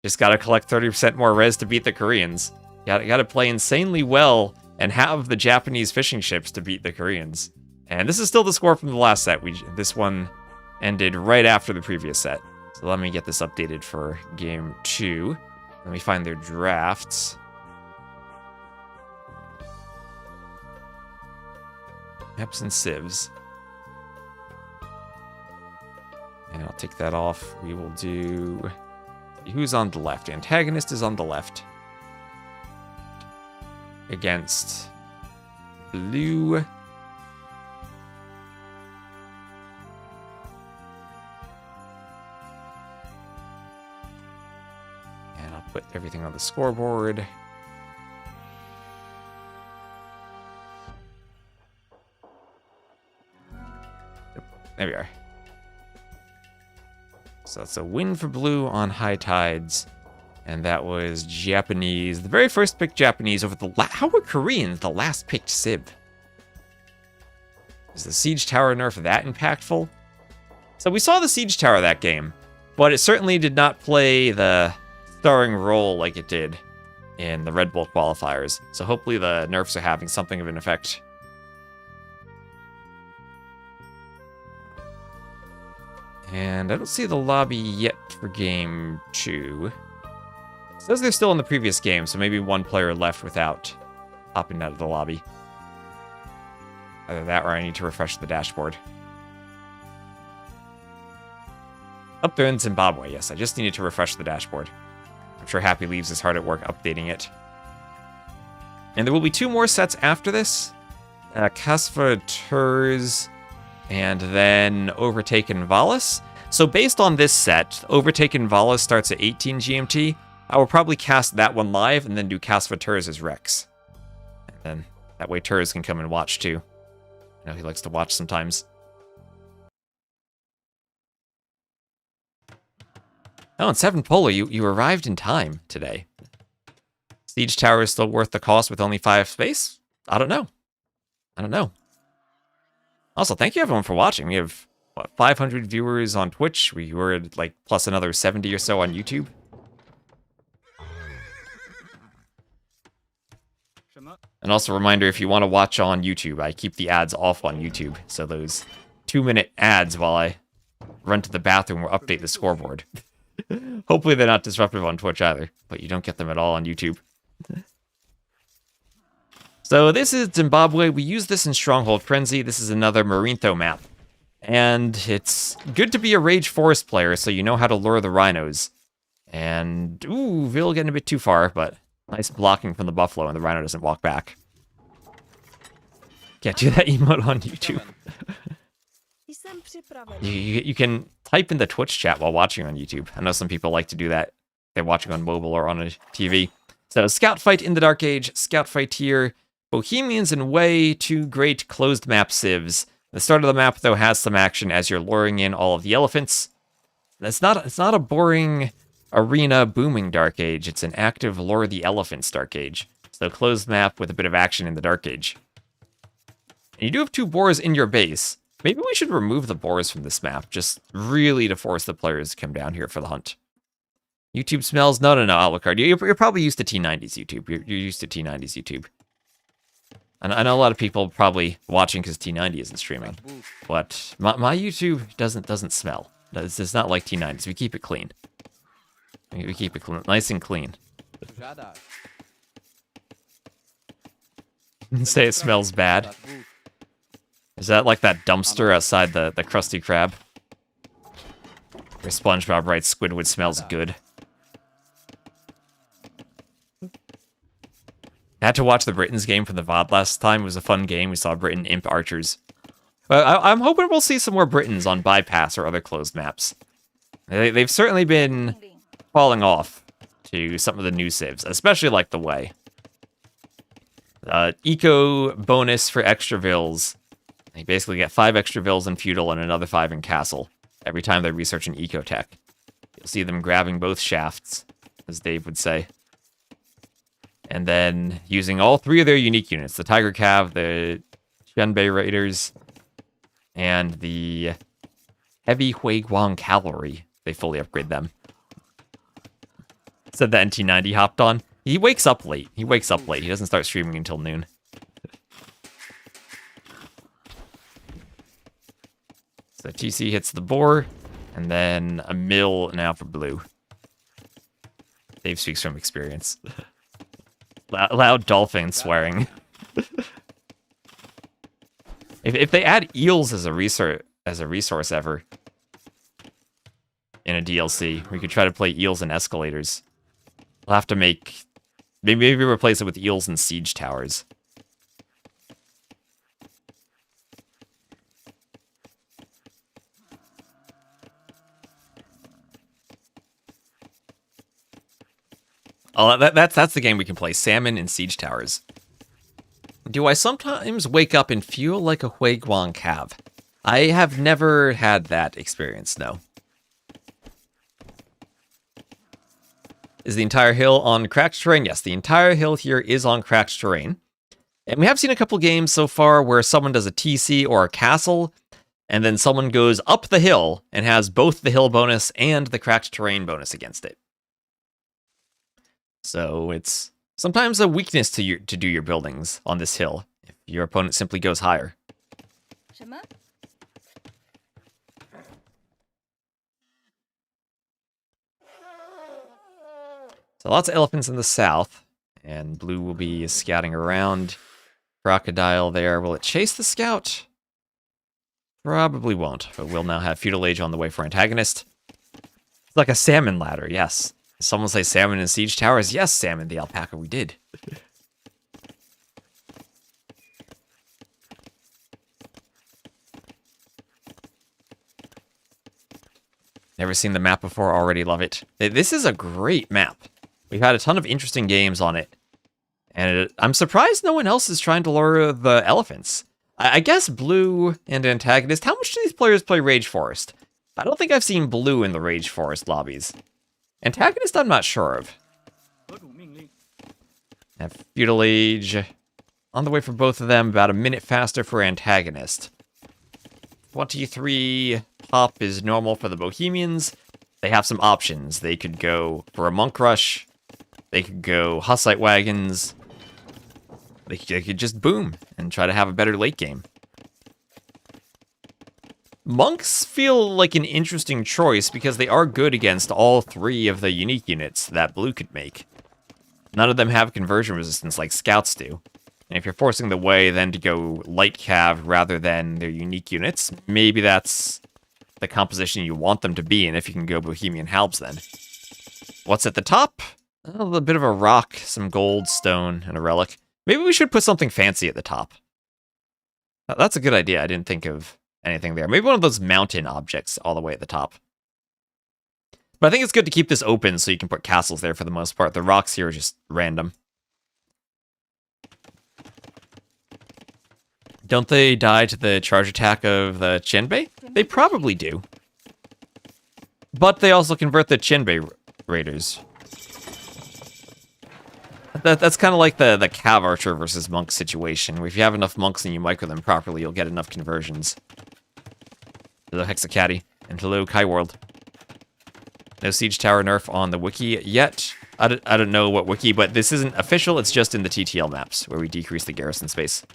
Just gotta collect 30% more res to beat the Koreans. Gotta play insanely well and have the Japanese fishing ships to beat the Koreans. And this is still the score from the last set. This one ended right after the previous set. So let me get this updated for game 2. Let me find their drafts. Maps and civs. And I'll take that off. We will do... Who's on the left? Antagonist is on the left. Against blue. And I'll put everything on the scoreboard. There we are. So it's a win for blue on high tides. And that was Japanese. The very first pick Japanese over the how were Koreans the last picked civ? Is the Siege Tower nerf that impactful? So we saw the Siege Tower that game, but it certainly did not play the starring role like it did in the Red Bull qualifiers. So hopefully the nerfs are having something of an effect. And I don't see the lobby yet for game 2. It says they're still in the previous game, so maybe one player left without hopping out of the lobby. Either that or I need to refresh the dashboard. Up there in Zimbabwe, yes, I just needed to refresh the dashboard. I'm sure Happy Leaves is hard at work updating it. And there will be 2 more sets after this. Kasva, Terz, and then Overtaken Valis. So based on this set, Overtaken Valis starts at 18 GMT. I will probably cast that one live and then do Kasva Terz as Rex. And then that way Terz can come and watch too. I know he likes to watch sometimes. Oh, and 7 Polar, you arrived in time today. Siege Tower is still worth the cost with only 5 space? I don't know. Also, thank you everyone for watching. We have, what, 500 viewers on Twitch. We were like plus another 70 or so on YouTube. And also a reminder, if you want to watch on YouTube, I keep the ads off on YouTube. So those 2-minute ads while I run to the bathroom will update the scoreboard. Hopefully they're not disruptive on Twitch either, but you don't get them at all on YouTube. So this is Zimbabwe. We use this in Stronghold Frenzy. This is another Marintho map. And it's good to be a Rage Forest player, so you know how to lure the rhinos. And, ooh, Vil getting a bit too far, but nice blocking from the buffalo, and the rhino doesn't walk back. Can't do that emote on YouTube. You can type in the Twitch chat while watching on YouTube. I know some people like to do that. They're watching on mobile or on a TV. So, Scout Fight in the Dark Age, Scout Fight here. Bohemians and Way, 2 great closed map civs. The start of the map, though, has some action as you're luring in all of the elephants. It's not a boring arena booming Dark Age. It's an active lure the elephants Dark Age. So closed map with a bit of action in the Dark Age. And you do have 2 boars in your base. Maybe we should remove the boars from this map, just really to force the players to come down here for the hunt. YouTube smells? No, Alucard. You're probably used to T90s YouTube. You're used to T90s YouTube. And I know a lot of people probably watching because T90 isn't streaming. But my YouTube doesn't smell. It's not like T90s. We keep it clean. We keep it nice and clean. Say it smells bad. Is that like that dumpster outside the Krusty Krab? Where SpongeBob writes Squidward smells good. I had to watch the Britons game from the VOD last time. It was a fun game. We saw Britain imp archers. I'm hoping we'll see some more Britons on Bypass or other closed maps. They've certainly been falling off to some of the new civs, especially like the Way. Eco bonus for extra vills. They basically get 5 extra vills in Feudal and another 5 in Castle every time they research an eco tech. You'll see them grabbing both shafts, as Dave would say. And then using all 3 of their unique units, the Tiger Cav, the Shenbei Raiders, and the Heavy Hui Guang Cavalry. They fully upgrade them. Said the NT90 hopped on. He wakes up late. He doesn't start streaming until noon. So TC hits the boar, and then a mill now for blue. Dave speaks from experience. Loud dolphin swearing. if they add eels as a resource ever in a DLC, we could try to play eels and escalators. We'll have to maybe replace it with eels and siege towers. Oh, that's the game we can play. Salmon and siege towers. Do I sometimes wake up and feel like a Hui Guang Cav? I have never had that experience, no. Is the entire hill on cracked terrain? Yes, the entire hill here is on cracked terrain. And we have seen a couple games so far where someone does a TC or a castle, and then someone goes up the hill and has both the hill bonus and the cracked terrain bonus against it. So it's sometimes a weakness to do your buildings on this hill if your opponent simply goes higher. 什么? So lots of elephants in the south, and blue will be scouting around. Crocodile there. Will it chase the scout? Probably won't, but we'll now have Feudal Age on the way for Antagonist. It's like a salmon ladder, yes. Someone say salmon and siege towers? Yes, salmon the alpaca, we did. Never seen the map before, already love it. This is a great map. We've had a ton of interesting games on it. And I'm surprised no one else is trying to lure the elephants. I guess Blue and Antagonist, how much do these players play Rage Forest? I don't think I've seen Blue in the Rage Forest lobbies. Antagonist, I'm not sure of. Have Feudal Age on the way for both of them, about a minute faster for Antagonist. 23 pop is normal for the Bohemians. They have some options. They could go for a Monk Rush. They could go Hussite Wagons. They could just boom and try to have a better late game. Monks feel like an interesting choice because they are good against all three of the unique units that blue could make. None of them have conversion resistance like scouts do. And if you're forcing the way then to go light cav rather than their unique units, maybe that's the composition you want them to be in if you can go Bohemian Halbs then. What's at the top? A little bit of a rock, some gold, stone, and a relic. Maybe we should put something fancy at the top. That's a good idea. I didn't think of anything there. Maybe one of those mountain objects all the way at the top. But I think it's good to keep this open so you can put castles there for the most part. The rocks here are just random. Don't they die to the charge attack of the Chenbei? They probably do. But they also convert the Chenbei raiders. That's kind of like the Cav Archer versus Monk situation, where if you have enough monks and you micro them properly, you'll get enough conversions. Hello, Hexacaddy, and hello, Kai World. No Siege Tower nerf on the wiki yet. I don't know what wiki, but this isn't official, it's just in the TTL maps, where we decrease the garrison space.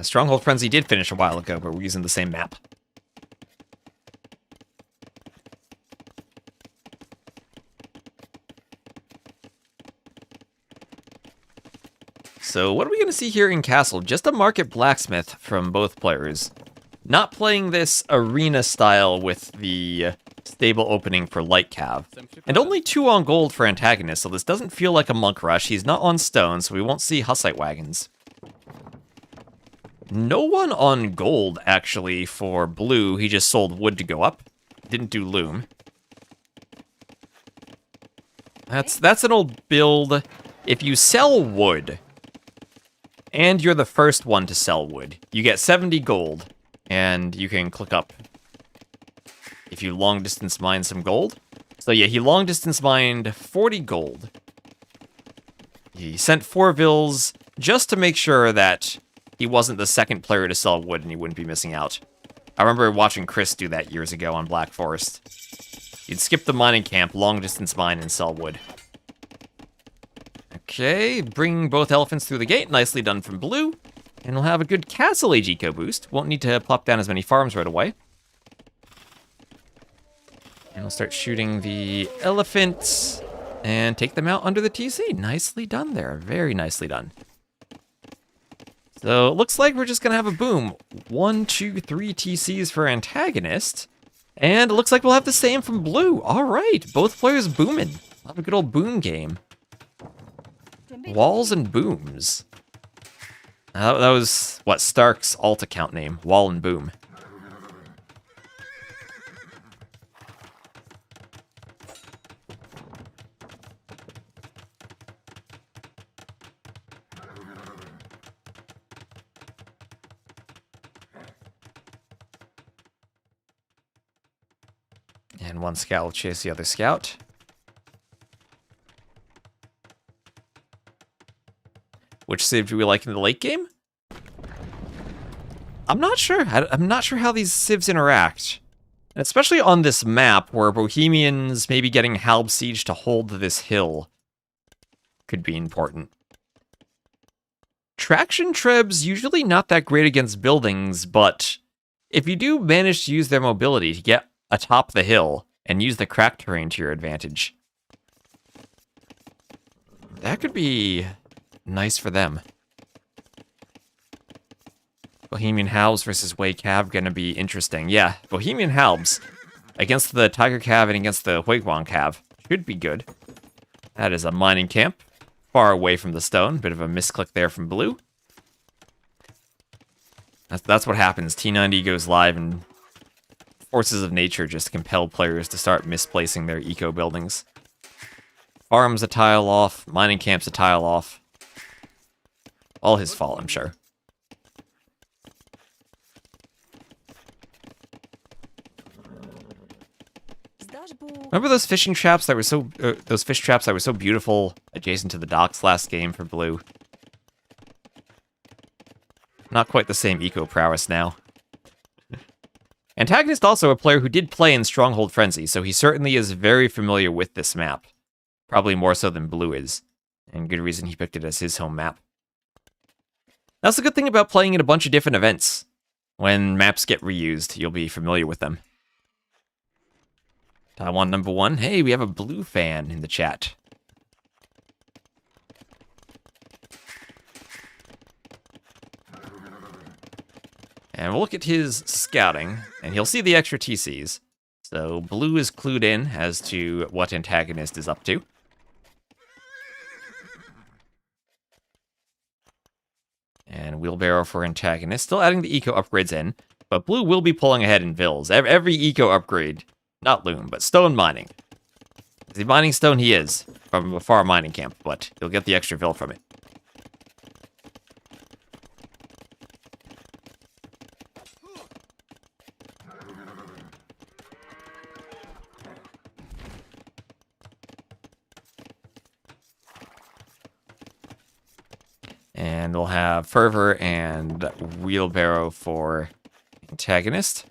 Stronghold Frenzy did finish a while ago, but we're using the same map. So what are we going to see here in Castle? Just a Market Blacksmith from both players. Not playing this arena style with the stable opening for Light Cav. And only 2 on gold for Antagonist, so this doesn't feel like a Monk Rush. He's not on stone, so we won't see Hussite Wagons. No one on gold, actually, for blue. He just sold wood to go up. Didn't do loom. That's an old build. If you sell wood, and you're the first one to sell wood, you get 70 gold, and you can click up if you long-distance mine some gold. So yeah, he long distance mined 40 gold. He sent 4 vills just to make sure that he wasn't the second player to sell wood and he wouldn't be missing out. I remember watching Chris do that years ago on Black Forest. You'd skip the mining camp, long distance mine, and sell wood. Okay, bring both elephants through the gate. Nicely done from Blue. And we'll have a good castle age eco boost. Won't need to plop down as many farms right away. And we'll start shooting the elephants and take them out under the TC. Nicely done there. Very nicely done. So it looks like we're just going to have a boom. 1, 2, 3 TCs for Antagonist. And it looks like we'll have the same from Blue. All right, both players booming. We'll have a good old boom game. Walls and booms. That was, what, Stark's alt account name. Wall and boom. And one scout will chase the other scout. Which civ do we like in the late game? I'm not sure. I'm not sure how these civs interact. And especially on this map where Bohemians maybe getting Halb Siege to hold this hill could be important. Traction Trebs usually not that great against buildings, but if you do manage to use their mobility to get atop the hill and use the crack terrain to your advantage, that could be nice for them. Bohemian Halbs versus Hui Cav gonna be interesting. Yeah, Bohemian Halbs against the Tiger Cav and against the Huiguang Cav should be good. That is a mining camp, far away from the stone. Bit of a misclick there from Blue. That's what happens. T90 goes live and forces of nature just compel players to start misplacing their eco buildings. Farms a tile off, mining camps a tile off. All his fault, I'm sure. Remember those fishing traps that were so those fish traps that were so beautiful adjacent to the docks last game for Blue? Not quite the same eco prowess now. Antagonist also a player who did play in Stronghold Frenzy, so he certainly is very familiar with this map. Probably more so than Blue is, and good reason he picked it as his home map. That's the good thing about playing in a bunch of different events. When maps get reused, you'll be familiar with them. Taiwan #1. Hey, we have a Blue fan in the chat. And we'll look at his scouting, and he'll see the extra TCs. So Blue is clued in as to what Antagonist is up to. And Wheelbarrow for Antagonist. Still adding the eco upgrades in, but Blue will be pulling ahead in vills. Every eco upgrade, not loom, but stone mining. Is he mining stone? He is, from a far mining camp, but he'll get the extra vill from it. And we'll have Fervor and Wheelbarrow for Antagonist.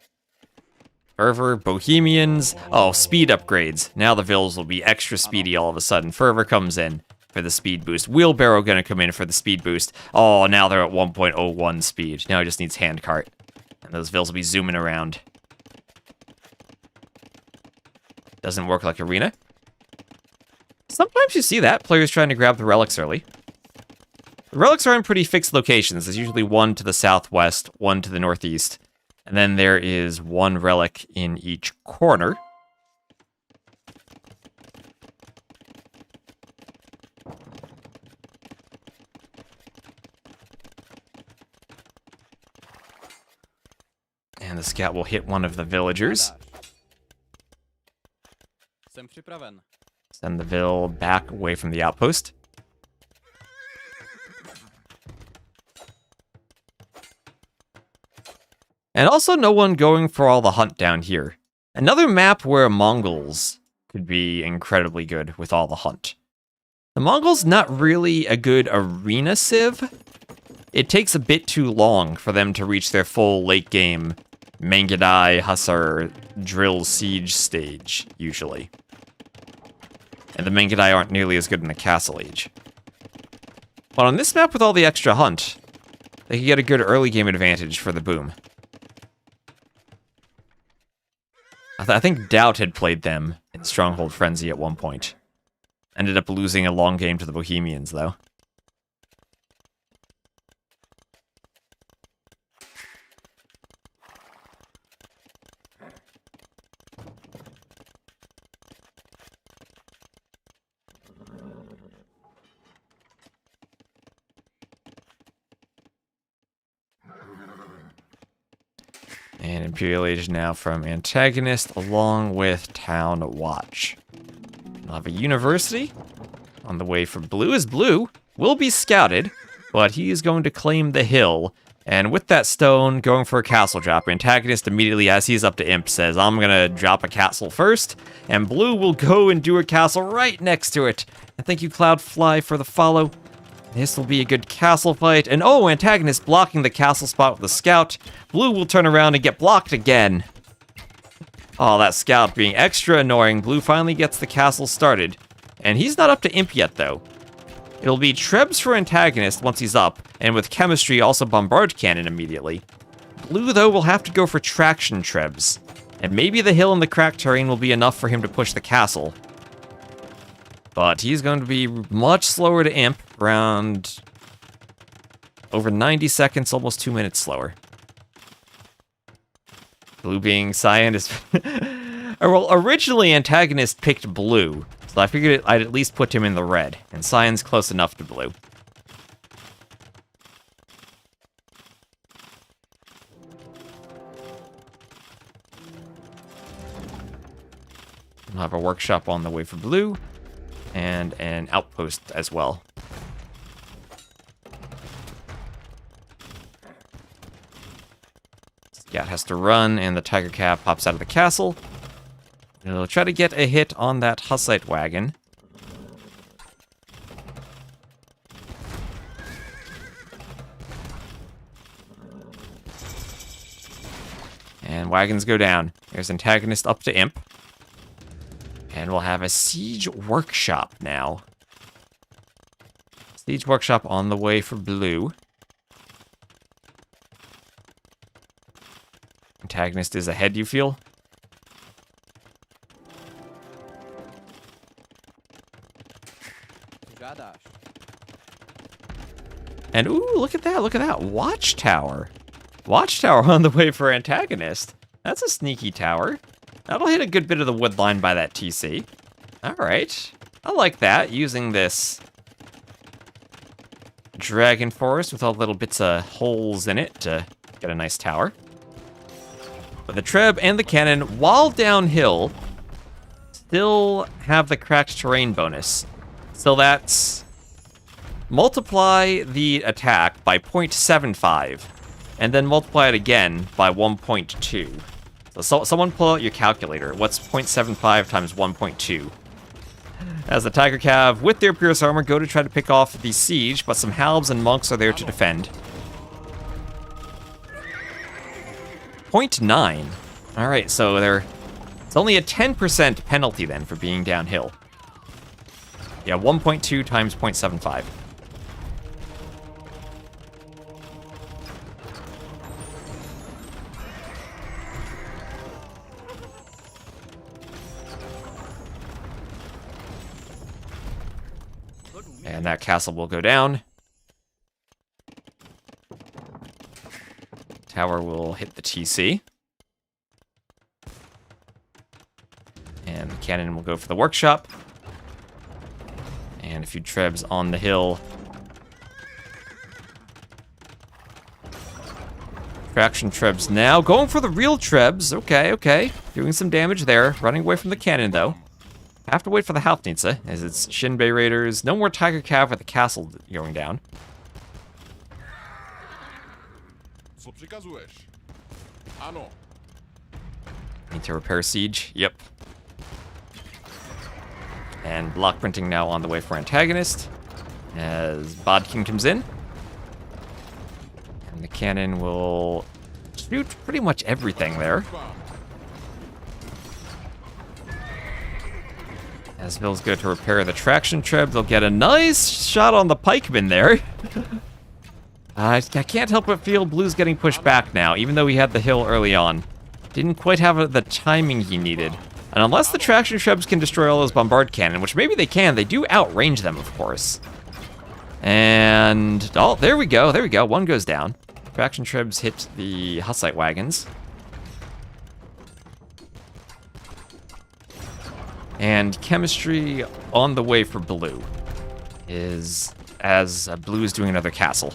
Fervor, Bohemians. Oh, speed upgrades. Now the vills will be extra speedy all of a sudden. Fervor comes in for the speed boost. Wheelbarrow gonna come in for the speed boost. Oh, now they're at 1.01 speed. Now he just needs handcart. And those vills will be zooming around. Doesn't work like Arena. Sometimes you see that, players trying to grab the relics early. The relics are in pretty fixed locations. There's usually one to the southwest, one to the northeast, and then there is one relic in each corner. And the scout will hit one of the villagers. Send the vill back away from the outpost. And also no one going for all the hunt down here. Another map where Mongols could be incredibly good with all the hunt. The Mongols not really a good arena civ. It takes a bit too long for them to reach their full late game Mangudai Hussar drill siege stage, usually. And the Mangudai aren't nearly as good in the Castle Age. But on this map with all the extra hunt, they can get a good early game advantage for the boom. I think Doubt had played them in Stronghold Frenzy at one point. Ended up losing a long game to the Bohemians, though. And Imperial Age now from Antagonist, along with Town Watch. We'll have a University on the way for Blue, as Blue will be scouted, but he is going to claim the hill. And with that stone, going for a castle drop, Antagonist immediately, as he's up to Imp, says, I'm gonna drop a castle first, and Blue will go and do a castle right next to it. And thank you, Cloudfly, for the follow. This will be a good castle fight. And oh, Antagonist blocking the castle spot with a scout. Blue will turn around and get blocked again. Oh, that scout being extra annoying. Blue finally gets the castle started. And he's not up to Imp yet, though. It'll be Trebs for Antagonist once he's up, and with Chemistry also Bombard Cannon immediately. Blue, though, will have to go for Traction Trebs. And maybe the hill and the cracked terrain will be enough for him to push the castle. But he's going to be much slower to Imp, around over 90 seconds, almost 2 minutes slower. Blue being Cyan is... Well, originally Antagonist picked Blue, so I figured I'd at least put him in the red, and Cyan's close enough to Blue. We'll have a workshop on the way for Blue, and an outpost as well. Scout has to run, and the Tiger Calf pops out of the castle. He'll try to get a hit on that Hussite wagon. And wagons go down. There's Antagonist up to Imp. And we'll have a Siege Workshop now. Siege Workshop on the way for Blue. Antagonist is ahead, you feel? And ooh, look at that, Watchtower. Watchtower on the way for Antagonist. That's a sneaky tower. That'll hit a good bit of the wood line by that TC. Alright. I like that, using this Dragon Forest with all the little bits of holes in it to get a nice tower. But the Treb and the cannon, while downhill, still have the cracked terrain bonus. So that's multiply the attack by 0.75, and then multiply it again by 1.2. So someone pull out your calculator. What's 0.75 times 1.2? As the Tiger Cav, with their Pierce Armor, go to try to pick off the siege, but some halbs and monks are there to defend. 0.9. Alright, so it's only a 10% penalty then for being downhill. Yeah, 1.2 times 0.75. And that castle will go down. Tower will hit the TC. And the cannon will go for the workshop. And a few Trebs on the hill. Traction Trebs now. Going for the real Trebs. Okay. Doing some damage there. Running away from the cannon, though. Have to wait for the Halfnitsa, as it's Shinbei Raiders. No more Tiger Cav at the castle going down. Need to repair siege. Yep. And block printing now on the way for Antagonist. As Bodkin comes in. And the cannon will shoot pretty much everything there. As Bill's go to repair the traction treb, they'll get a nice shot on the pikeman there. I can't help but feel Blue's getting pushed back now, even though he had the hill early on. Didn't quite have the timing he needed. And unless the traction trebs can destroy all those bombard cannon, which maybe they can, they do outrange them, of course. And, oh, there we go, one goes down. Traction trebs hit the Hussite wagons. And chemistry on the way for Blue is as Blue is doing another castle.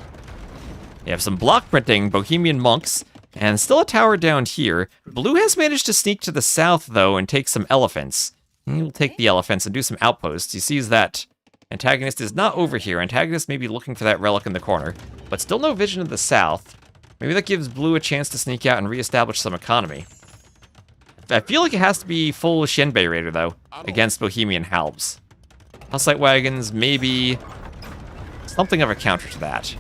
You have some block printing, Bohemian monks, and still a tower down here. Blue has managed to sneak to the south, though, and take some elephants. He will take the elephants and do some outposts. He sees that Antagonist is not over here. Antagonist may be looking for that relic in the corner, but still no vision of the south. Maybe that gives Blue a chance to sneak out and reestablish some economy. I feel like it has to be full Shenbei Raider, though, against Bohemian Halbs. Hussite wagons, maybe something of a counter to that.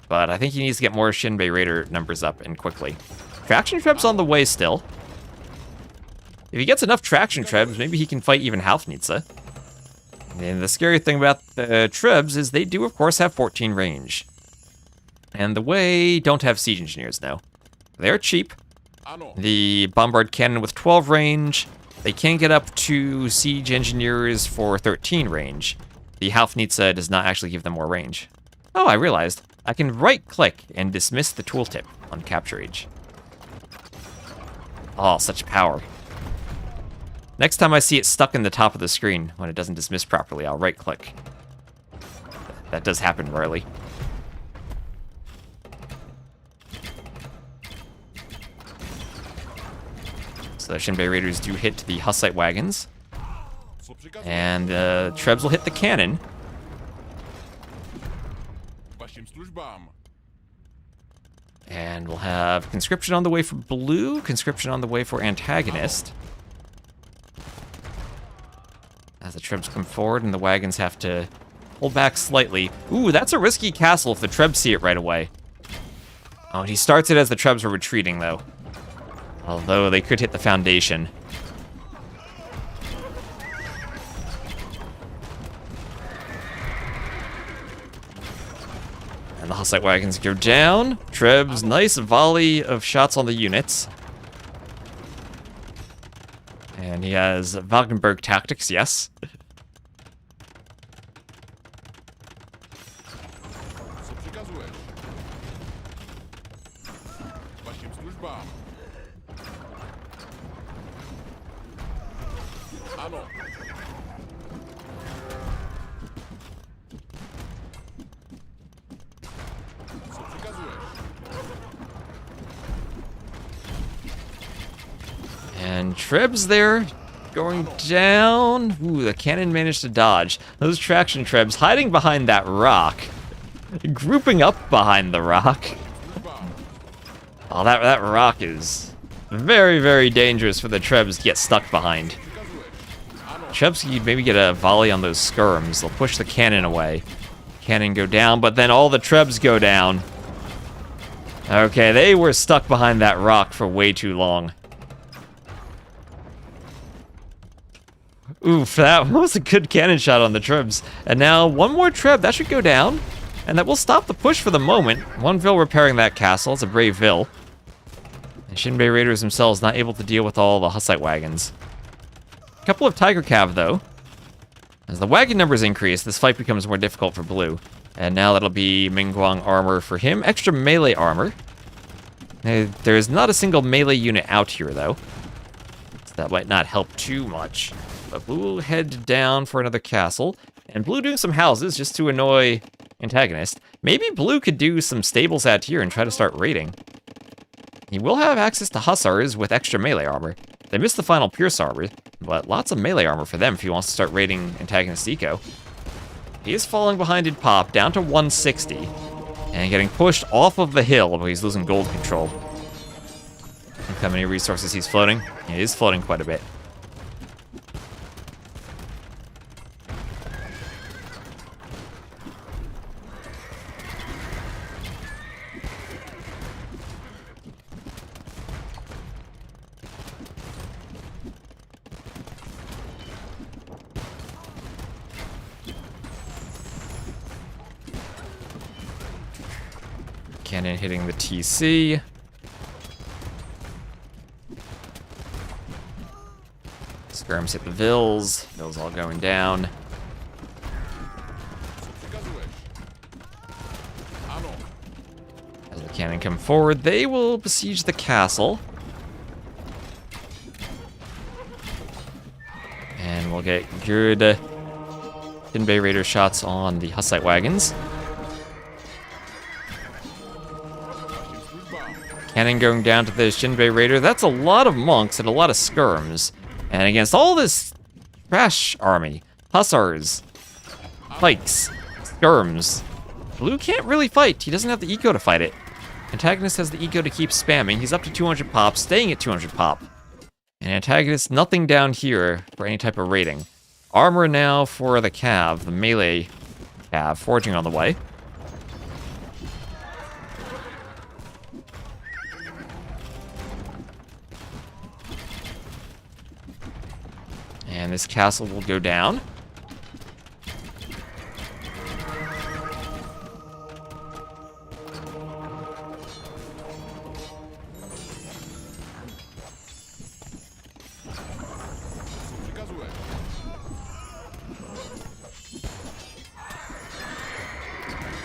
But I think he needs to get more Shenbei Raider numbers up, and quickly. Traction trebs on the way still. If he gets enough traction trebs, maybe he can fight even Halfnitze. And the scary thing about the trebs is they do, of course, have 14 range. And the way don't have siege engineers now. They're cheap. The bombard cannon with 12 range, they can get up to siege engineers for 13 range. The Halfnitze does not actually give them more range. Oh, I realized. I can right-click and dismiss the tooltip on Capture Age. Oh, such power. Next time I see it stuck in the top of the screen when it doesn't dismiss properly, I'll right-click. That does happen rarely. So the Shenbei Raiders do hit the Hussite wagons. And the trebs will hit the cannon. And we'll have conscription on the way for Blue, conscription on the way for Antagonist. As the trebs come forward and the wagons have to pull back slightly. Ooh, that's a risky castle if the trebs see it right away. Oh, and he starts it as the trebs are retreating, though. Although they could hit the foundation. And the Hussite wagons go down. Trebs, nice volley of shots on the units. And he has Wagenberg tactics, yes. And trebs there, going down. Ooh, the cannon managed to dodge. Those traction trebs hiding behind that rock. Grouping up behind the rock. Oh, that rock is very, very dangerous for the trebs to get stuck behind. Trebs, you'd maybe get a volley on those skirms. They'll push the cannon away. Cannon go down, but then all the trebs go down. Okay, they were stuck behind that rock for way too long. Oof, that was a good cannon shot on the trebs. And now one more treb, that should go down. And that will stop the push for the moment. One Vil repairing that castle, it's a brave Vil. And Shenbei Raiders themselves not able to deal with all the Hussite wagons. A couple of Tiger Cav though. As the wagon numbers increase, this fight becomes more difficult for Blue. And now that'll be Mingguang armor for him, extra melee armor. There's not a single melee unit out here though. So that might not help too much. But Blue will head down for another castle. And Blue doing some houses just to annoy Antagonist. Maybe Blue could do some stables out here and try to start raiding. He will have access to Hussars with extra melee armor. They missed the final Pierce armor, but lots of melee armor for them if he wants to start raiding Antagonist Eco. He is falling behind in pop, down to 160. And getting pushed off of the hill, but he's losing gold control. Look how many resources he's floating. He is floating quite a bit. Cannon hitting the TC. Skirms hit the Vills. Vills all going down. As the cannon come forward, they will besiege the castle. And we'll get good Jinbei Raider shots on the Hussite wagons. Cannon going down to the Jinbei Raider. That's a lot of monks and a lot of skirms. And against all this trash army, hussars, pikes, skirms, Blue can't really fight. He doesn't have the eco to fight it. Antagonist has the eco to keep spamming. He's up to 200 pop, staying at 200 pop. And Antagonist, nothing down here for any type of rating. Armor now for the Cav, the melee Cav, forging on the way. And this castle will go down.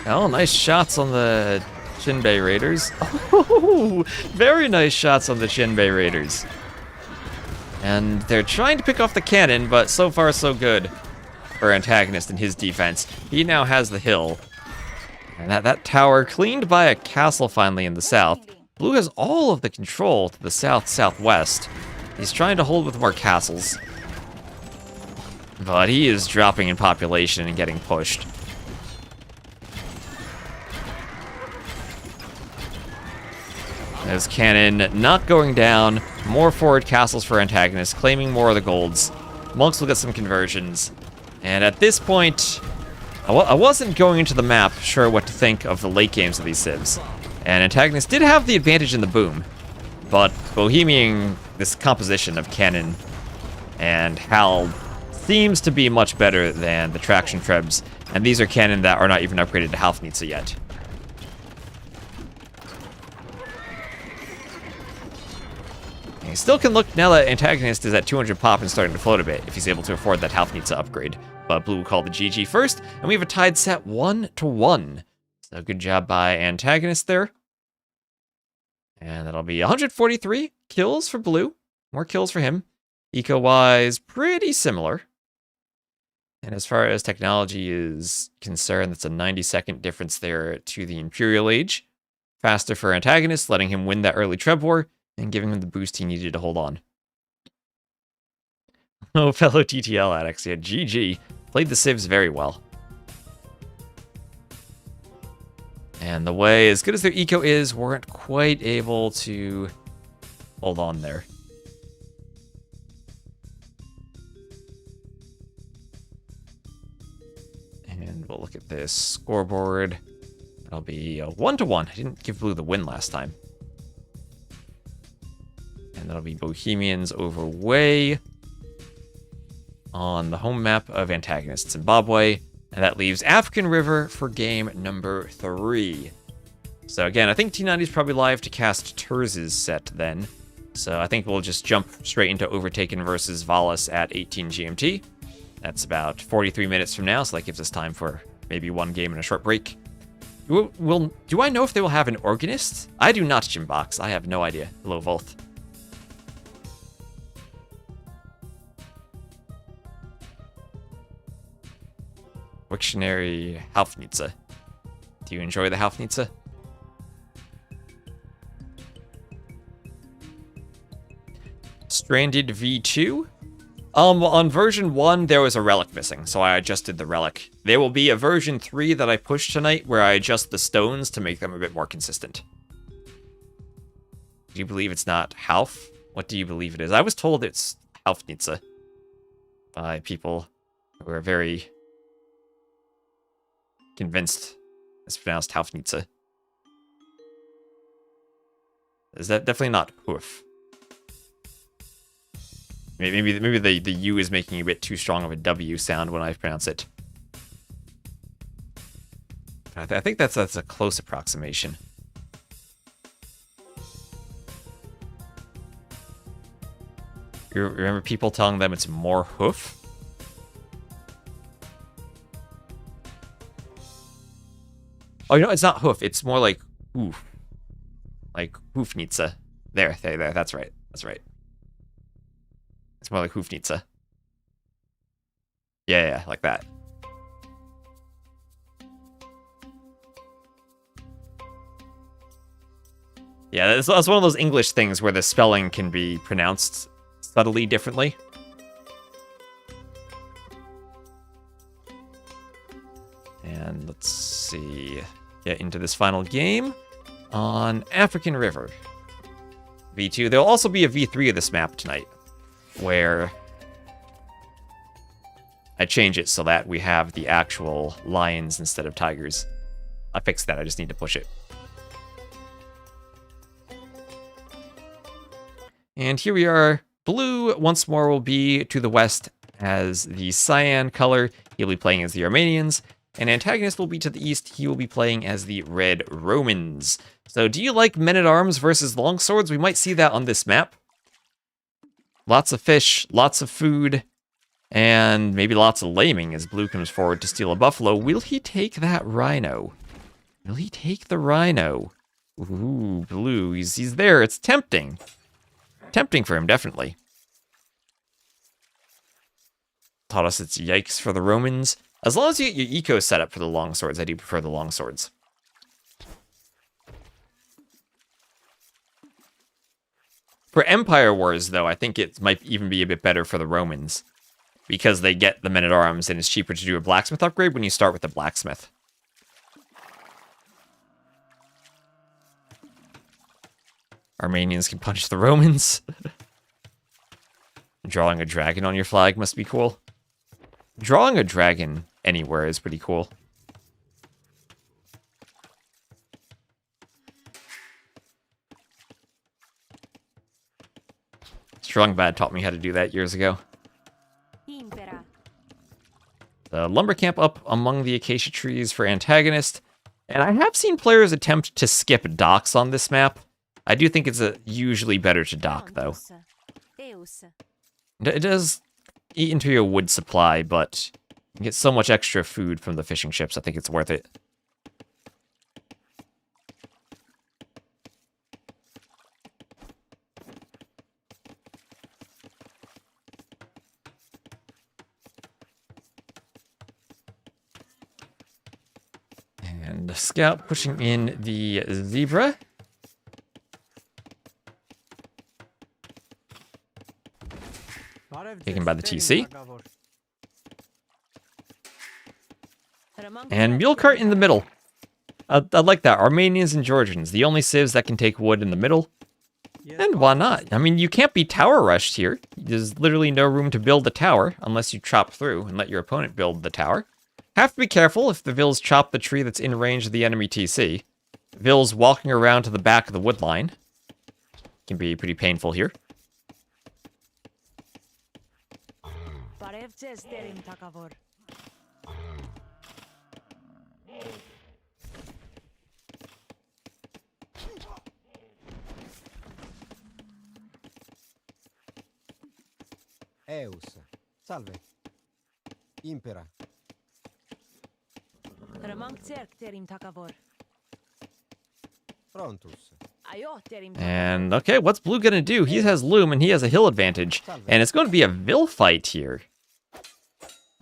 Oh, nice shots on the Jinbei Raiders. Oh, very nice shots on the Jinbei Raiders. And they're trying to pick off the cannon, but so far so good for Antagonist in his defense. He now has the hill. And that tower cleaned by a castle finally in the south. Blue has all of the control to the south-southwest. He's trying to hold with more castles. But he is dropping in population and getting pushed. There's cannon not going down. More forward castles for Antagonist, claiming more of the golds. Monks will get some conversions. And at this point, I wasn't going into the map sure what to think of the late games of these civs. And Antagonist did have the advantage in the boom. But Bohemian, this composition of cannon and Hal seems to be much better than the traction trebs. And these are cannon that are not even upgraded to Halfnitze yet. He still can look now that Antagonist is at 200 pop and starting to float a bit if he's able to afford that Halfnitze upgrade. But Blue will call the GG first, and we have a tied set 1-1. So good job by Antagonist there. And that'll be 143 kills for Blue. More kills for him. Eco-wise, pretty similar. And as far as technology is concerned, that's a 90-second difference there to the Imperial Age. Faster for Antagonist, letting him win that early Treb War, and giving him the boost he needed to hold on. Oh, fellow TTL addicts, yeah, GG. Played the civs very well. And the way, as good as their eco is, weren't quite able to hold on there. And we'll look at this scoreboard. That'll be a 1-1. I didn't give Blue the win last time. And that'll be Bohemians over Wei on the home map of Antagonist Zimbabwe. And that leaves African River for game number 3. So again, I think T90 is probably live to cast Terz's set then. So I think we'll just jump straight into Overtaken versus Valis at 18 GMT. That's about 43 minutes from now, so that gives us time for maybe one game and a short break. Do I know if they will have an Organist? I do not, Jimbox. I have no idea. Hello, Volth. Wiktionary Halfnitze. Do you enjoy the Halfnitze? Stranded V2? On version 1, there was a relic missing, so I adjusted the relic. There will be a version 3 that I push tonight where I adjust the stones to make them a bit more consistent. Do you believe it's not Half? What do you believe it is? I was told it's Halfnitze by people who are very convinced it's pronounced Halfnitze. Is that definitely not Hoof? Maybe the U is making a bit too strong of a W sound when I pronounce it. I think that's a close approximation. You remember people telling them it's more hoof? Oh, you know, it's not hoof. It's more like oof. Like Hoofnitze. There, that's right. That's right. It's more like Hoofnitze. Yeah, like that. Yeah, that's one of those English things where the spelling can be pronounced subtly differently. And let's see. Get into this final game on African River. V2. There'll also be a V3 of this map tonight, where I change it so that we have the actual lions instead of tigers. I fixed that, I just need to push it. And here we are. Blue once more will be to the west as the cyan color. He'll be playing as the Armenians. And Antagonist will be to the east. He will be playing as the Red Romans. So do you like men-at-arms versus longswords? We might see that on this map. Lots of fish, lots of food, and maybe lots of laming as Blue comes forward to steal a buffalo. Will he take that rhino? Will he take the rhino? Ooh, Blue, he's there. It's tempting. Tempting for him, definitely. Taught us it's yikes for the Romans. As long as you get your eco set up for the longswords, I do prefer the longswords. For Empire Wars, though, I think it might even be a bit better for the Romans, because they get the men-at-arms, and it's cheaper to do a blacksmith upgrade when you start with the blacksmith. Armenians can punch the Romans. Drawing a dragon on your flag must be cool. Drawing a dragon anywhere is pretty cool. Strong Bad taught me how to do that years ago. The lumber camp up among the acacia trees for Antagonist. And I have seen players attempt to skip docks on this map. I do think it's usually better to dock, though. It does eat into your wood supply, but you get so much extra food from the fishing ships, I think it's worth it. And the scout pushing in the zebra. Taken by the TC. And mule cart in the middle. I like that. Armenians and Georgians, the only civs that can take wood in the middle. And why not? I mean, you can't be tower rushed here. There's literally no room to build a tower unless you chop through and let your opponent build the tower. Have to be careful if the Vils chop the tree that's in range of the enemy TC. Vils walking around to the back of the wood line can be pretty painful here. Eus. Salve. Impera. Frontus. And, okay, what's Blue gonna do? He has Loom, and he has a hill advantage. And it's going to be a Vil fight here.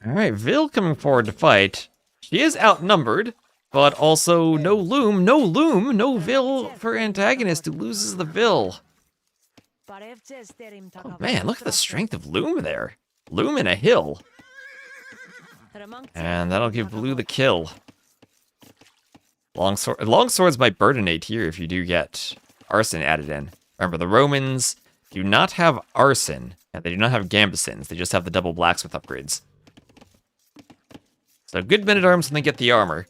Alright, Vil coming forward to fight. She is outnumbered, but also no Loom, no Vil for Antagonist who loses the Vil. Oh man, look at the strength of Loom there. Loom in a hill. And that'll give Blue the kill. Longswords might burdenate here if you do get Arson added in. Remember, the Romans do not have Arson, and they do not have Gambesons. They just have the double blacksmith upgrades. So good men-at-arms when they get the armor,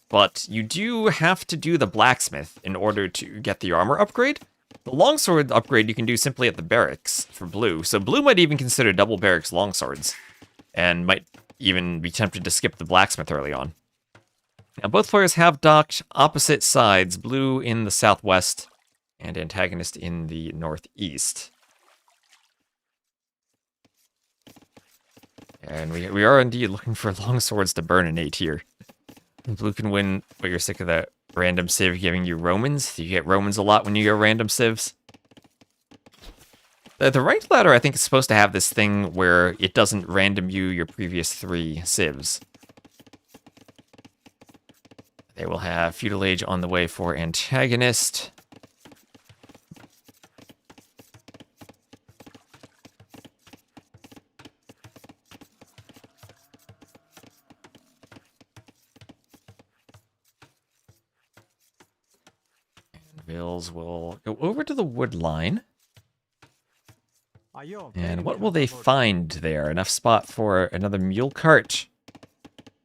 but you do have to do the blacksmith in order to get the armor upgrade. The longsword upgrade you can do simply at the barracks for Blue, so Blue might even consider double barracks longswords, and might even be tempted to skip the blacksmith early on. Now both players have docked opposite sides, Blue in the southwest, and Antagonist in the northeast. And we are indeed looking for long swords to burn in A tier. Blue can win, but you're sick of that random civ giving you Romans. Do you get Romans a lot when you go random civs? The ranked ladder, I think, is supposed to have this thing where it doesn't random you your previous 3 civs. They will have Feudal Age on the way for AntagonisT. And Vils will go over to the wood line. And what will they find there? Enough spot for another mule cart.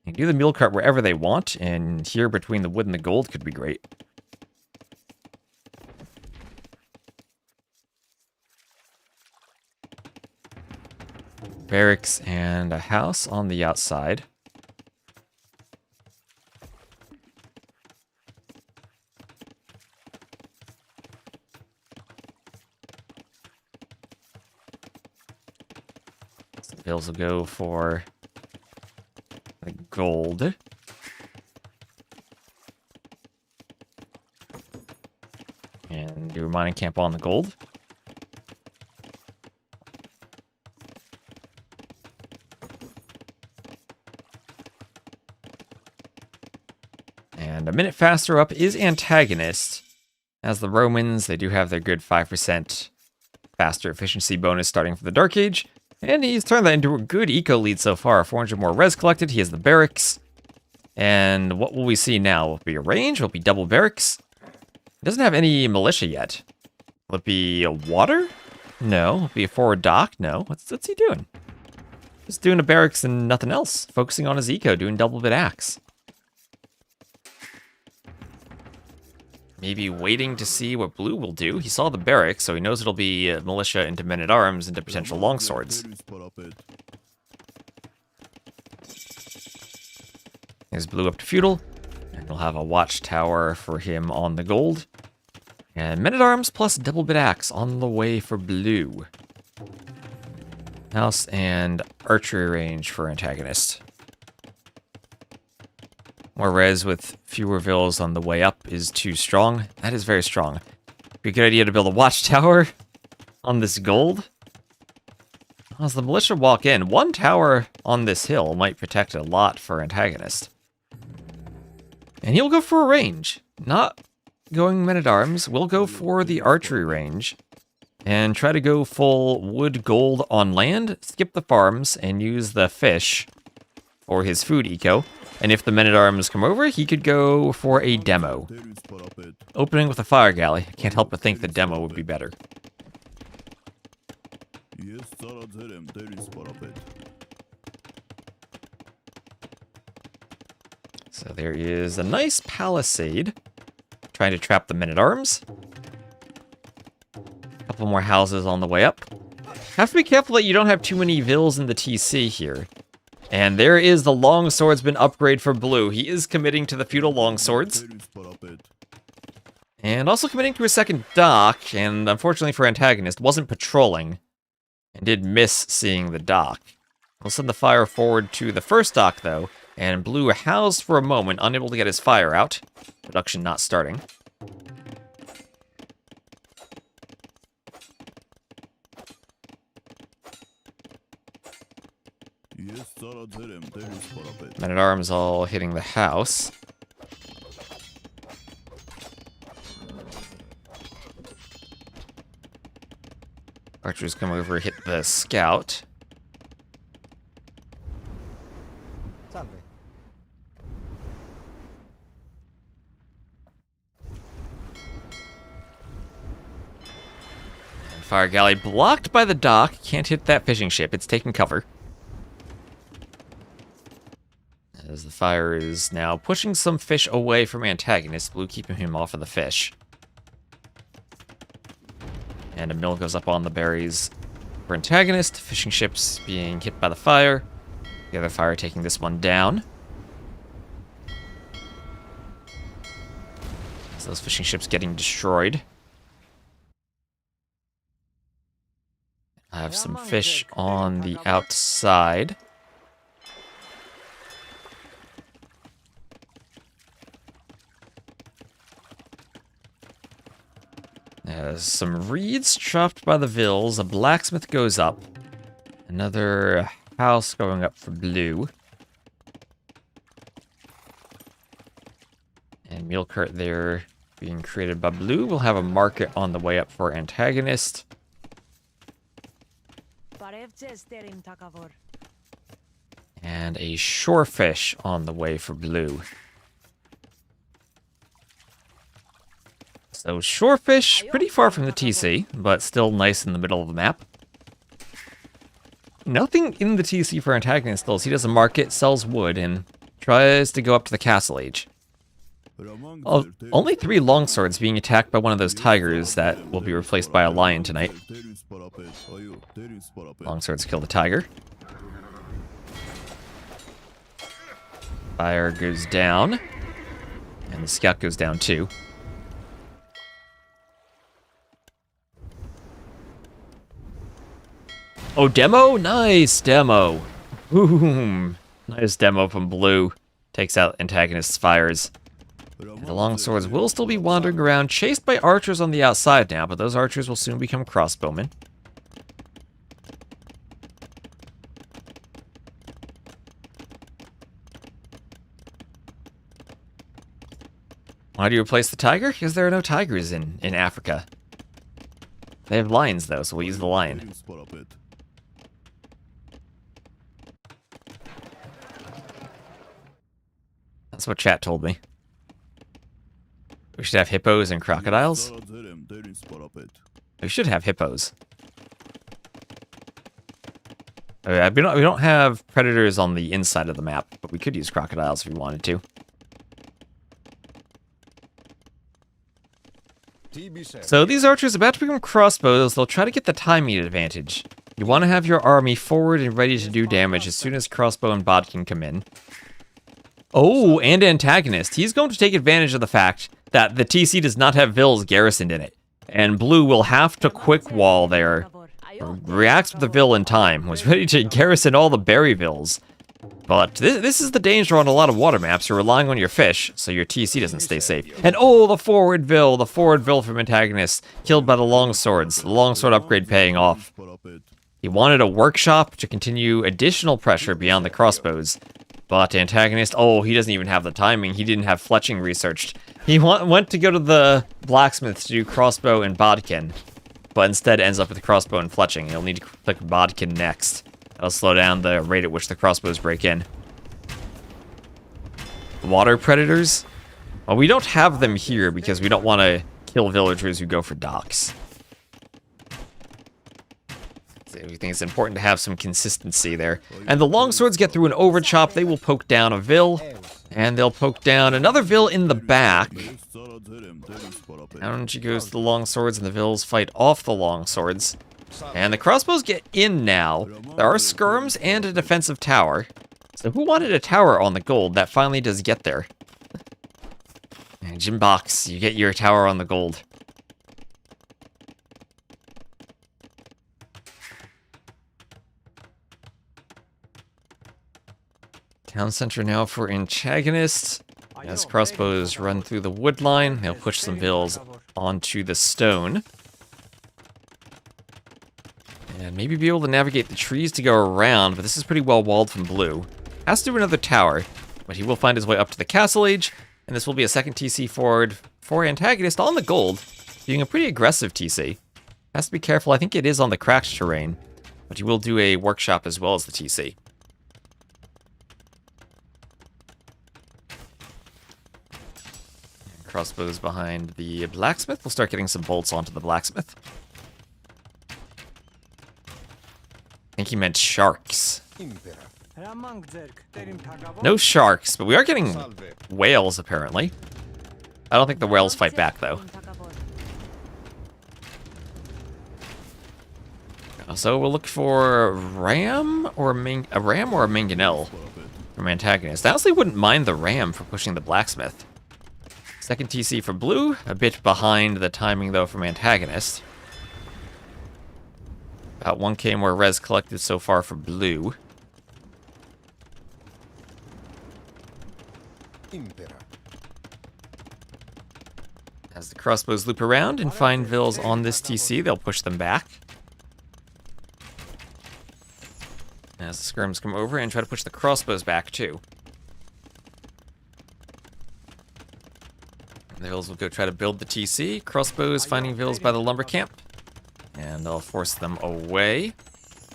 You can do the mule cart wherever they want, and here between the wood and the gold could be great. Barracks and a house on the outside. So the bills will go for the gold. And do a mining camp on the gold. And a minute faster up is AntagonisT. As the Romans, they do have their good 5% faster efficiency bonus starting from the Dark Age. And he's turned that into a good eco lead so far. 400 more res collected. He has the barracks. And what will we see now? Will it be a range? Will it be double barracks? It doesn't have any militia yet. Will it be a water? No. Will it be a forward dock? No. What's he doing? Just doing a barracks and nothing else. Focusing on his eco, doing double bit axe. Maybe waiting to see what blue will do. He saw the barracks, so he knows it'll be militia into men-at-arms into potential longswords. There's blue up to feudal, and we'll have a watchtower for him on the gold. And men-at-arms plus double bit axe on the way for blue. House and archery range for AntagonisT. More res with fewer vills on the way up is too strong. That is very strong. Be a good idea to build a watchtower on this gold. As the militia walk in, one tower on this hill might protect a lot for AntagonisT. And he'll go for a range. Not going men-at-arms. We'll go for the archery range. And try to go full wood gold on land, skip the farms, and use the fish for his food eco. And if the men-at-arms come over, he could go for a demo. Opening with a fire galley. I can't help but think the demo would be better. So there is a nice palisade. Trying to trap the men-at-arms. A couple more houses on the way up. Have to be careful that you don't have too many vills in the TC here. And there is the longswordsman upgrade for blue. He is committing to the feudal longswords. And also committing to a second dock, and unfortunately for AntagonisT, wasn't patrolling. And did miss seeing the dock. We'll send the fire forward to the first dock, though. And blue housed for a moment, unable to get his fire out. Production not starting. Men-at-arms all hitting the house. Archers come over, hit the scout. Salve. And fire galley blocked by the dock. Can't hit that fishing ship. It's taking cover. As the fire is now pushing some fish away from AntagonisT, blue keeping him off of the fish. And a mill goes up on the berries for AntagonisT. Fishing ships being hit by the fire. The other fire taking this one down. So those fishing ships getting destroyed. I have some fish on the outside. Some reeds chopped by the Vills. A blacksmith goes up. Another house going up for blue. And meal cart there being created by blue. We'll have a market on the way up for AntagonisT. And a shorefish on the way for blue. So shorefish, pretty far from the TC, but still nice in the middle of the map. Nothing in the TC for AntagonisT though. He does a market, sells wood, and tries to go up to the castle age. Only 3 longswords being attacked by one of those tigers that will be replaced by a lion tonight. Longswords kill the tiger. Fire goes down. And the scout goes down too. Oh, demo? Nice demo. Boom. Nice demo from blue. Takes out AntagonisT's fires. And the longswords will still be wandering around, chased by archers on the outside now, but those archers will soon become crossbowmen. Why do you replace the tiger? Because there are no tigers in Africa. They have lions, though, so we'll use the lion. That's what chat told me. We should have hippos and crocodiles. We should have hippos. We don't have predators on the inside of the map, but we could use crocodiles if we wanted to. So these archers are about to become crossbows. They'll try to get the timing advantage. You want to have your army forward and ready to do damage as soon as crossbow and bodkin come in. Oh, and AntagonisT. He's going to take advantage of the fact that the TC does not have Vills garrisoned in it. And blue will have to quick wall there. Reacts with the Vill in time. Was ready to garrison all the berry Vills. But this is the danger on a lot of water maps. You're relying on your fish, so your TC doesn't stay safe. And oh, the forward Vill from AntagonisT, killed by the longswords. The longsword upgrade paying off. He wanted a workshop to continue additional pressure beyond the crossbows. But AntagonisT, oh, he doesn't even have the timing. He didn't have fletching researched. He went to go to the blacksmith to do crossbow and bodkin, but instead ends up with crossbow and fletching. He'll need to click bodkin next. That'll slow down the rate at which the crossbows break in. Water predators? Well, we don't have them here because we don't want to kill villagers who go for docks. We think it's important to have some consistency there. And the longswords get through an overchop. They will poke down a Vill. And they'll poke down another Vill in the back. Down she goes to the longswords, and the Vills fight off the longswords. And the crossbows get in now. There are skirms and a defensive tower. So who wanted a tower on the gold? That finally does get there. And Jimbox, you get your tower on the gold. Town center now for AntagonisT. As crossbows run through the wood line, they'll push some Vills onto the stone. And maybe be able to navigate the trees to go around, but this is pretty well walled from blue. Has to do another tower, but he will find his way up to the castle age, and this will be a second TC forward for AntagonisT on the gold, being a pretty aggressive TC. Has to be careful, I think it is on the cracked terrain, but he will do a workshop as well as the TC. Crossbows behind the blacksmith. We'll start getting some bolts onto the blacksmith. I think he meant sharks. No sharks, but we are getting whales, apparently. I don't think the whales fight back, though. So we'll look for a ram or a mangonel from AntagonisT. I honestly wouldn't mind the ram for pushing the blacksmith. Second TC for blue, a bit behind the timing though from AntagonisT. About 1k more res collected so far for blue. As the crossbows loop around and find vills on this TC, they'll push them back. As the skirms come over and try to push the crossbows back too. The vills will go try to build the TC. Crossbows finding vills by the lumber camp. And they'll force them away.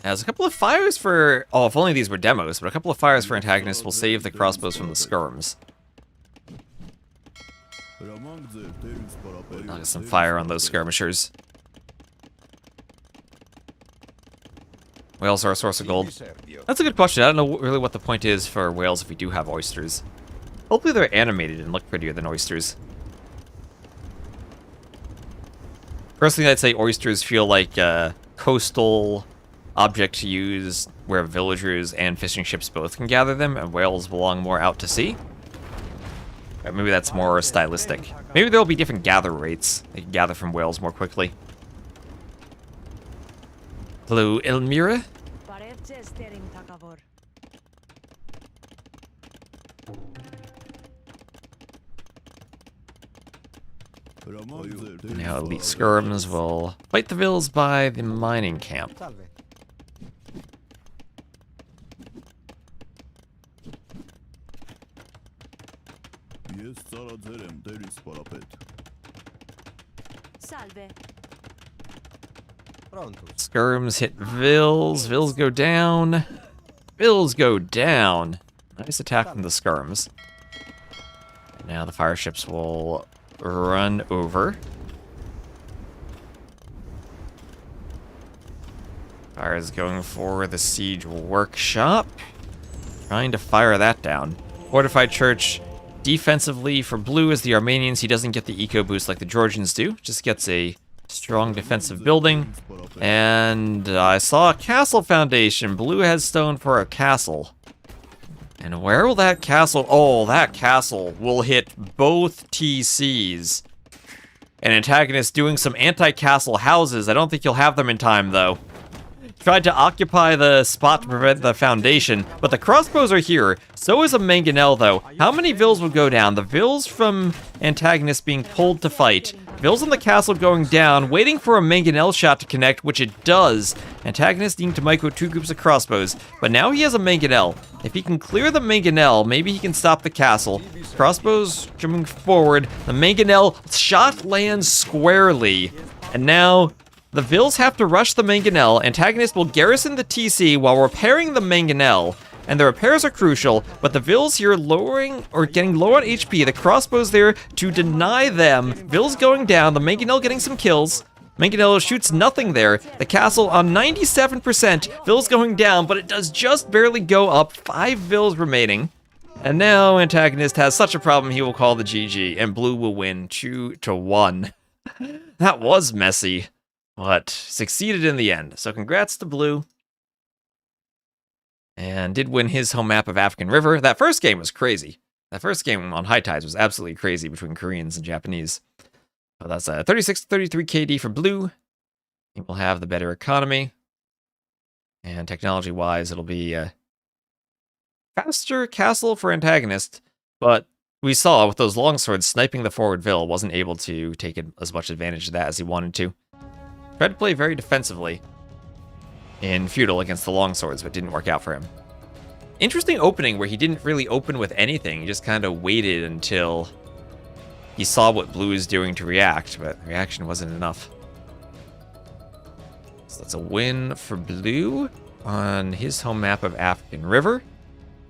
As a couple of fires for... Oh, if only these were demos, but a couple of fires for antagonists will save the crossbows from the skirms. I'll get some fire on those skirmishers. Whales are a source of gold. That's a good question. I don't know really what the point is for whales if we do have oysters. Hopefully they're animated and look prettier than oysters. Personally, I'd say oysters feel like a coastal object to use where villagers and fishing ships both can gather them, and whales belong more out to sea. Or maybe that's more stylistic. Maybe there'll be different gather rates. They can gather from whales more quickly. Hello, Elmira. Now elite skirms will fight the vills by the mining camp. Salve. Salve. Prontus. Skirms hit vills. Vills go down. Vills go down. Nice attack from the skirms. Now the fire ships will run over. Fire is going for the siege workshop. Trying to fire that down. Fortified church defensively for blue as the Armenians. He doesn't get the eco boost like the Georgians do. Just gets a strong defensive building. And I saw a castle foundation. Blue has stone for a castle. And where will that castle... Oh, that castle will hit both TCs. An antagonist doing some anti-castle houses. I don't think you'll have them in time, though. Tried to occupy the spot to prevent the foundation, but the crossbows are here. So is a mangonel, though. How many vills will go down? The vills from antagonists being pulled to fight. Vills on the castle going down, waiting for a mangonel shot to connect, which it does. Antagonist needing to micro 2 groups of crossbows, but now he has a mangonel. If he can clear the mangonel, maybe he can stop the castle. Crossbows coming forward. The mangonel shot lands squarely, and now the vills have to rush the mangonel. Antagonist will garrison the TC while repairing the mangonel. And the repairs are crucial, but the vills here lowering or getting low on HP. The crossbows there to deny them. Vills going down, the mangonel getting some kills. Mangonel shoots nothing there. The castle on 97%. Vills going down, but it does just barely go up. 5 vills remaining. And now antagonist has such a problem he will call the GG, and blue will win 2-1. That was messy, but succeeded in the end. So congrats to blue. And did win his home map of African River. That first game was crazy. That first game on High Tides was absolutely crazy between Koreans and Japanese. So that's a 36-33 KD for blue. He will have the better economy. And technology-wise, it'll be a faster castle for antagonist. But we saw with those longswords, sniping the forward vill wasn't able to take as much advantage of that as he wanted to. Tried to play very defensively in feudal against the longswords, but didn't work out for him. Interesting opening where he didn't really open with anything. He just kind of waited until he saw what blue is doing to react, but reaction wasn't enough. So that's a win for blue on his home map of African River.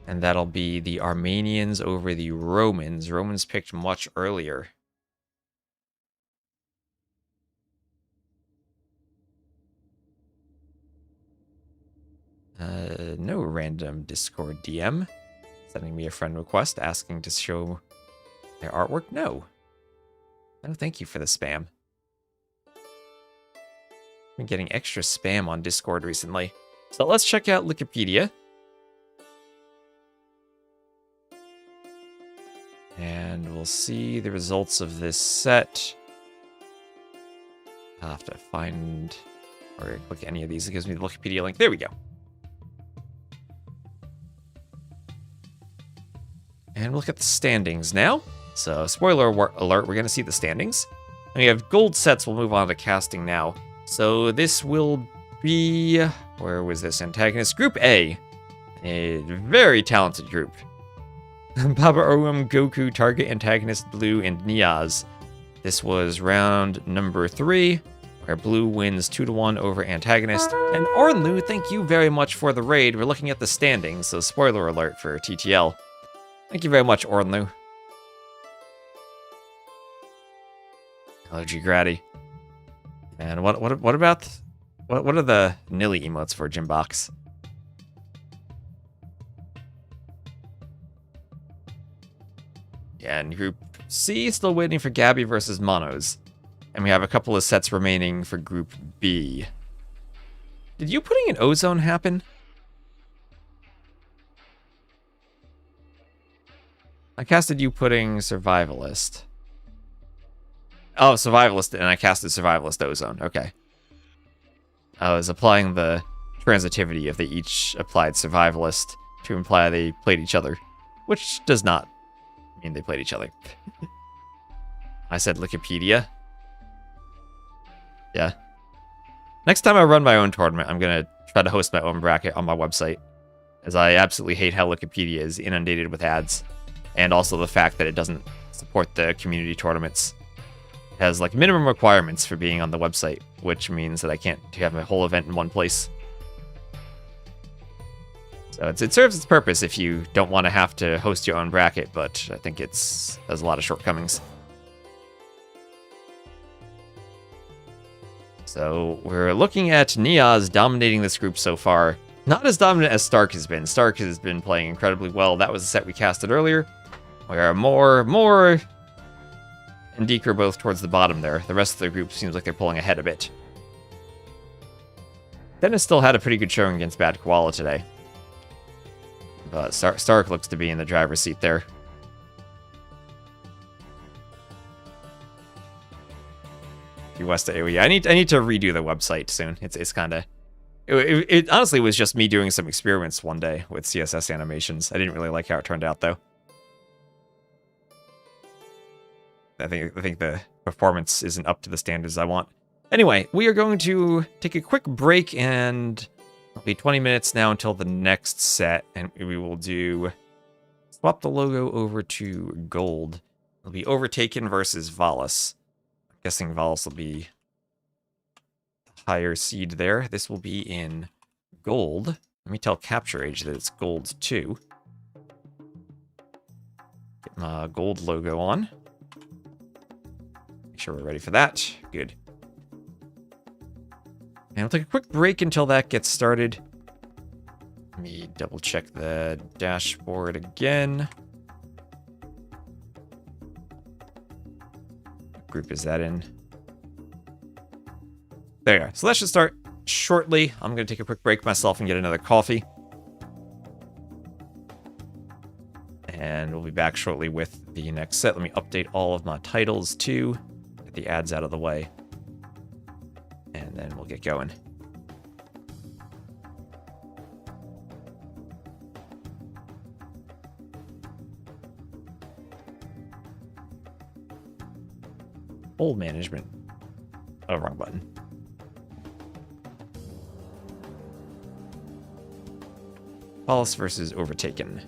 And that'll be the Armenians over the Romans. Romans picked much earlier. No random Discord DM. Sending me a friend request asking to show their artwork. No. No, thank you for the spam. Been getting extra spam on Discord recently. So let's check out Wikipedia. And we'll see the results of this set. I'll have to find or click any of these. It gives me the Wikipedia link. There we go. And we'll look at the standings now. So, spoiler alert, we're going to see the standings. We have gold sets. We'll move on to casting now. So this will be... Where was this? Antagonist Group A. A very talented group. Baba Orum, Goku, Target, Antagonist, Blue, and Niaz. This was round number 3, where Blue wins 2-1 over Antagonist. And Ornlu, thank you very much for the raid. We're looking at the standings, so spoiler alert for TTL. Thank you very much, Ornlu. Allergy Gratty. And what about... What are the Nilly emotes for, Gymbox? Yeah, and Group C, still waiting for Gabby versus Monos. And we have a couple of sets remaining for Group B. Did you putting an Ozone happen? I casted you putting Survivalist. Oh, Survivalist, and I casted Survivalist Ozone. Okay. I was applying the transitivity if they each applied Survivalist to imply they played each other, which does not mean they played each other. I said Wikipedia. Yeah. Next time I run my own tournament, I'm going to try to host my own bracket on my website, as I absolutely hate how Wikipedia is inundated with ads, and also the fact that it doesn't support the community tournaments. It has like minimum requirements for being on the website, which means that I can't have my whole event in one place. So it serves its purpose if you don't want to have to host your own bracket, but I think has a lot of shortcomings. So we're looking at Niaz dominating this group so far. Not as dominant as Stark has been. Stark has been playing incredibly well. That was the set we casted earlier. Where more and Deke are both towards the bottom there. The rest of the group seems like they're pulling ahead a bit. Dennis still had a pretty good showing against Bad Koala today. But Stark looks to be in the driver's seat there. West AoE. I need to redo the website soon. It's kind of... It honestly was just me doing some experiments one day with CSS animations. I didn't really like how it turned out, though. I think the performance isn't up to the standards I want. Anyway, we are going to take a quick break, and it'll be 20 minutes now until the next set, and we will do... Swap the logo over to gold. It'll be Overtaken versus Valis. I'm guessing Valis will be the higher seed there. This will be in gold. Let me tell Capture Age that it's gold too. Get my gold logo on. Make sure we're ready for that. Good. And we'll take a quick break until that gets started. Let me double check the dashboard again. What group is that in? There you go. So that should start shortly. I'm going to take a quick break myself and get another coffee. And we'll be back shortly with the next set. Let me update all of my titles too. Get the ads out of the way. And then we'll get going. Hold management. Oh, wrong button. Valis versus Overtaken.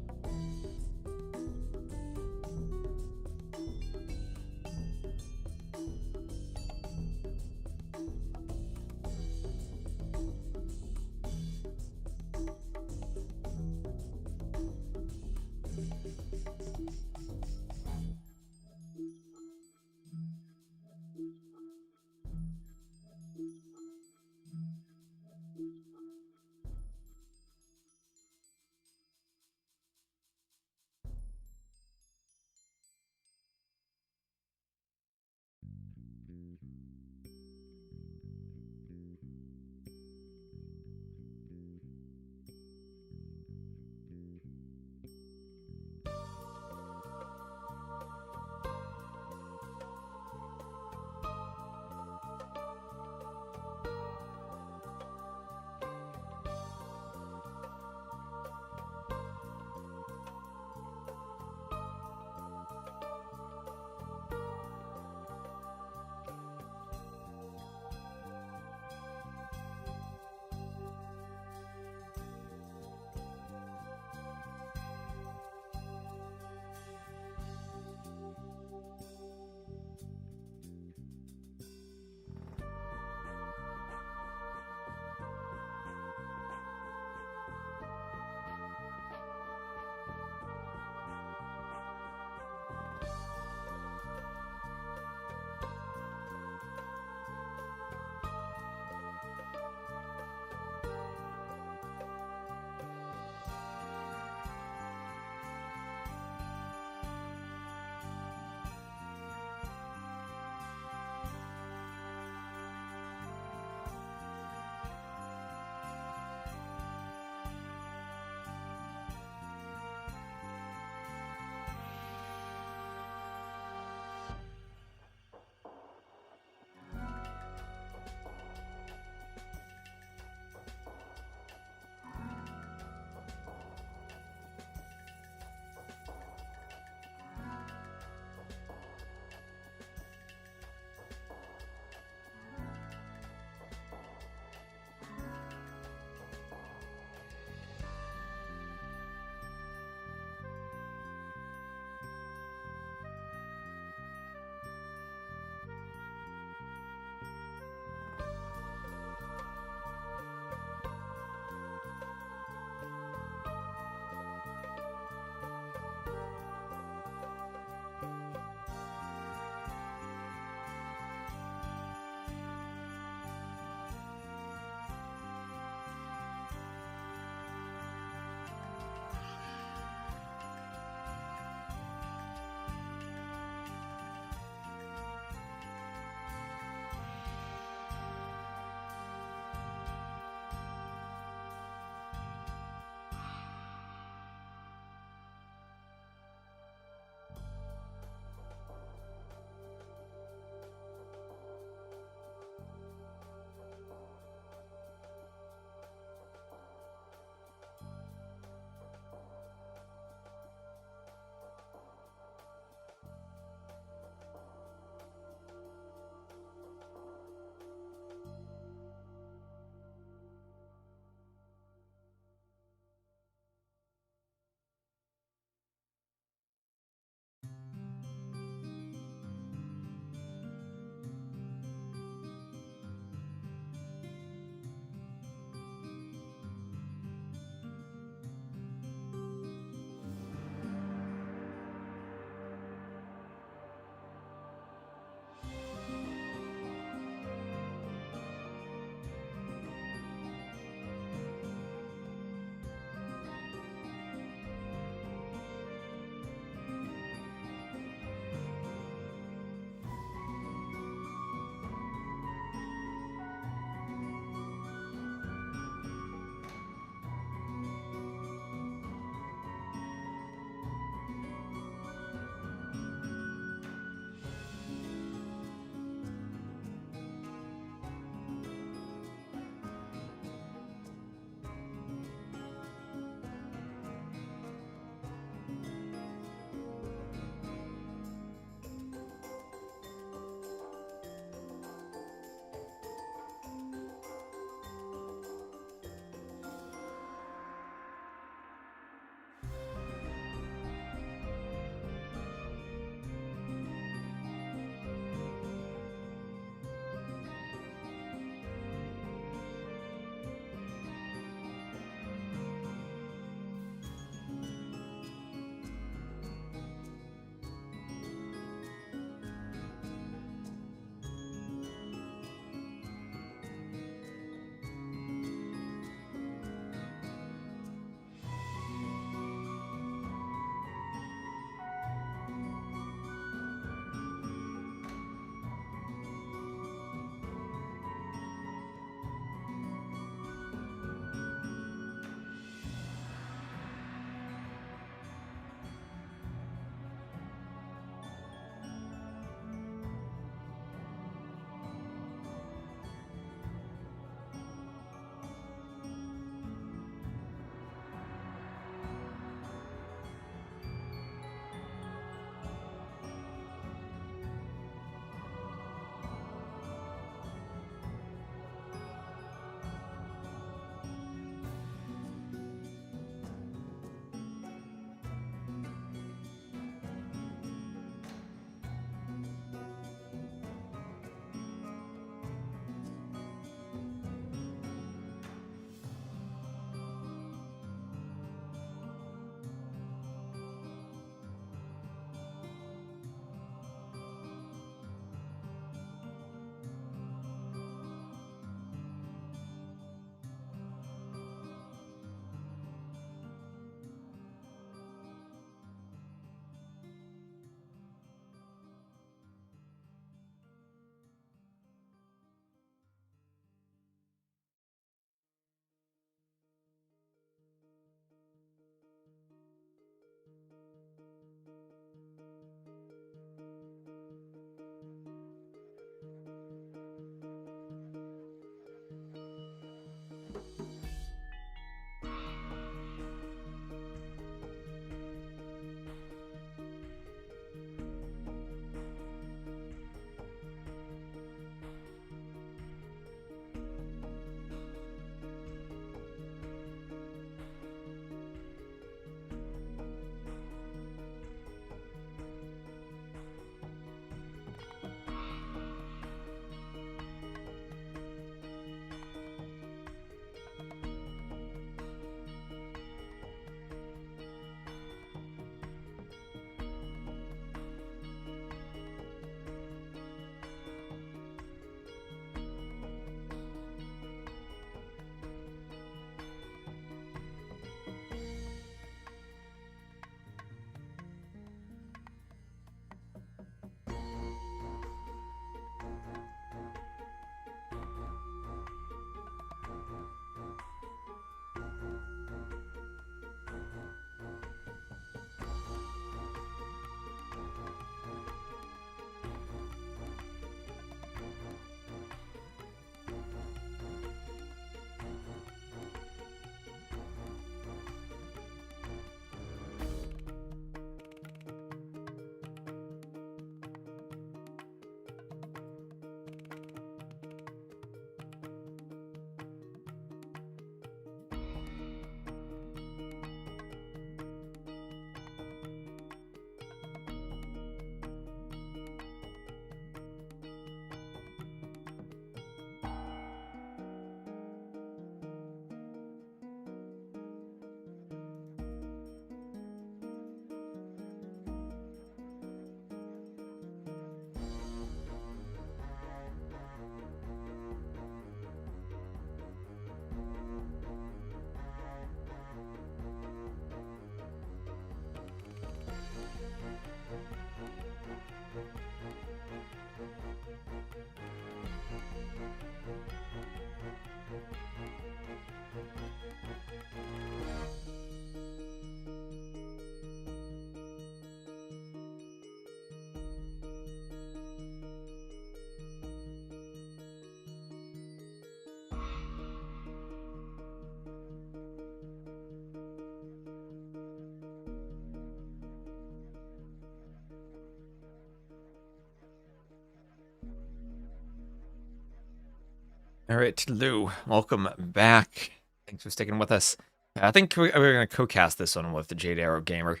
All right, Lou, welcome back. Thanks for sticking with us. I think we're going to co-cast this one with the Jade Arrow Gamer.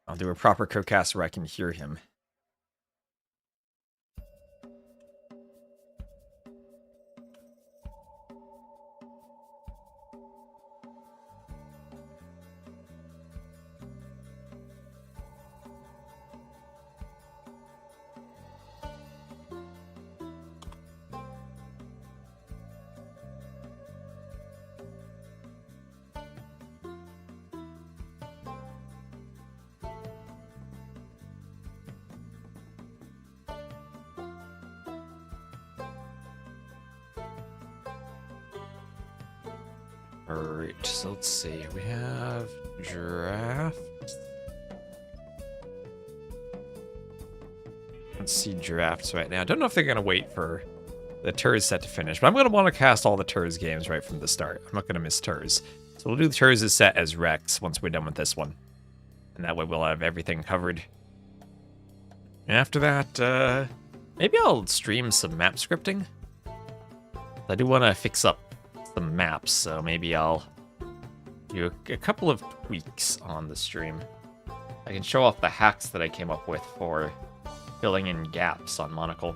I'll do a proper co-cast where I can hear him. Alright, so let's see. We have draft. Let's see drafts right now. I don't know if they're going to wait for the Terz set to finish, but I'm going to want to cast all the Terz games right from the start. I'm not going to miss Terz. So we'll do the Terz's set as Rex once we're done with this one. And that way we'll have everything covered. And after that, maybe I'll stream some map scripting. I do want to fix up some maps, so maybe I'll do a couple of tweaks on the stream. I can show off the hacks that I came up with for filling in gaps on Monocle.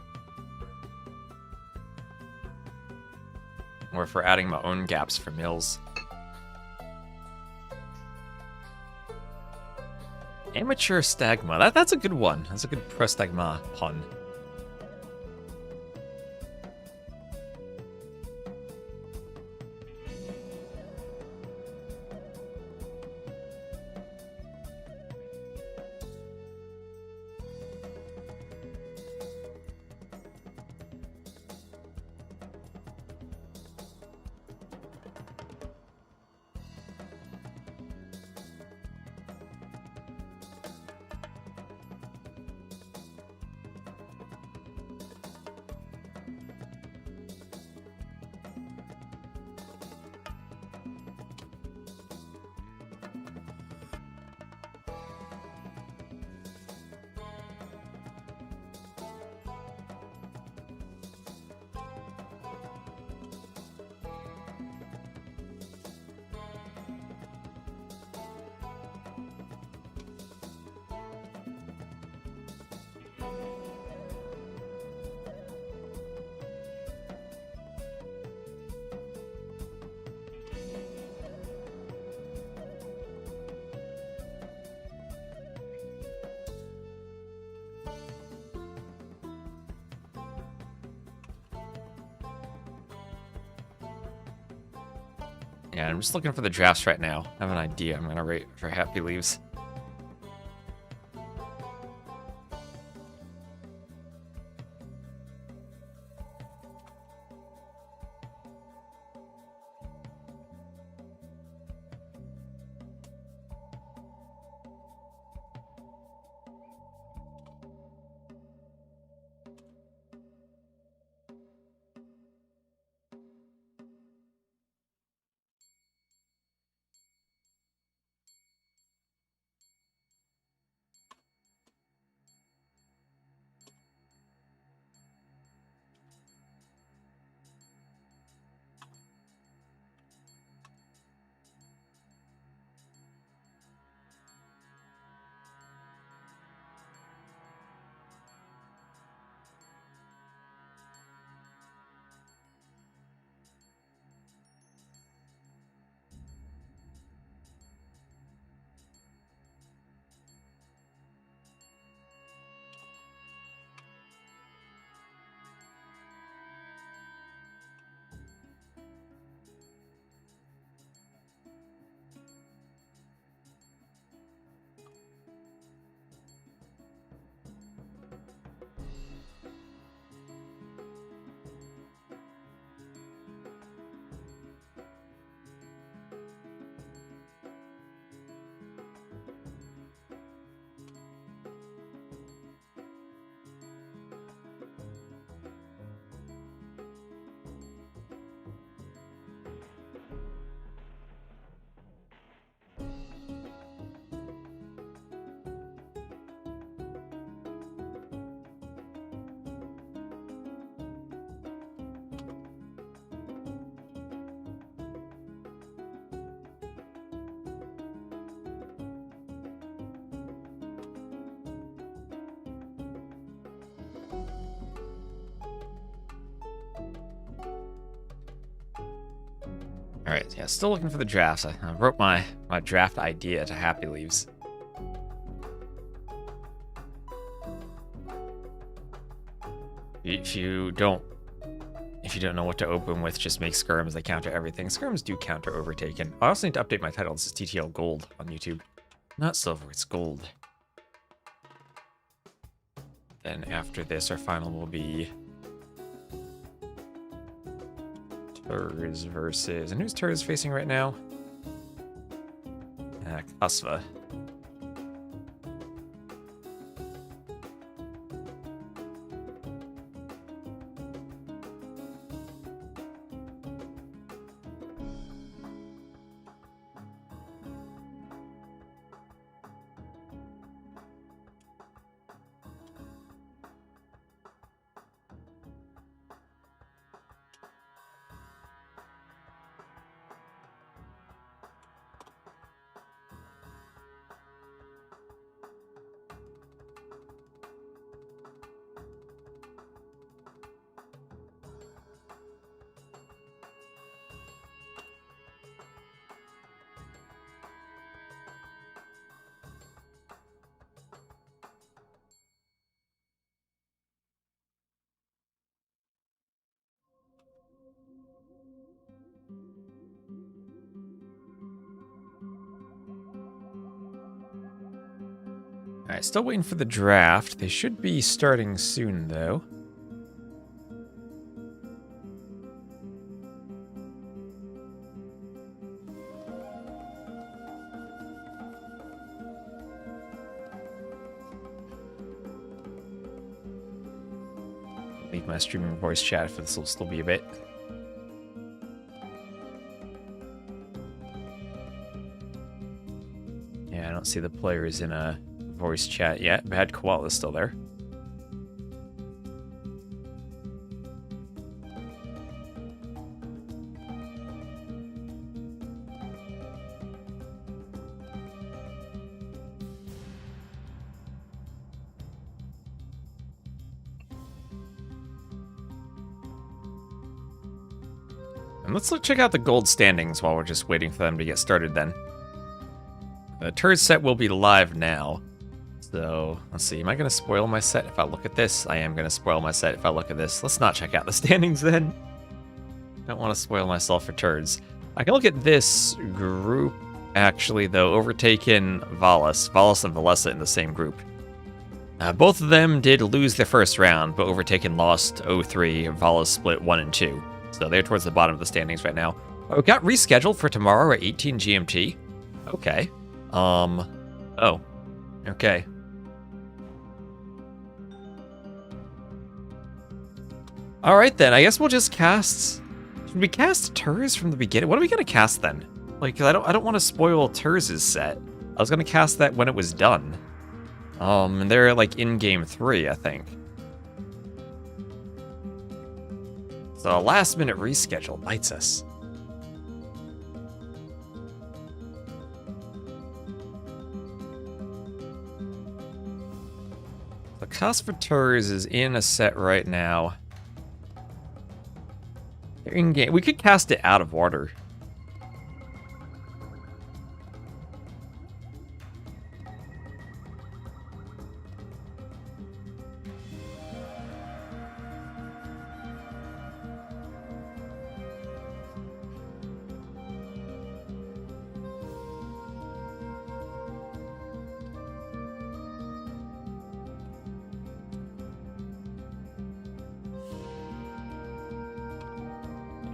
Or for adding my own gaps for mills. Amateur Stagma, that's a good one. That's a good Prostagma pun. Yeah, I'm just looking for the drafts right now. I have an idea I'm gonna rate for Happy Leaves. Alright, yeah, still looking for the drafts. I wrote my draft idea to Happy Leaves. If you don't know what to open with, just make skirms. They counter everything. Skirms do counter Overtaken. I also need to update my title. This is TTL Gold on YouTube. Not silver, it's gold. Then after this, our final will be Terz versus... And who's Terz facing right now? Kasva. Alright, still waiting for the draft. They should be starting soon, though. Leave my streaming voice chat if this will still be a bit. Yeah, I don't see the players in a voice chat yet. Bad Koala is still there. And let's check out the gold standings while we're just waiting for them to get started then. The Terz set will be live now. So, let's see. Am I going to spoil my set if I look at this? I am going to spoil my set if I look at this. Let's not check out the standings then. Don't want to spoil myself for Terz. I can look at this group, actually, though. Overtaken, Valis. Valis and Valessa in the same group. Both of them did lose their first round, but Overtaken lost 0-3. Valis split 1 and 2. So they're towards the bottom of the standings right now. Oh, it got rescheduled for tomorrow at 18 GMT. Okay. Oh. Okay. Alright then, I guess we'll just cast... Should we cast Terz from the beginning? What are we gonna cast then? Like, I don't want to spoil Terz's set. I was gonna cast that when it was done. And they're like in game 3, I think. So a last minute reschedule bites us. The Kasva Terz is in a set right now. They're in game. We could cast it out of order.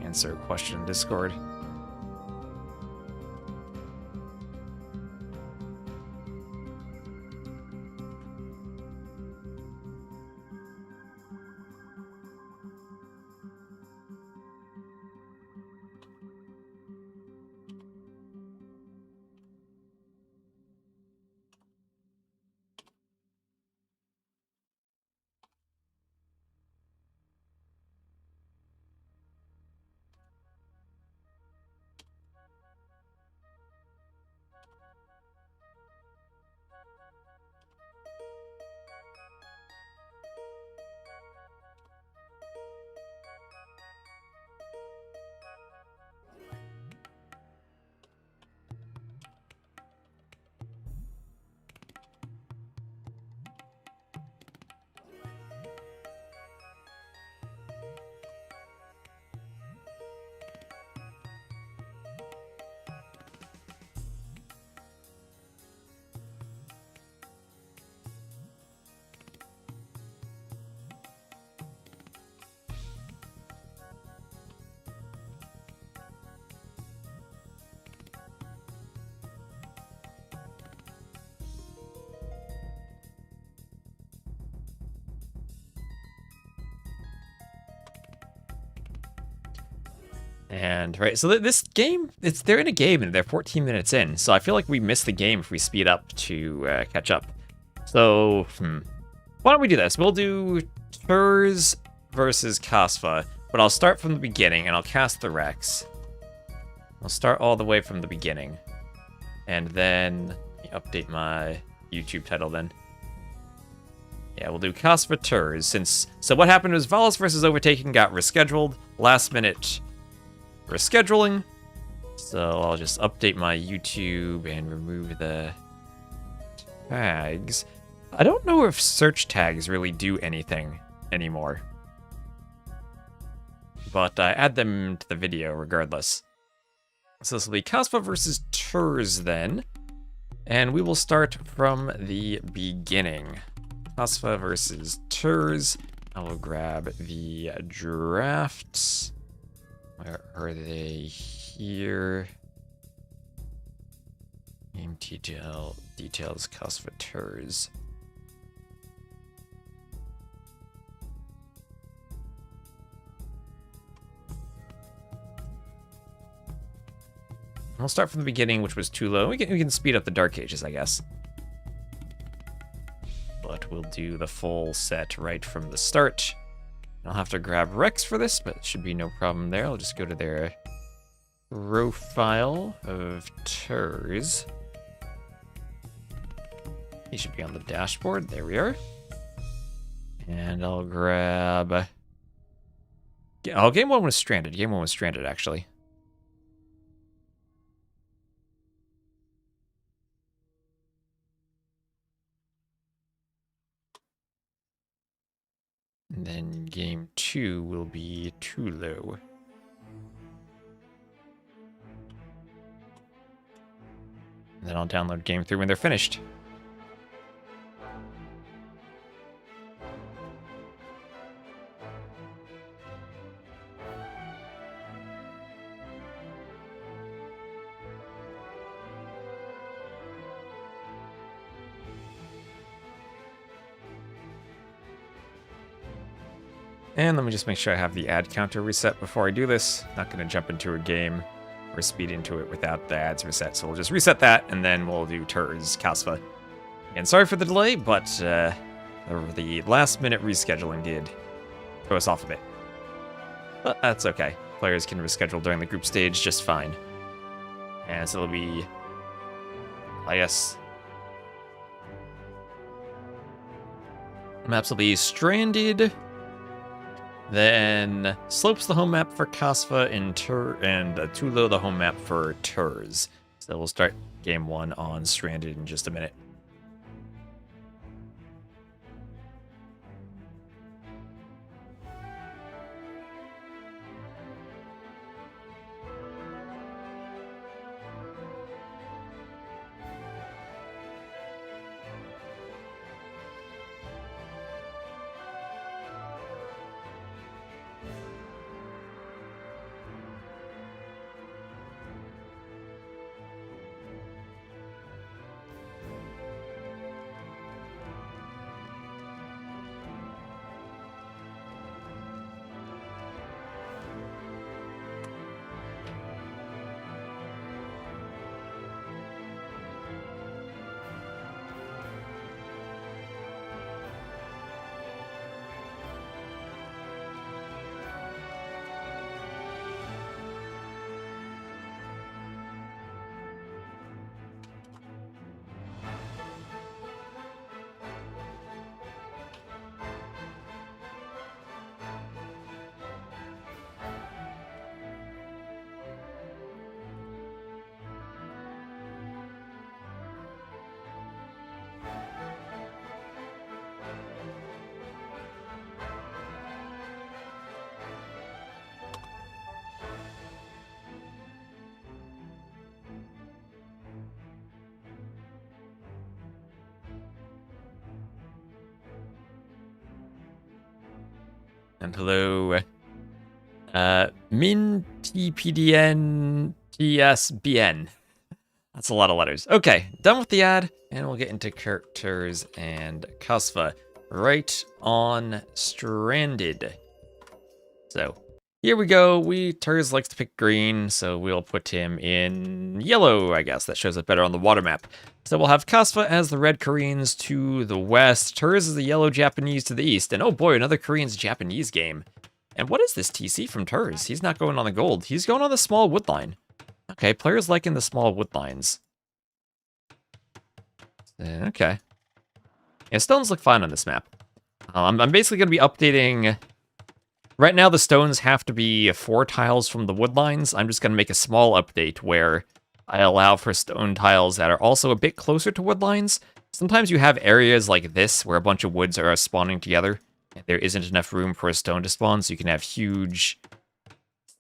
Answer question in Discord. And, right, so this game, they're in a game and they're 14 minutes in, so I feel like we miss the game if we speed up to catch up. So, why don't we do this? We'll do Terz versus Kasva, but I'll start from the beginning and I'll cast the Rex. I'll start all the way from the beginning. And then, let me update my YouTube title then. Yeah, we'll do Kasva Terz, so what happened was Valis versus Overtaking got rescheduled, last minute rescheduling. So I'll just update my YouTube and remove the tags. I don't know if search tags really do anything anymore, but I add them to the video regardless. So this will be Kasva versus Terz then, and we will start from the beginning. Kasva versus Terz. I will grab the drafts. Where are they? Here. Game TTL details Kasva Terz. I'll start from the beginning, which was too low. We can speed up the Dark Ages, I guess. But we'll do the full set right from the start. I'll have to grab Rex for this, but it should be no problem there. I'll just go to their profile of Terz. He should be on the dashboard. There we are. And I'll grab... Oh, game 1 was stranded. Game 1 was stranded, actually. And then game 2 will be too low. And then I'll download game 3 when they're finished. And let me just make sure I have the ad counter reset before I do this. Not going to jump into a game or speed into it without the ads reset. So we'll just reset that, and then we'll do Terz, Kasva. And sorry for the delay, but the last-minute rescheduling did throw us off a bit. But that's okay. Players can reschedule during the group stage just fine. And so it'll be, I guess, maps will be Stranded, then Slopes the home map for Kasva, and Tulo the home map for Terz. So we'll start game 1 on Stranded in just a minute. And hello, Min TPDN TSBN. That's a lot of letters. Okay, done with the ad, and we'll get into characters and Kasva right on Stranded. So, here we go. Terz likes to pick green, so we'll put him in yellow, I guess. That shows up better on the water map. So we'll have Kasva as the red Koreans to the west. Terz is the yellow Japanese to the east. And oh boy, another Koreans-Japanese game. And what is this TC from Terz? He's not going on the gold. He's going on the small wood line. Okay, players liking the small wood lines. Okay. Yeah, stones look fine on this map. I'm basically going to be updating... Right now, the stones have to be 4 tiles from the wood lines. I'm just going to make a small update where I allow for stone tiles that are also a bit closer to wood lines. Sometimes you have areas like this where a bunch of woods are spawning together. And there isn't enough room for a stone to spawn, so you can have huge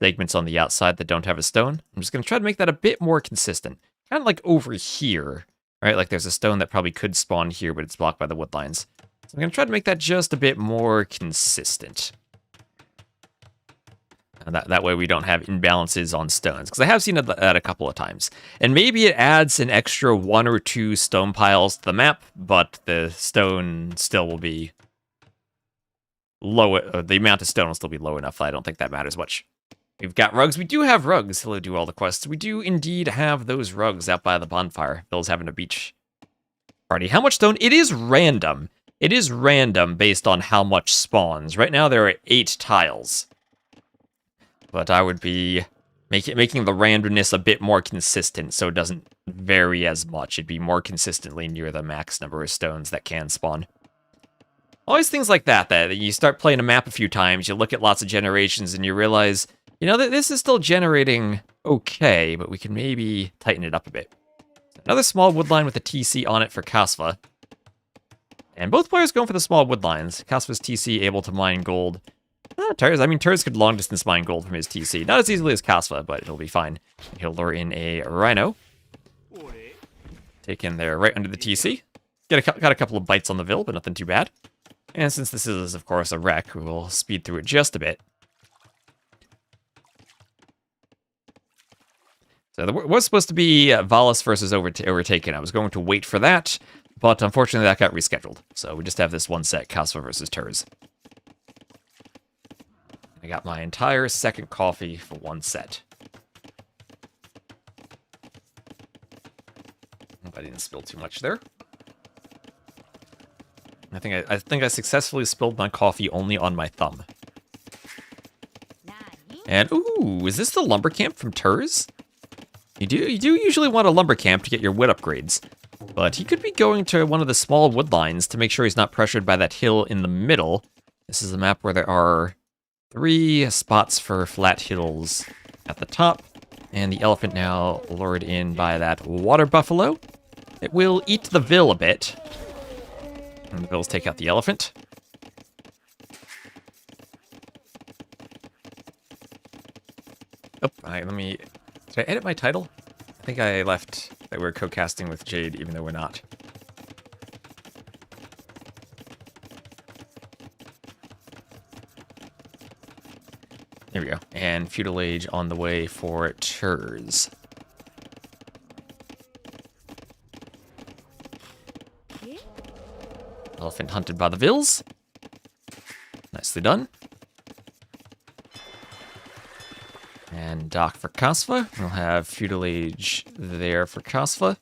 segments on the outside that don't have a stone. I'm just going to try to make that a bit more consistent. Kind of like over here, right? Like there's a stone that probably could spawn here, but it's blocked by the wood lines. So I'm going to try to make that just a bit more consistent. That way we don't have imbalances on stones, because I have seen that a couple of times. And maybe it adds an extra 1 or 2 stone piles to the map, but the stone still will be low. The amount of stone will still be low enough that I don't think that matters much. We've got rugs. We do have rugs. Hello, do all the quests. We do indeed have those rugs out by the bonfire. Bill's having a beach party. How much stone? It is random. It is random based on how much spawns. Right now there are 8 tiles. But I would be making the randomness a bit more consistent so it doesn't vary as much. It'd be more consistently near the max number of stones that can spawn. Always things like that you start playing a map a few times, you look at lots of generations, and you realize, you know, that this is still generating okay, but we can maybe tighten it up a bit. Another small wood line with a TC on it for Kasva. And both players going for the small wood lines. Kasva's TC able to mine gold. Terz could long distance mine gold from his TC. Not as easily as Kasva, but it'll be fine. He'll lure in a Rhino. Take in there right under the TC. Got a couple of bites on the Vil, but nothing too bad. And since this is, of course, a wreck, we'll speed through it just a bit. So there was supposed to be Valis versus Overtaken. I was going to wait for that, but unfortunately that got rescheduled. So we just have this one set, Kasva versus Terz. I got my entire second coffee for one set. Hope I didn't spill too much there. I think I successfully spilled my coffee only on my thumb. And ooh, is this the lumber camp from Terz? You do usually want a lumber camp to get your wood upgrades, but he could be going to one of the small wood lines to make sure he's not pressured by that hill in the middle. This is a map where there are 3 spots for flat hills at the top, and the elephant now lured in by that water buffalo. It will eat the Vil a bit, and the Vils take out the elephant. Oh, let me... Did I edit my title? I think I left that we're co-casting with Jade, even though we're not. Here we go. And Feudal Age on the way for Terz. Elephant hunted by the Vils. Nicely done. And dock for Kasva. We'll have Feudal Age there for Kasva.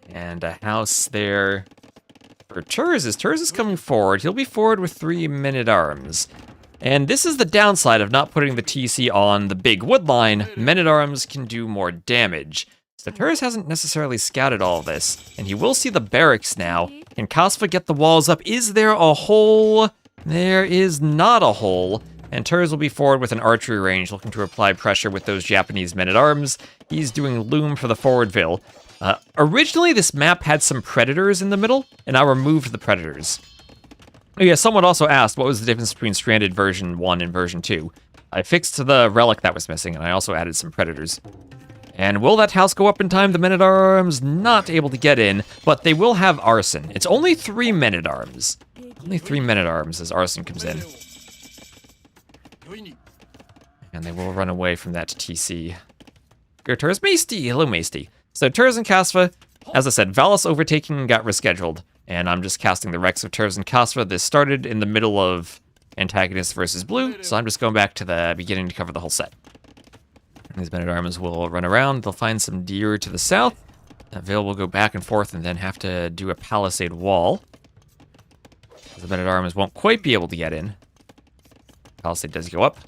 And a house there for Terz. As Terz is coming forward, he'll be forward with 3 men-at-arms. And this is the downside of not putting the TC on the big wood line. Men-at-arms can do more damage. So Terz hasn't necessarily scouted all of this, and he will see the barracks now. Can Kasva get the walls up? Is there a hole? There is not a hole. And Terz will be forward with an archery range, looking to apply pressure with those Japanese men-at-arms. He's doing loom for the forward Vil. Originally, this map had some predators in the middle, and I removed the predators. Oh yeah, someone also asked what was the difference between Stranded version 1 and version 2. I fixed the relic that was missing, and I also added some predators. And will that house go up in time? The men-at-arms not able to get in, but they will have arson. It's only 3 men-at-arms. Only 3 men-at-arms as arson comes in. And they will run away from that TC. Go Terz. Maesty! Hello, Maesty. So Terz and Kasva, as I said, Valis Overtaking got rescheduled. And I'm just casting the Rex of Terz and Kasva. This started in the middle of Antagonist versus Blue, so I'm just going back to the beginning to cover the whole set. These men-at-arms will run around. They'll find some deer to the south. That veil will go back and forth and then have to do a palisade wall. The men-at-arms won't quite be able to get in. Palisade does go up.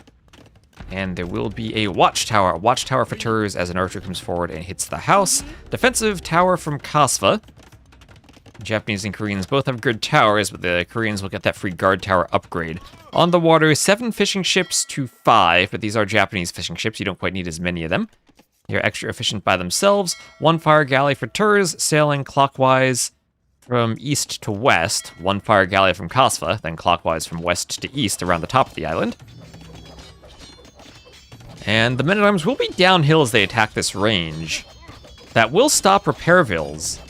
And there will be a watchtower. A watchtower for Terz as an archer comes forward and hits the house. Defensive tower from Kasva. Japanese and Koreans both have good towers, but the Koreans will get that free guard tower upgrade. On the water, 7 fishing ships to 5, but these are Japanese fishing ships. You don't quite need as many of them. They're extra efficient by themselves. 1 fire galley for Terz, sailing clockwise from east to west. 1 fire galley from Kasva, then clockwise from west to east around the top of the island. And the men-at-arms will be downhill as they attack this range. That will stop repair vills.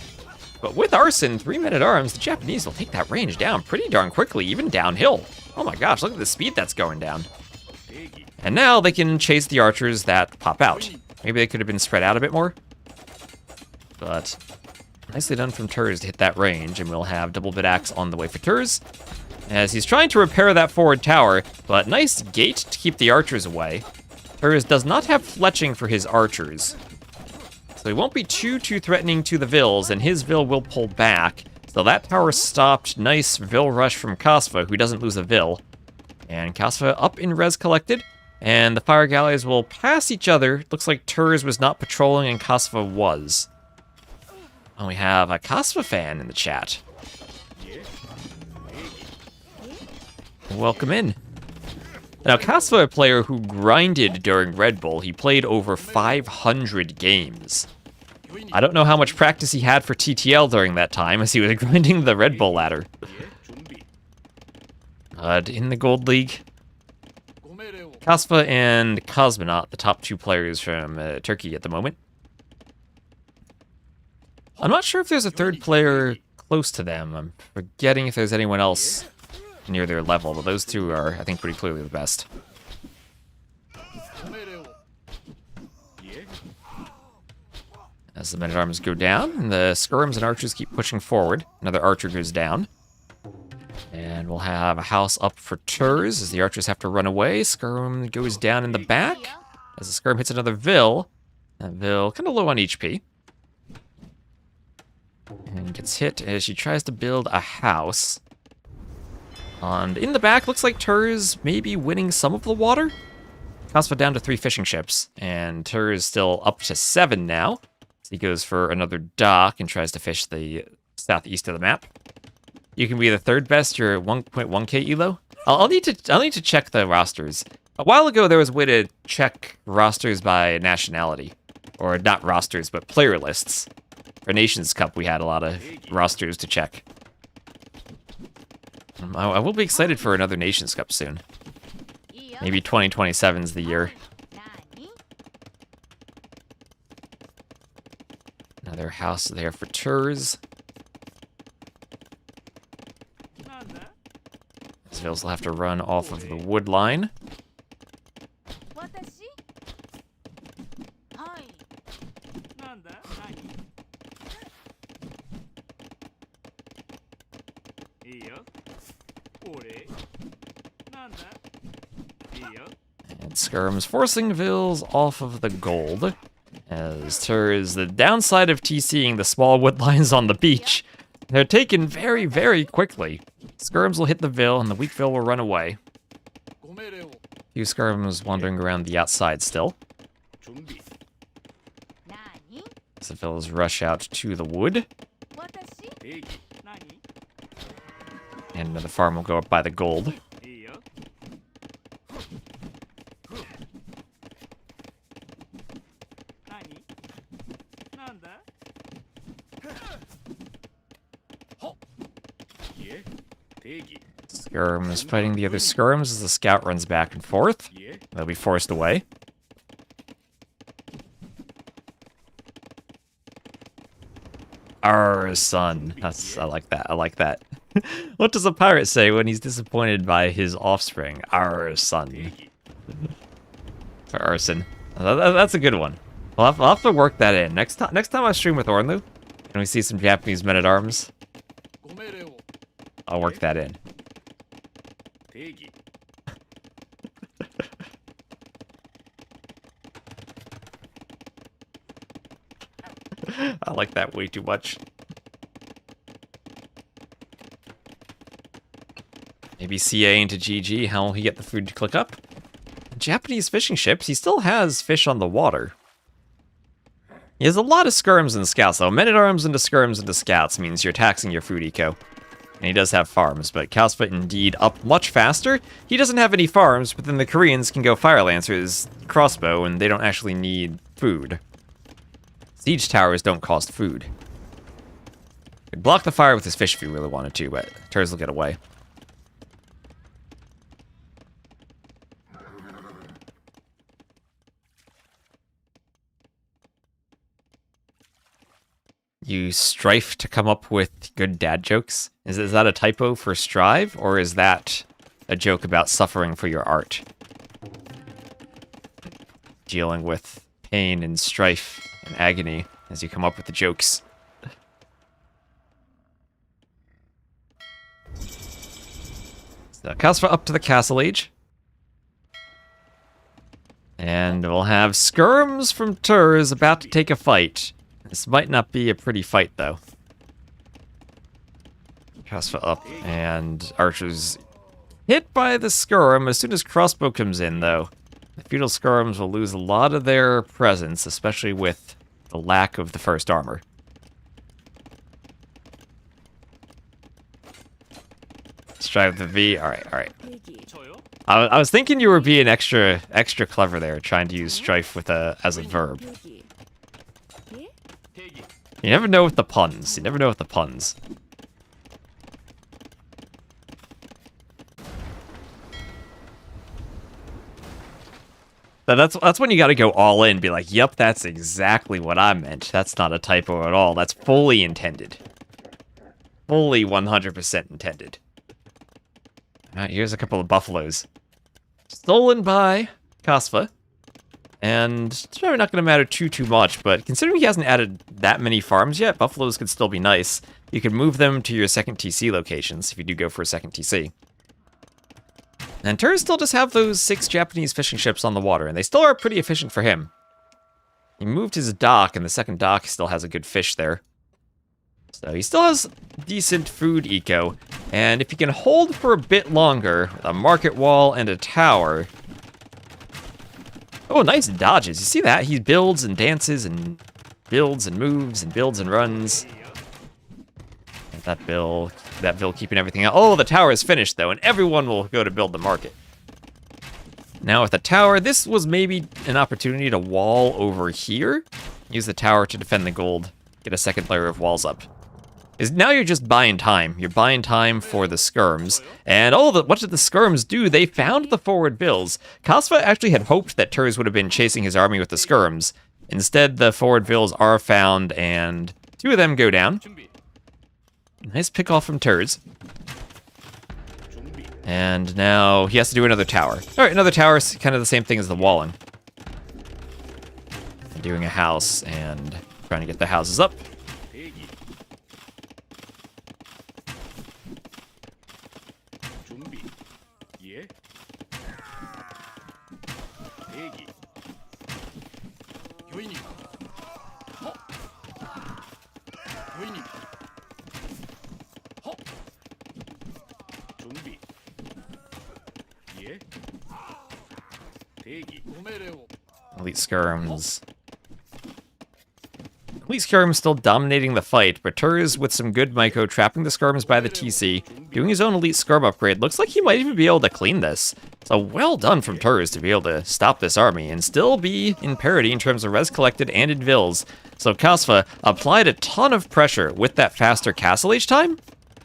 But with Arson, 3 men-at-arms, the Japanese will take that range down pretty darn quickly, even downhill. Oh my gosh, look at the speed that's going down. And now they can chase the archers that pop out. Maybe they could have been spread out a bit more. But nicely done from Terz to hit that range, and we'll have double bit axe on the way for Terz, as he's trying to repair that forward tower, but nice gate to keep the archers away. Terz does not have fletching for his archers, so he won't be too threatening to the vills, and his vill will pull back. So that tower stopped. Nice vill rush from Kasva, who doesn't lose a vill. And Kasva up in res collected, and the fire galleys will pass each other. Looks like Terz was not patrolling and Kasva was. And we have a Kasva fan in the chat. Welcome in. Now, Kasva, a player who grinded during Red Bull, he played over 500 games. I don't know how much practice he had for TTL during that time, as he was grinding the Red Bull ladder. In the Gold League, Kasva and Cosmonaut, the top 2 players from Turkey at the moment. I'm not sure if there's a 3rd player close to them. I'm forgetting if there's anyone else near their level, but those 2 are, I think, pretty clearly the best. As the men-at-arms go down, and the skirms and archers keep pushing forward. Another archer goes down. And we'll have a house up for Terz as the archers have to run away. Skirm goes down in the back as the skirm hits another vill. That vill kind of low on HP. And gets hit as she tries to build a house. And in the back, looks like Terz may be winning some of the water. Kasva down to 3 fishing ships, and Terz still up to 7 now. So he goes for another dock and tries to fish the southeast of the map. You can be the 3rd best. You're at 1.1k elo. I'll need to check the rosters. A while ago, there was a way to check rosters by nationality, or not rosters, but player lists. For Nations Cup, we had a lot of rosters to check. I will be excited for another Nations Cup soon. Maybe 2027's the year. Another house there for Terz. These vills will have to run off of the wood line. And skirms forcing vills off of the gold. As Terz, the downside of TCing the small wood lines on the beach, they're taken very, very quickly. Skirms will hit the vill, and the weak vill will run away. A few skirms wandering around the outside still. As the vills rush out to the wood. And another farm will go up by the gold. Skirms fighting the other skirms as the scout runs back and forth. They'll be forced away. Our son. I like that. I like that. What does a pirate say when he's disappointed by his offspring? Our son. For arson. That's a good one. I'll have to work that in. Next time I stream with Ornlu, and we see some Japanese men-at-arms, I'll work that in. 定義 I like that way too much. Maybe CA into GG, how will he get the food to click up? Japanese fishing ships, he still has fish on the water. He has a lot of skirms and scouts, though. Men-at-arms into skirms into scouts means you're taxing your food eco. And he does have farms, but Kasva indeed up much faster. He doesn't have any farms, but then the Koreans can go Fire Lancers, crossbow, and they don't actually need food. Siege towers don't cost food. Could block the fire with his fish if he really wanted to, but Terz will get away. You strife to come up with good dad jokes? Is that a typo for strive, or is that a joke about suffering for your art? Dealing with pain and strife and agony as you come up with the jokes. So Kasva up to the castle age. And we'll have skirms from Terz about to take a fight. This might not be a pretty fight, though. Kasva up, and archers hit by the skirm as soon as crossbow comes in, though. The feudal skirms will lose a lot of their presence, especially with the lack of the first armor. Strive the V. Alright, alright. I was thinking you were being extra clever there, trying to use strife with as a verb. You never know with the puns. You never know with the puns. That's when you gotta go all in, be like, yep, that's exactly what I meant. That's not a typo at all. That's fully intended. Fully 100% intended. Alright, here's a couple of buffaloes. Stolen by Kasva. And it's probably not going to matter too much, but considering he hasn't added that many farms yet, buffaloes could still be nice. You could move them to your second TC locations if you do go for a second TC. And Terz still just have those 6 Japanese fishing ships on the water, and they still are pretty efficient for him. He moved his dock, and the second dock still has a good fish there. So he still has decent food eco, and if he can hold for a bit longer, with a market wall and a tower... Oh, nice dodges. You see that? He builds and dances and builds and moves and builds and runs. And that bill keeping everything out. Oh, the tower is finished, though, and everyone will go to build the market. Now with the tower, this was maybe an opportunity to wall over here. Use the tower to defend the gold. Get a second layer of walls up. Now you're just buying time. You're buying time for the skirms. And what did the skirms do? They found the forward bills. Kasva actually had hoped that Terz would have been chasing his army with the skirms. Instead, the forward bills are found, and 2 of them go down. Nice pick off from Terz. And now he has to do another tower. Alright, another tower is kind of the same thing as the walling. And doing a house and trying to get the houses up. Elite skirms. Elite skirms still dominating the fight, but Terz with some good micro trapping the skirms by the TC, doing his own elite skirm upgrade. Looks like he might even be able to clean this. So well done from Terz to be able to stop this army and still be in parity in terms of res collected and in vills. So Kasva applied a ton of pressure with that faster castle age time,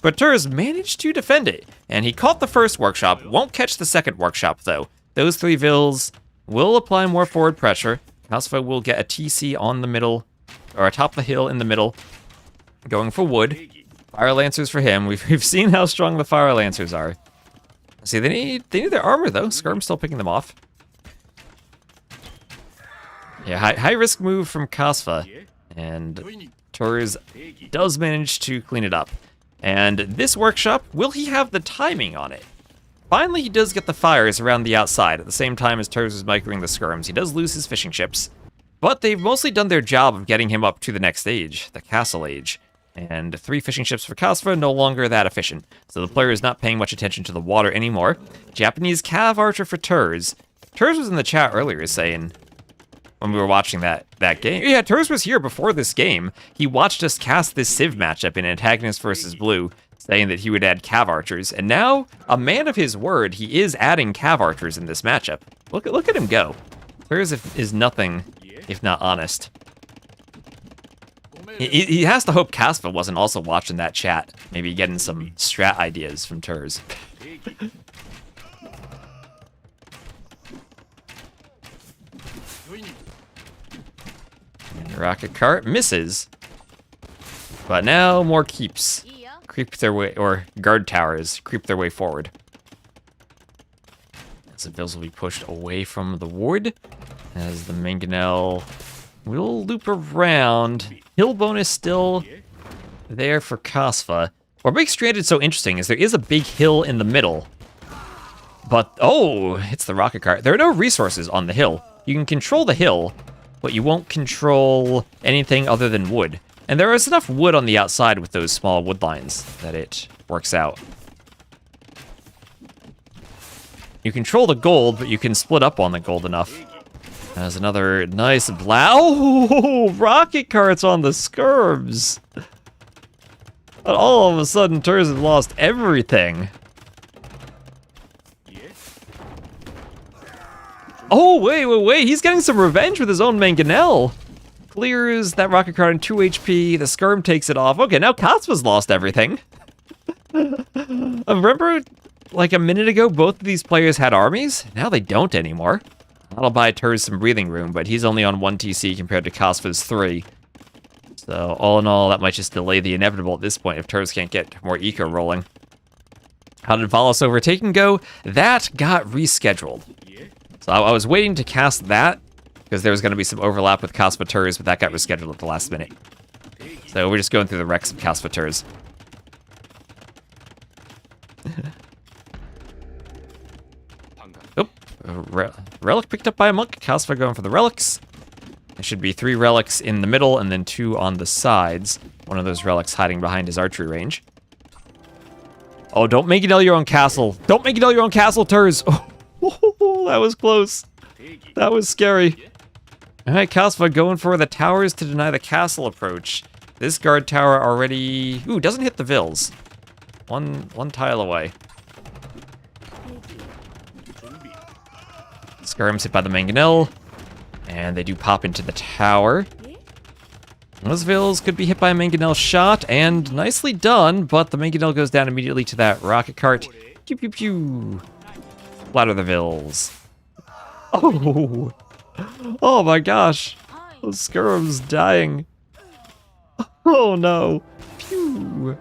but Terz managed to defend it. And he caught the first workshop, won't catch the second workshop though. Those 3 vills will apply more forward pressure. Kasva will get a TC on the middle, or atop the hill in the middle, going for wood. Fire Lancers for him. We've seen how strong the Fire Lancers are. See, they need their armor though. Skirm's still picking them off. Yeah, high risk move from Kasva, and Terz does manage to clean it up. And this workshop, will he have the timing on it? Finally, he does get the fires around the outside at the same time as Terz is microing the skirms. He does lose his fishing ships, but they've mostly done their job of getting him up to the next stage, the castle age. And 3 fishing ships for Kasva, no longer that efficient. So the player is not paying much attention to the water anymore. Japanese Cav Archer for Terz. Terz was in the chat earlier saying, when we were watching that game. Yeah, Terz was here before this game. He watched us cast this Civ matchup in Antagonist versus Blue, saying that he would add Cav Archers. And now, a man of his word, he is adding Cav Archers in this matchup. Look at him go. Terz is nothing if not honest. He has to hope Kasva wasn't also watching that chat, maybe getting some strat ideas from Terz. Rocket cart misses, but now more keeps creep their way, or guard towers creep their way forward. As the Bills will be pushed away from the wood, as the Mangonel will loop around. Hill bonus still there for Kasva. What makes Stranded so interesting is there is a big hill in the middle. But, oh, it's the rocket cart. There are no resources on the hill. You can control the hill, but you won't control anything other than wood. And there is enough wood on the outside with those small wood lines that it works out. You control the gold, but you can split up on the gold enough. There's another nice oh, rocket carts on the skirms. But all of a sudden, Terz has lost everything. Oh, wait. He's getting some revenge with his own Mangonel. Clears that rocket cart on 2 HP. The skirm takes it off. Okay, now Kasva's lost everything. Remember, like a minute ago, both of these players had armies? Now they don't anymore. That'll buy Terz some breathing room, but he's only on 1 TC compared to Kasva's 3. So, all in all, that might just delay the inevitable at this point if Terz can't get more eco rolling. How did Valos Overtaken go? That got rescheduled. So I was waiting to cast that, because there was going to be some overlap with Kasva Terz, but that got rescheduled at the last minute. So we're just going through the Rex of Kasva Terz. Relic picked up by a monk. Kasva going for the relics. There should be 3 relics in the middle and then 2 on the sides. One of those relics hiding behind his archery range. Oh, don't make it your own castle. Don't make it your own castle, Terz. Oh, that was close. That was scary. All right, Kasva going for the towers to deny the castle approach. This guard tower already... Ooh, doesn't hit the vills. One tile away. Skirm's hit by the Mangonel, and they do pop into the tower. Those vills could be hit by a Mangonel shot, and nicely done, but the Mangonel goes down immediately to that rocket cart. Pew, pew, pew. Splatter the vills. Oh! Oh my gosh! Those skirms dying. Oh no! Pew!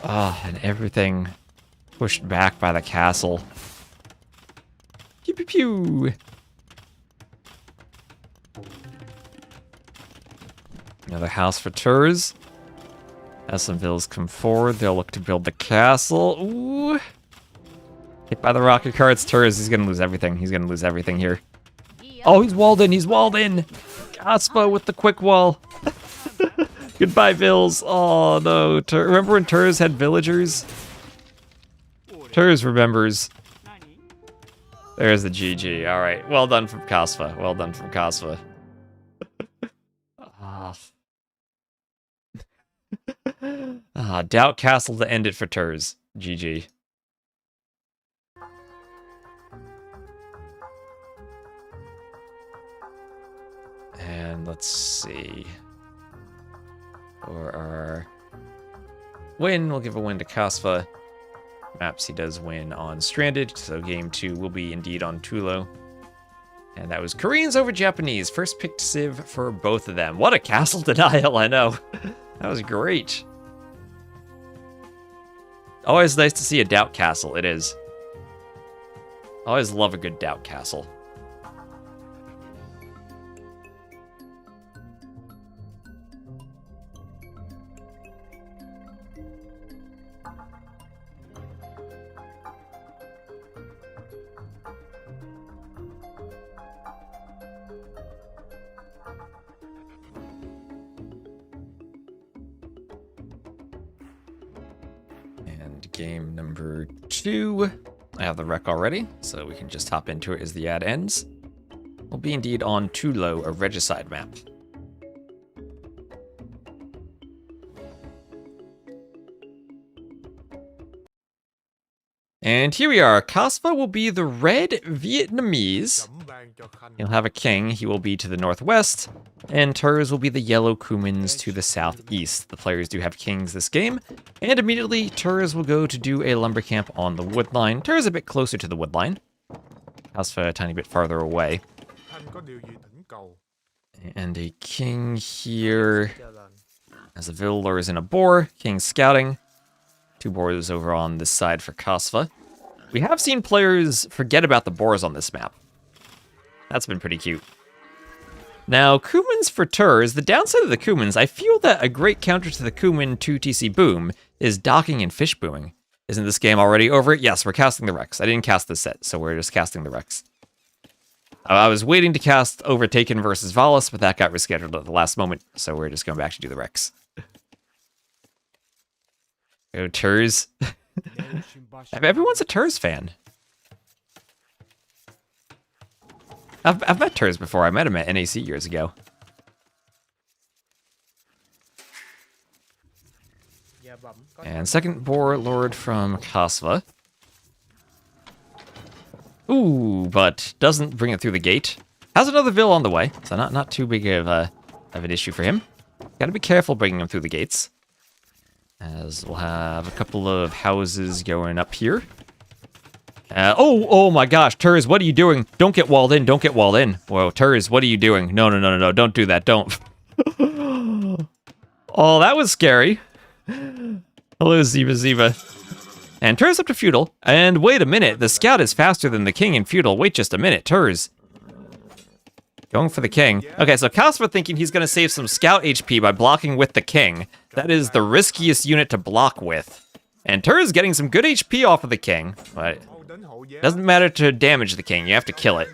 Ah, and everything pushed back by the castle. Pew pew pew! Another house for Terz. As some vills come forward, they'll look to build the castle. Ooh! Hit by the rocket carts, Terz, he's gonna lose everything. He's gonna lose everything here. Oh, he's walled in, he's walled in! Kasva with the quick wall. Goodbye, vills. Oh no, remember when Terz had villagers? Terz remembers. There's the GG. All right, well done from Kasva. Well done from Kasva. Doubt Castle to end it for Terz. GG. And let's see. For our win, we'll give a win to Kasva. Maps he does win on Stranded, so game 2 will be indeed on Tulo. And that was Koreans over Japanese. First picked Civ for both of them. What a castle denial, I know. That was great. Always nice to see a doubt castle, it is. Always love a good doubt castle. And game number 2. I have the rec already, so we can just hop into it as the ad ends. We'll be indeed on Tulo, a regicide map. And here we are. Kasva will be the red Vietnamese. He'll have a king. He will be to the northwest. And Terz will be the yellow Cumans to the southeast. The players do have kings this game. And immediately, Terz will go to do a lumber camp on the wood line. Terz a bit closer to the wood line. Kasva a tiny bit farther away. And a king here. As a Vil lures in a boar. King scouting. 2 boars over on this side for Kasva. We have seen players forget about the boars on this map. That's been pretty cute. Now, Cumans for Terz. The downside of the Cumans, I feel that a great counter to the Cuman 2TC boom is docking and fish booming. Isn't this game already over? Yes, we're casting the Rex. I didn't cast this set, so we're just casting the Rex. I was waiting to cast Overtaken versus Valis, but that got rescheduled at the last moment, so we're just going back to do the Rex. Go Terz. Everyone's a Terz fan. I've met Terz before. I met him at NAC years ago. And second boar lord from Kasva. Ooh, but doesn't bring it through the gate. Has another Vil on the way, so not too big of an issue for him. Gotta be careful bringing him through the gates. As we'll have a couple of houses going up here. Oh my gosh, Terz, what are you doing? Don't get walled in, don't get walled in. Whoa, Terz, what are you doing? No, don't do that, don't. Oh, that was scary. Hello, Ziba. And Terz up to feudal. And wait a minute, the scout is faster than the king in feudal. Wait just a minute, Terz. Going for the king. Okay, so Kasva thinking he's going to save some scout HP by blocking with the king. That is the riskiest unit to block with. And Terz getting some good HP off of the king, but it doesn't matter to damage the king, you have to kill it.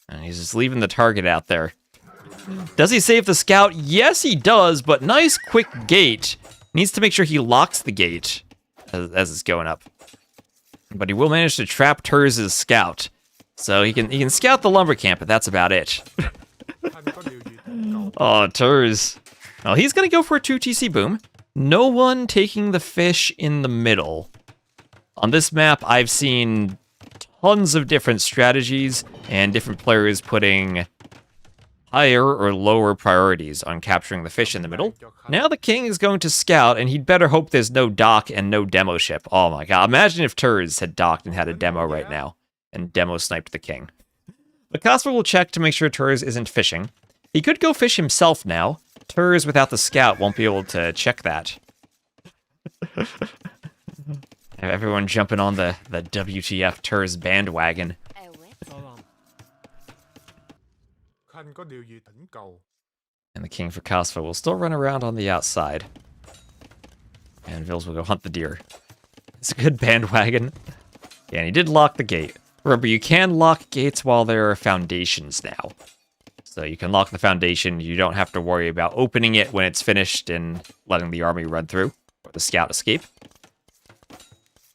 And he's just leaving the target out there. Does he save the scout? Yes, he does, but nice quick gate. Needs to make sure he locks the gate as it's going up. But he will manage to trap Terz's scout. So he can scout the lumber camp, but that's about it. Oh, Terz. Well, he's going to go for a 2TC boom. No one taking the fish in the middle. On this map, I've seen tons of different strategies and different players putting higher or lower priorities on capturing the fish in the middle. Now the king is going to scout, and he'd better hope there's no dock and no demo ship. Oh my god, imagine if Terz had docked and had a demo right now, and demo sniped the king. But Kasva will check to make sure Terz isn't fishing. He could go fish himself now. Terz without the scout won't be able to check that. Everyone jumping on the WTF Terz bandwagon. And the king for Kasva will still run around on the outside. And Vils will go hunt the deer. It's a good bandwagon. Yeah, and he did lock the gate. Remember, you can lock gates while there are foundations now. So you can lock the foundation, you don't have to worry about opening it when it's finished and letting the army run through, or the scout escape.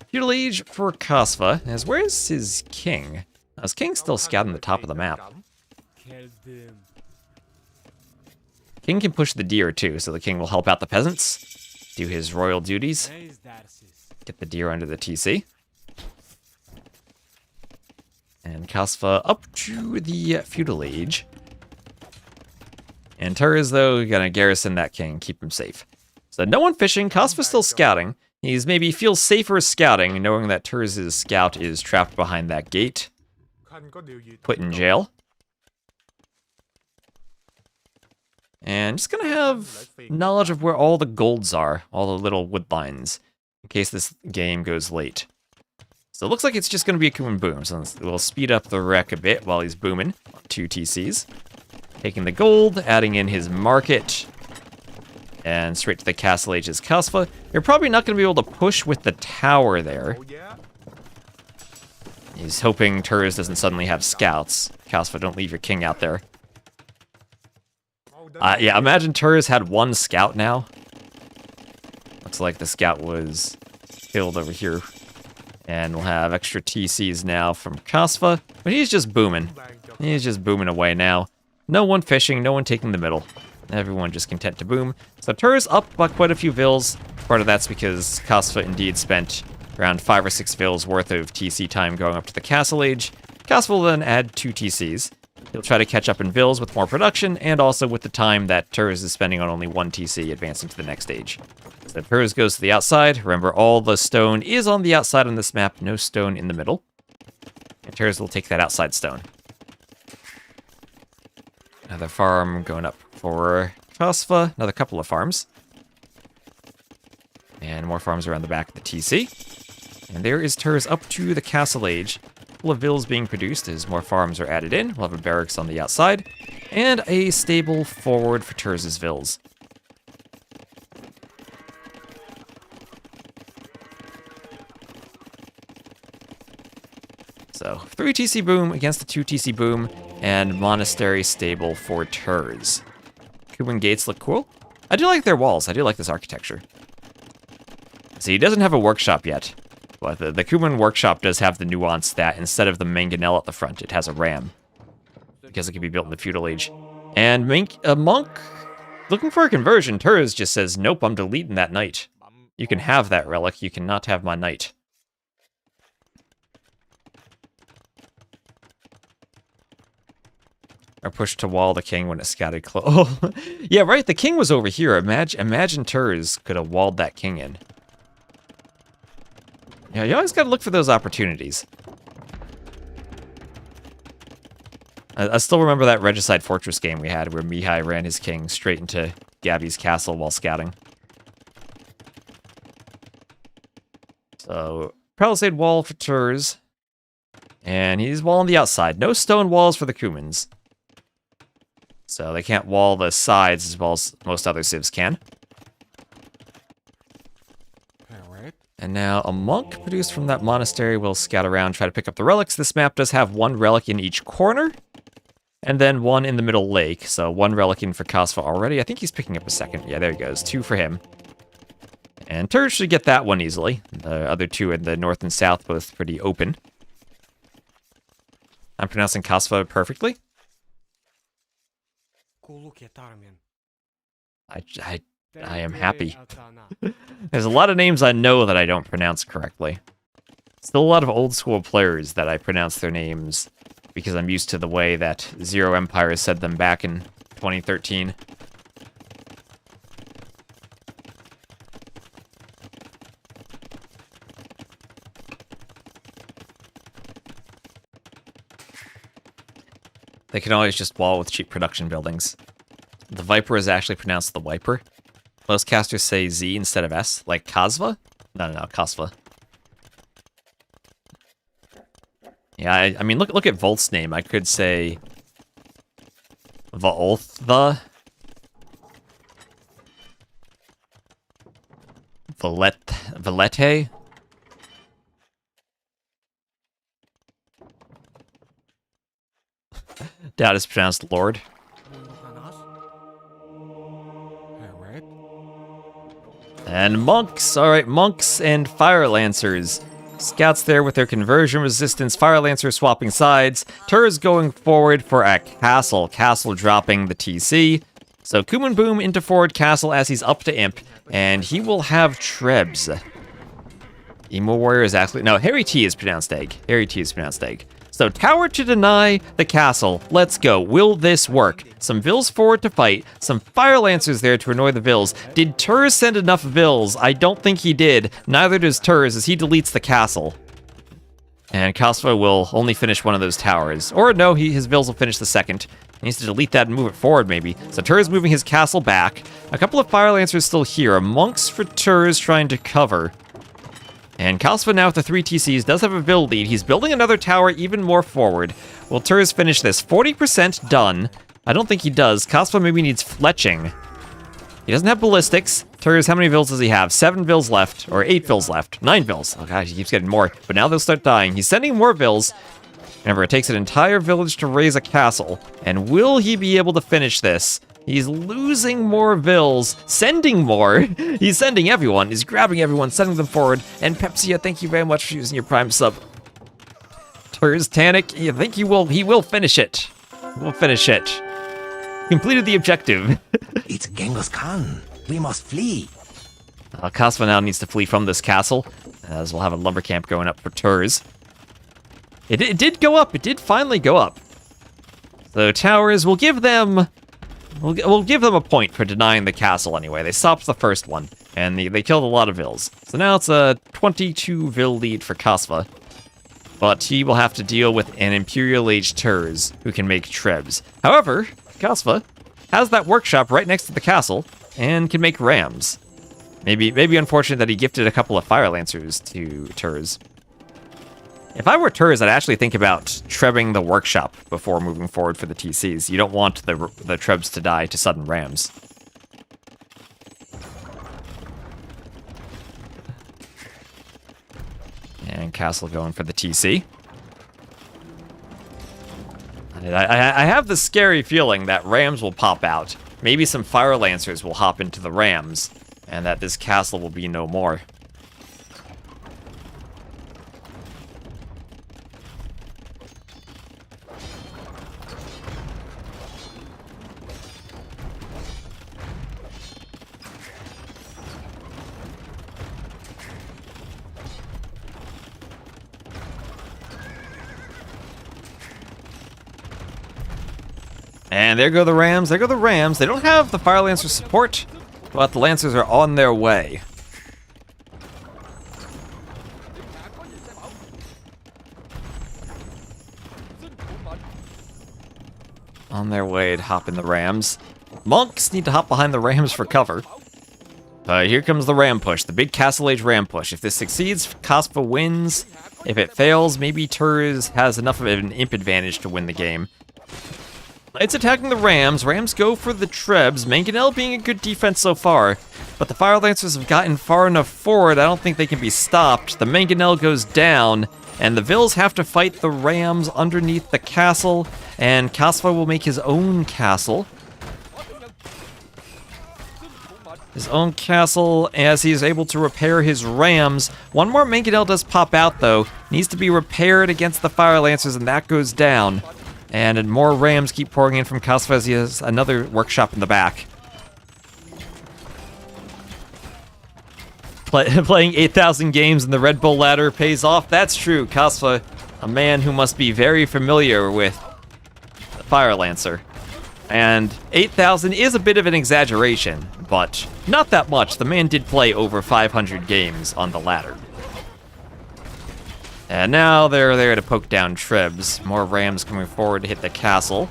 Feudal Age for Kasva, as where's his king? His king's still scouting the top of the map. King can push the deer too, so the king will help out the peasants, do his royal duties, get the deer under the TC. And Kasva up to the Feudal Age. And Terz, though, gonna garrison that king, keep him safe. So no one fishing, Kasva's still scouting. He's maybe feels safer scouting, knowing that Terz's scout is trapped behind that gate. Put in jail. And just gonna have knowledge of where all the golds are, all the little wood lines, in case this game goes late. So it looks like it's just gonna be a Kuman boom, so we'll speed up the wreck a bit while he's booming. 2 TCs. Taking the gold, adding in his market, and straight to the Castle Age's Kasva. You're probably not going to be able to push with the tower there. He's hoping Terz doesn't suddenly have scouts. Kasva, don't leave your king out there. Yeah, imagine Terz had 1 scout now. Looks like the scout was killed over here. And we'll have extra TCs now from Kasva. But he's just booming. He's just booming away now. No one fishing, no one taking the middle. Everyone just content to boom. So Terz up by quite a few vills. Part of that's because Kasva indeed spent around 5 or 6 vills worth of TC time going up to the castle age. Kasva will then add 2 TCs. He'll try to catch up in vills with more production, and also with the time that Terz is spending on only 1 TC advancing to the next stage. So Terz goes to the outside. Remember, all the stone is on the outside on this map, no stone in the middle. And Terz will take that outside stone. Another farm going up for Kasva. Another couple of farms. And more farms around the back of the TC. And there is Terz up to the castle age. A couple of vills being produced as more farms are added in. We'll have a barracks on the outside. And a stable forward for Terz's vills. So, 3 TC boom against the 2 TC boom, and monastery stable for Terz. Cuban gates look cool. I do like their walls. I do like this architecture. See, he doesn't have a workshop yet, but the Cuban workshop does have the nuance that instead of the mangonel at the front, it has a ram, because it can be built in the feudal age. And a monk looking for a conversion. Terz just says, nope, I'm deleting that knight. You can have that relic, you cannot have my knight. Or push to wall the king when it scattered close. Oh, yeah, right, the king was over here. Imagine Terz could have walled that king in. Yeah, you always gotta look for those opportunities. I still remember that Regicide Fortress game we had where Mihai ran his king straight into Gabby's castle while scouting. So, Palisade wall for Terz. And he's wall on the outside. No stone walls for the Cumans. So they can't wall the sides as well as most other civs can. And now a monk produced from that monastery will scout around, try to pick up the relics. This map does have 1 relic in each corner, and then 1 in the middle lake. So 1 relic in for Kasva already. I think he's picking up a second. Yeah, there he goes. 2 for him. And Terz should get that one easily. The other 2 in the north and south, both pretty open. I'm pronouncing Kasva perfectly. I am happy. There's a lot of names I know that I don't pronounce correctly. Still a lot of old school players that I pronounce their names because I'm used to the way that Zero Empire said them back in 2013. They can always just wall with cheap production buildings. The Viper is actually pronounced the Wiper. Most casters say Z instead of S, like Kasva? No, Kasva. Yeah, I mean, look at Volt's name. I could say Vaoltha. Valete. Doubt it's pronounced Lord. And monks, alright, monks and fire lancers. Scouts there with their conversion resistance, fire lancer swapping sides. Terz going forward for a castle. Castle dropping the TC. So Kuman Boom into forward castle as he's up to imp. And he will have Trebs. Emo Warrior is actually... No, Harry T is pronounced egg. Harry T is pronounced egg. So tower to deny the castle. Let's go. Will this work? Some vills forward to fight. Some fire lancers there to annoy the vills. Did Terz send enough vills? I don't think he did. Neither does Terz as he deletes the castle. And Kasva will only finish one of those towers. Or no, his vills will finish the second. He needs to delete that and move it forward, maybe. So Terz moving his castle back. A couple of fire lancers still here. Monks for Terz trying to cover. And Kasva now with the 3 TCs does have a build lead. He's building another tower even more forward. Will Terz finish this? 40% done. I don't think he does. Kasva maybe needs fletching. He doesn't have ballistics. Terz, how many vills does he have? 7 vills left, or 8 vills left. 9 vills. Oh god, he keeps getting more. But now they'll start dying. He's sending more vills. Remember, it takes an entire village to raise a castle. And will he be able to finish this? He's losing more vills, sending more. He's sending everyone. He's grabbing everyone, sending them forward. And Pepsia, thank you very much for using your Prime sub. Terz, Tanic, I think he will finish it. We'll finish it. Completed the objective. It's Genghis Khan. We must flee. Kasva now needs to flee from this castle, as we'll have a lumber camp going up for Terz. It did go up. It did finally go up. So towers, we'll give them a point for denying the castle anyway. They stopped the first one, and they killed a lot of vills. So now it's a 22 vill lead for Kasva. But he will have to deal with an Imperial Age Terz who can make trebs. However, Kasva has that workshop right next to the castle and can make rams. Maybe unfortunate that he gifted a couple of Fire Lancers to Terz. If I were Terz, I'd actually think about trebbing the workshop before moving forward for the TCs. You don't want the trebs to die to sudden rams. And Castle going for the TC. I have the scary feeling that rams will pop out. Maybe some Fire Lancers will hop into the rams, and that this castle will be no more. And there go the Rams, there go the Rams. They don't have the Fire Lancer support, but the Lancers are on their way. On their way to hop in the Rams. Monks need to hop behind the Rams for cover. Here comes the Ram push, the big Castle Age Ram push. If this succeeds, Kasva wins. If it fails, maybe Terz has enough of an imp advantage to win the game. It's attacking the Rams. Rams go for the Trebs. Mangonel being a good defense so far. But the Fire Lancers have gotten far enough forward, I don't think they can be stopped. The Mangonel goes down, and the Vills have to fight the Rams underneath the castle. And Kasva will make his own castle. His own castle as he is able to repair his Rams. One more Mangonel does pop out, though. Needs to be repaired against the Fire Lancers, and that goes down. And more Rams keep pouring in from Kasva as he has another workshop in the back. Playing 8,000 games in the Red Bull ladder pays off. That's true. Kasva, a man who must be very familiar with the Fire Lancer. And 8,000 is a bit of an exaggeration, but not that much. The man did play over 500 games on the ladder. And now they're there to poke down Trebs. More Rams coming forward to hit the castle.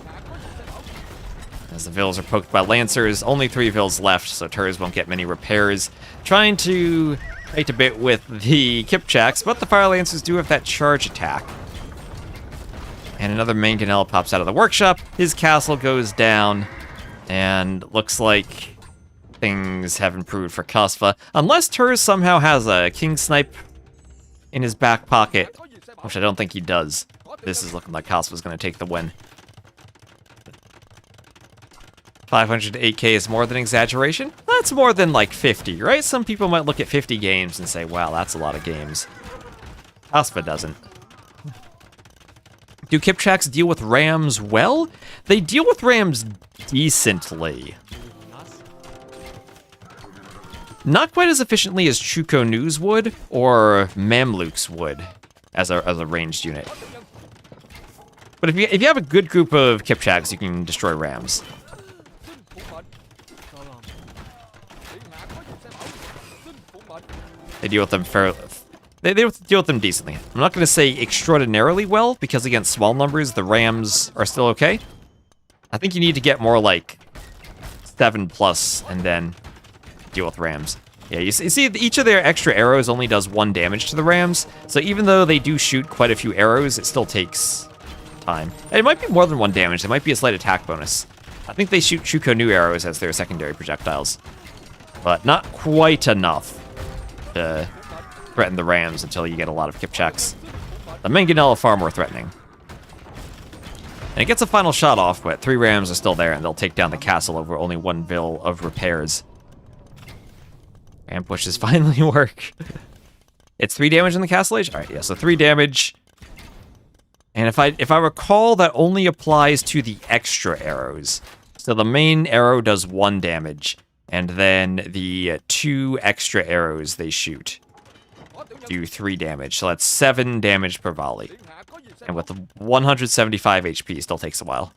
As the Vills are poked by Lancers, only 3 Vills left, so Terz won't get many repairs. Trying to fight a bit with the Kipchaks, but the Fire Lancers do have that charge attack. And another Mangonel pops out of the workshop. His castle goes down, and looks like things have improved for Kasva. Unless Terz somehow has a King Snipe in his back pocket, which I don't think he does. This is looking like Kasva's going to take the win. 500 to 8k is more than exaggeration. That's more than like 50, right? Some people might look at 50 games and say, wow, that's a lot of games. Kasva doesn't. Do Kipchaks deal with Rams well? They deal with Rams decently. Not quite as efficiently as Chuko News would, or Mamluks would, as a ranged unit. But if you have a good group of Kipchaks, you can destroy Rams. They deal with them fairly. They deal with them decently. I'm not going to say extraordinarily well, because against small numbers, the Rams are still okay. I think you need to get more like 7+, and then deal with Rams. Yeah, you see each of their extra arrows only does 1 damage to the Rams, so even though they do shoot quite a few arrows, it still takes time. And it might be more than 1 damage, there might be a slight attack bonus. I think they shoot Chuko Nu arrows as their secondary projectiles, but not quite enough to threaten the Rams until you get a lot of Kipchaks. The Mangonel are far more threatening. And it gets a final shot off, but 3 rams are still there, and they'll take down the castle over only 1 vil of repairs. Ram pushes finally work. It's 3 damage in the castle age? Alright, yeah, so 3 damage. And if I recall, that only applies to the extra arrows. So the main arrow does 1 damage, and then the 2 extra arrows they shoot do 3 damage. So that's 7 damage per volley. And with the 175 HP, still takes a while.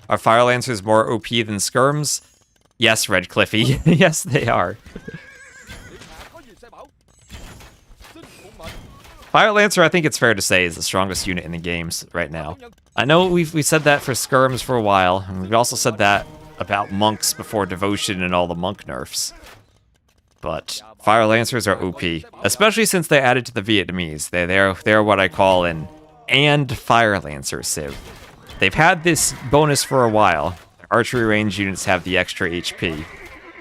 Are Fire Lancers more OP than Skirms? Yes, Red Cliffy. Yes, they are. Fire Lancer, I think it's fair to say, is the strongest unit in the games right now. I know we said that for Skirms for a while, and we've also said that about monks before Devotion and all the monk nerfs. But Fire Lancers are OP, especially since they added to the Vietnamese. They're what I call an and Fire Lancer civ. They've had this bonus for a while. Archery range units have the extra HP.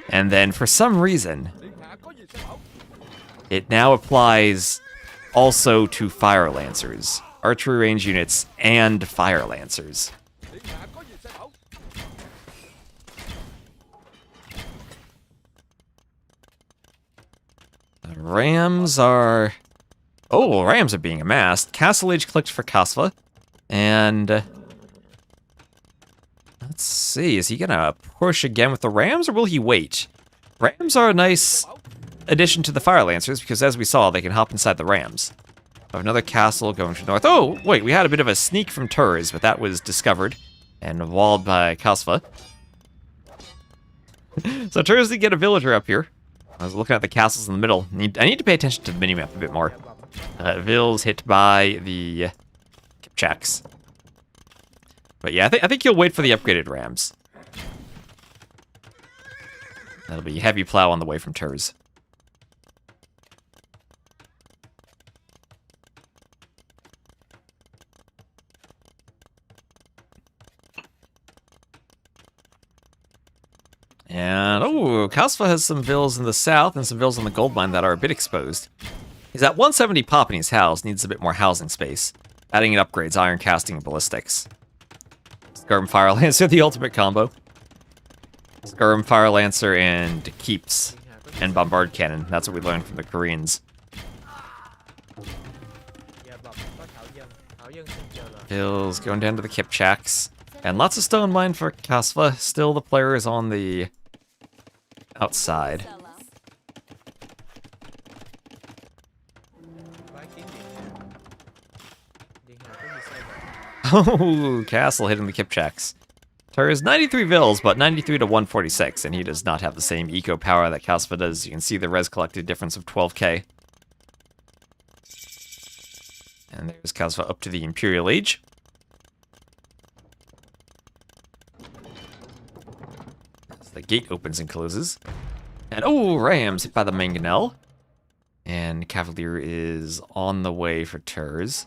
And then for some reason, it now applies also to Fire Lancers. Archery range units and Fire Lancers. The Rams are... Oh, Rams are being amassed. Castle Age clicked for Kasva. And... let's see, is he gonna push again with the Rams, or will he wait? Rams are a nice addition to the Fire Lancers, because as we saw, they can hop inside the Rams. I have another castle going to the north. Oh, wait, we had a bit of a sneak from Terz, but that was discovered and walled by Kasva. So Terz did get a villager up here. I was looking at the castles in the middle. I need to pay attention to the minimap a bit more. Vil's hit by the Kipchaks. But yeah, I think he'll wait for the upgraded Rams. That'll be heavy plow on the way from Terz. And, oh, Kasva has some vills in the south and some vills on the gold mine that are a bit exposed. He's at 170 pop in his house, needs a bit more housing space. Adding in upgrades, iron casting, and ballistics. Skirm Fire Lancer, the ultimate combo. Skirm Fire Lancer and Keeps and Bombard Cannon. That's what we learned from the Koreans. Bill's going down to the Kipchaks. And lots of stone mine for Kasva. Still the player is on the outside. Oh, Castle hitting the Kipchaks. Terz 93 vills, but 93 to 146, and he does not have the same eco power that Kasva does. You can see the res collected difference of 12k. And there's Kasva up to the Imperial Age. As the gate opens and closes. And oh, Rams hit by the Mangonel. And Cavalier is on the way for Terz.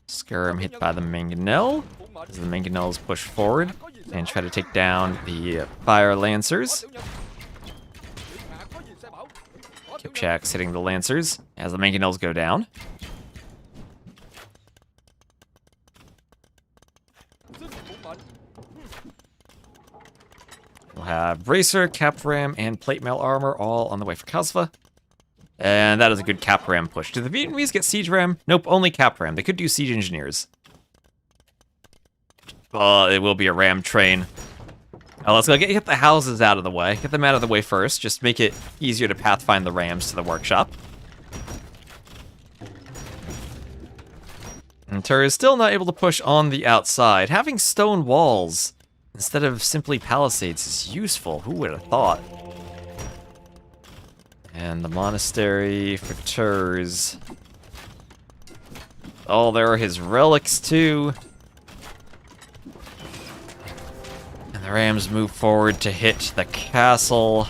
Skirm hit by the Mangonel. As the Mangonels push forward and try to take down the Fire Lancers. Kipchaks hitting the Lancers as the Mangonels go down. We'll have Bracer, Cap Ram, and Plate Mail Armor all on the way for Kasva. And that is a good Cap Ram push. Do the Vietnamese get Siege Ram? Nope, only Cap Ram. They could do Siege Engineers. It will be a Ram train. Let's go get the houses out of the way. Get them out of the way first. Just make it easier to pathfind the Rams to the workshop. And Terz is still not able to push on the outside. Having stone walls instead of simply palisades is useful. Who would have thought? And the monastery for Terz. Oh, there are his relics too. And the Rams move forward to hit the castle.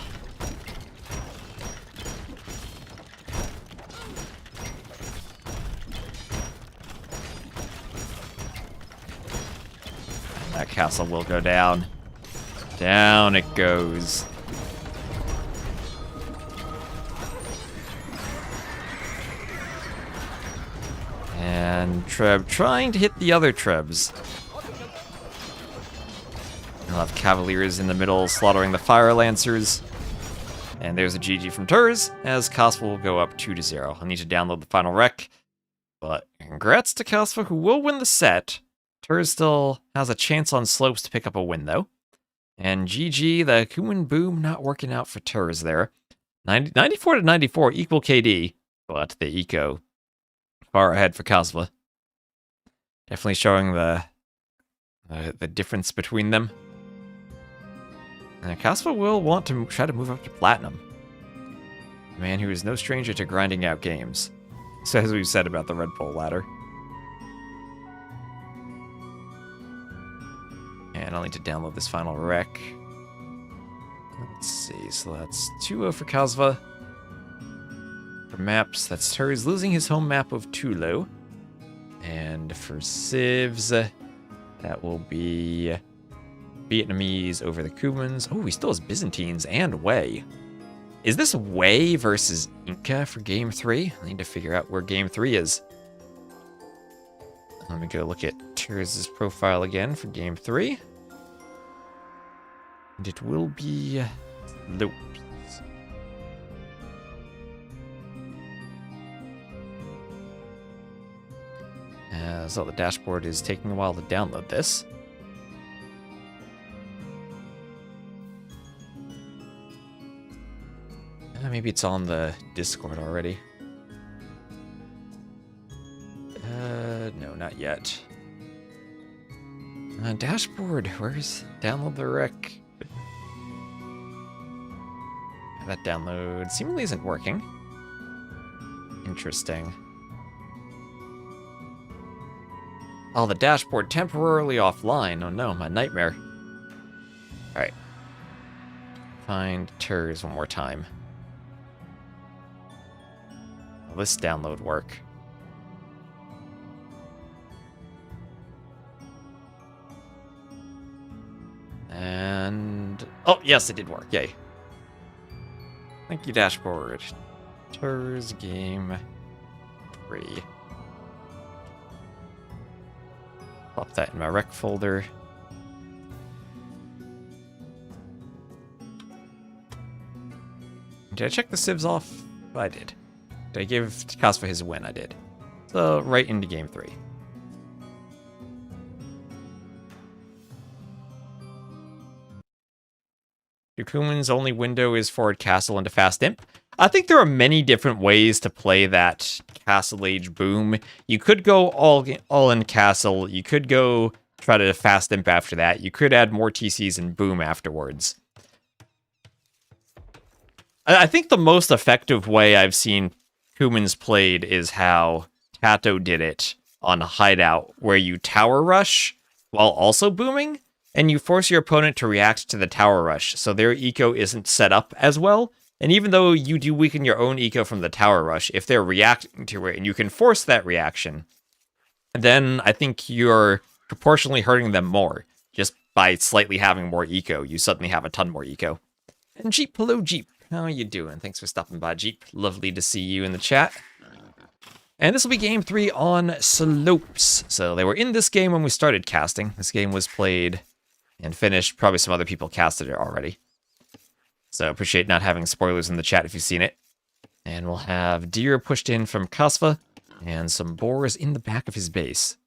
And that castle will go down. Down it goes. And Treb trying to hit the other Trebs. We'll have Cavaliers in the middle slaughtering the Fire Lancers. And there's a GG from Terz, as Kasva will go up 2-0. I'll need to download the final rec. But congrats to Kasva, who will win the set. Terz still has a chance on slopes to pick up a win, though. And GG, the Kuman Boom not working out for Terz there. 94-94, equal KD. But the eco far ahead for Kasva. Definitely showing the difference between them. And Kasva will want to try to move up to Platinum. A man who is no stranger to grinding out games. So as we've said about the Red Bull ladder. And I'll need to download this final rec. Let's see, so that's 2-0 for Kasva. For maps, that's Terz losing his home map of Tulu. And for civs, that will be Vietnamese over the Cumans. Oh, he still has Byzantines and Wei. Is this Wei versus Inca for Game 3? I need to figure out where Game 3 is. Let me go look at Terz's profile again for Game 3. And it will be Lopes. So the dashboard is taking a while to download this. Maybe it's on the Discord already. No, not yet. Dashboard, where's download the rec? That download seemingly isn't working. Interesting. Oh, the dashboard temporarily offline. Oh no, my nightmare. Alright. Find Terz one more time. Will this download work? And... oh, yes, it did work. Yay. Thank you, dashboard. Terz Game 3. Pop that in my rec folder. Did I check the civs off? I did. Did I give Kasva his win? I did. So, right into Game 3. Dukuman's only window is forward castle into fast imp. I think there are many different ways to play that Castle Age boom. You could go all in castle. You could go try to fast imp after that. You could add more TCs and boom afterwards. I think the most effective way I've seen Humans played is how Tato did it on Hideout, where you tower rush while also booming, and you force your opponent to react to the tower rush, so their eco isn't set up as well. And even though you do weaken your own eco from the tower rush, if they're reacting to it and you can force that reaction, then I think you're proportionally hurting them more. Just by slightly having more eco, you suddenly have a ton more eco. And Jeep, hello Jeep. How are you doing? Thanks for stopping by, Jeep. Lovely to see you in the chat. And this will be Game 3 on slopes. So they were in this game when we started casting. This game was played and finished. Probably some other people casted it already. So appreciate not having spoilers in the chat if you've seen it. And we'll have deer pushed in from Kasva and some boars in the back of his base.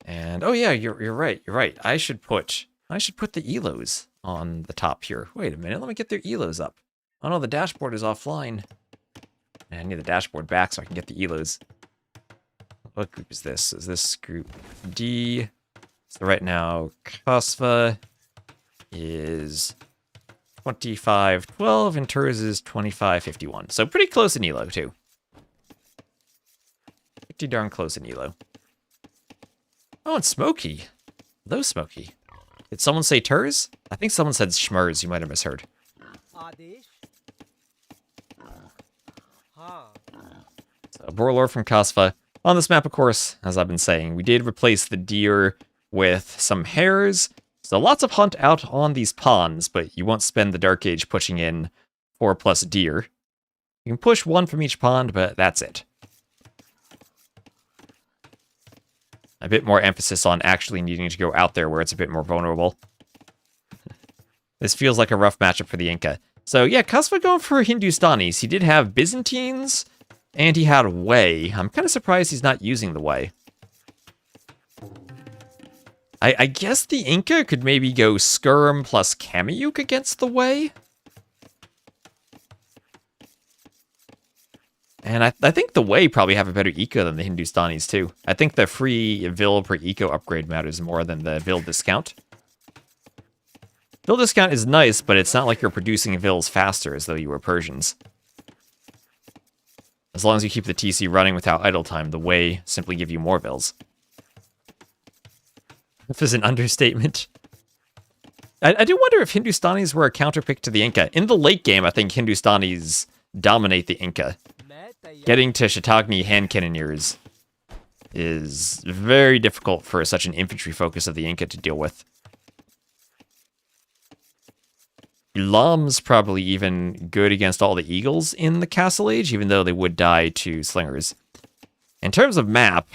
And oh yeah, you're right. You're right. I should put the elos on the top here. Wait a minute, let me get their elos up. Oh no, the dashboard is offline. I need the dashboard back so I can get the elos. What group is this? Is this group D? So right now, Kasva is 25-12 and Terz is 25-51. So pretty close in elo too. Pretty darn close in elo. Oh, and Smokey. Hello, Smokey. Did someone say Terz? I think someone said Schmurz. You might have misheard. So, Borlor from Kasva. On this map, of course, as I've been saying, we did replace the deer with some hares. So lots of hunt out on these ponds, but you won't spend the Dark Age pushing in 4+ deer. You can push one from each pond, but that's it. A bit more emphasis on actually needing to go out there where it's a bit more vulnerable. This feels like a rough matchup for the Inca. So yeah, Kasva going for Hindustanis. He did have Byzantines, and he had Wei. I'm kind of surprised he's not using the Wei. I guess the Inca could maybe go Skirm plus Kamiyuk against the Wei. And I think the Wei probably have a better eco than the Hindustanis too. I think the free Vil per eco upgrade matters more than the Vil discount. Vil discount is nice, but it's not like you're producing Vils faster as though you were Persians. As long as you keep the TC running without idle time, the Wei simply give you more Vils. This is an understatement. I do wonder if Hindustanis were a counterpick to the Inca. In the late game, I think Hindustanis dominate the Inca. Getting to Chattagni hand cannoneers is very difficult for such an infantry focus of the Inca to deal with. Elam's probably even good against all the eagles in the Castle Age, even though they would die to slingers. In terms of map,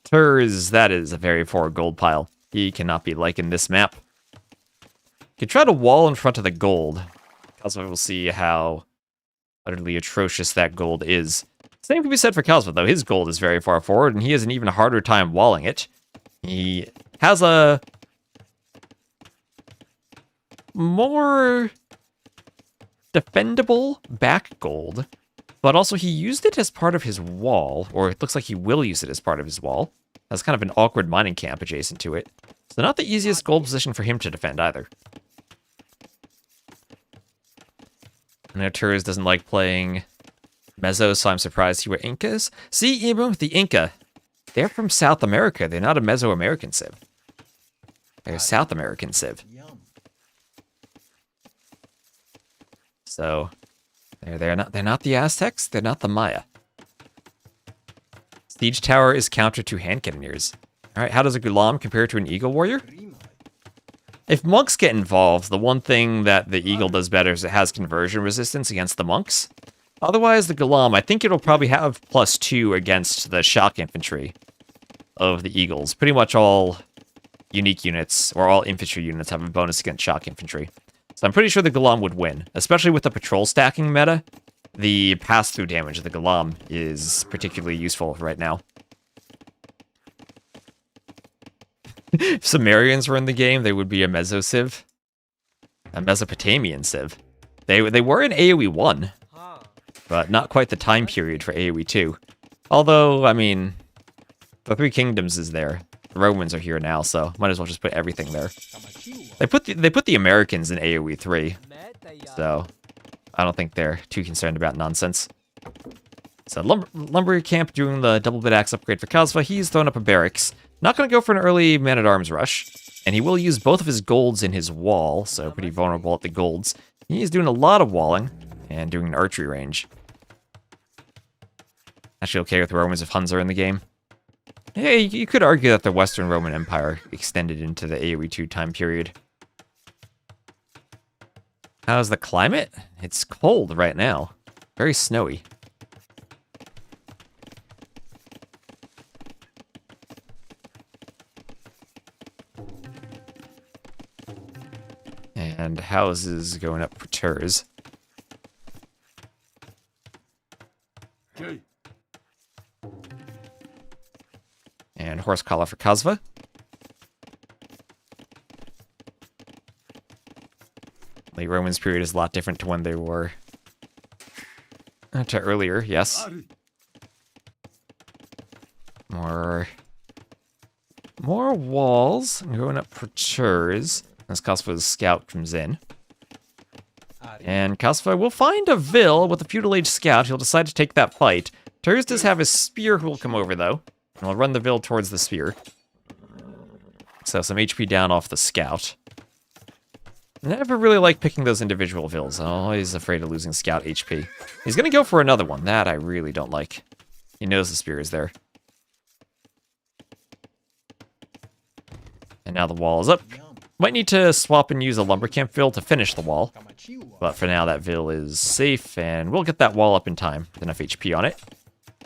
Terz, that is a very poor gold pile. He cannot be liking this map. You could try to wall in front of the gold. Kasva will see how utterly atrocious that gold is. Same can be said for Kasva, though. His gold is very far forward, and he has an even harder time walling it. He has a more defendable back gold, but also he used it as part of his wall, or it looks like he will use it as part of his wall. That's kind of an awkward mining camp adjacent to it. So not the easiest gold position for him to defend either. I know Terz doesn't like playing Mezzo, so I'm surprised he were Incas. See, Ibu, the Inca, they're from South America. They're not a Mesoamerican civ. They're a South American civ. So they're not the Aztecs. They're not the Maya. Siege Tower is counter to hand cannoneers. All right, how does a Gulam compare to an Eagle Warrior? If monks get involved, the one thing that the Eagle does better is it has conversion resistance against the monks. Otherwise, the Gulam, I think it'll probably have +2 against the shock infantry of the Eagles. Pretty much all unique units, or all infantry units, have a bonus against shock infantry. So I'm pretty sure the Gulam would win, especially with the patrol stacking meta. The pass-through damage of the Gulam is particularly useful right now. If Sumerians were in the game, they would be a Meso-civ. A Mesopotamian civ. They were in AoE 1, but not quite the time period for AoE 2. Although, I mean, the Three Kingdoms is there. The Romans are here now, so might as well just put everything there. They put the Americans in AoE 3, so I don't think they're too concerned about nonsense. So Lumber Camp doing the double bit axe upgrade for Kasva. He's throwing up a barracks. Not going to go for an early man-at-arms rush. And he will use both of his golds in his wall, so pretty vulnerable at the golds. He's doing a lot of walling and doing an archery range. Actually okay with Romans if Huns are in the game. Hey, you could argue that the Western Roman Empire extended into the AoE 2 time period. How's the climate? It's cold right now. Very snowy. And houses going up for Terz. Okay. And horse collar for Kasva. Late Romans period is a lot different to when they were to earlier, yes. More walls going up for Terz as Kasva's scout comes in. And Kasva will find a Vil with a feudal age scout. He'll decide to take that fight. Terz does have his spear who will come over though. And we'll run the Vil towards the spear. So some HP down off the scout. Never really like picking those individual Vils. I'm always afraid of losing scout HP. He's gonna go for another one. That I really don't like. He knows the spear is there. And now the wall is up. Might need to swap and use a lumber camp vill to finish the wall. But for now, that vill is safe, and we'll get that wall up in time with enough HP on it.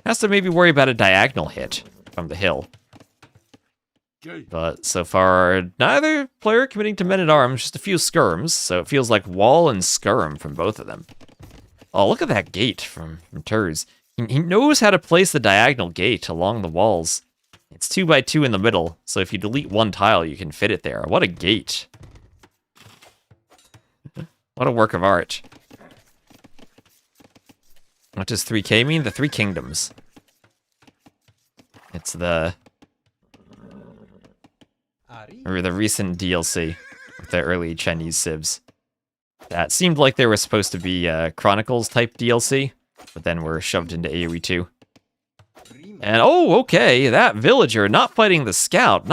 Has to maybe worry about a diagonal hit from the hill. But so far, neither player committing to men-at-arms, just a few skirms, so it feels like wall and skirm from both of them. Oh, look at that gate from Terz. He knows how to place the diagonal gate along the walls. It's 2 by 2 in the middle, so if you delete one tile, you can fit it there. What a gate. What a work of art. What does 3K mean? The Three Kingdoms. It's the recent DLC with the early Chinese civs. That seemed like they were supposed to be Chronicles type DLC, but then were shoved into AoE 2. And oh, okay, that villager not fighting the scout,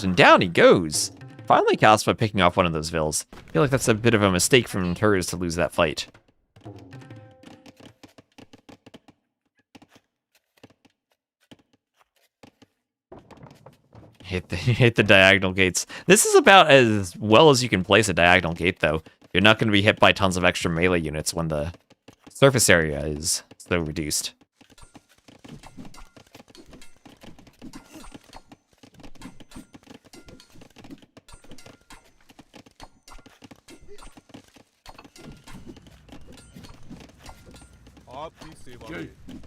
and down he goes. Finally, Kasva picking off one of those vills. I feel like that's a bit of a mistake from Terz to lose that fight. Hit the diagonal gates. This is about as well as you can place a diagonal gate, though. You're not going to be hit by tons of extra melee units when the surface area is so reduced.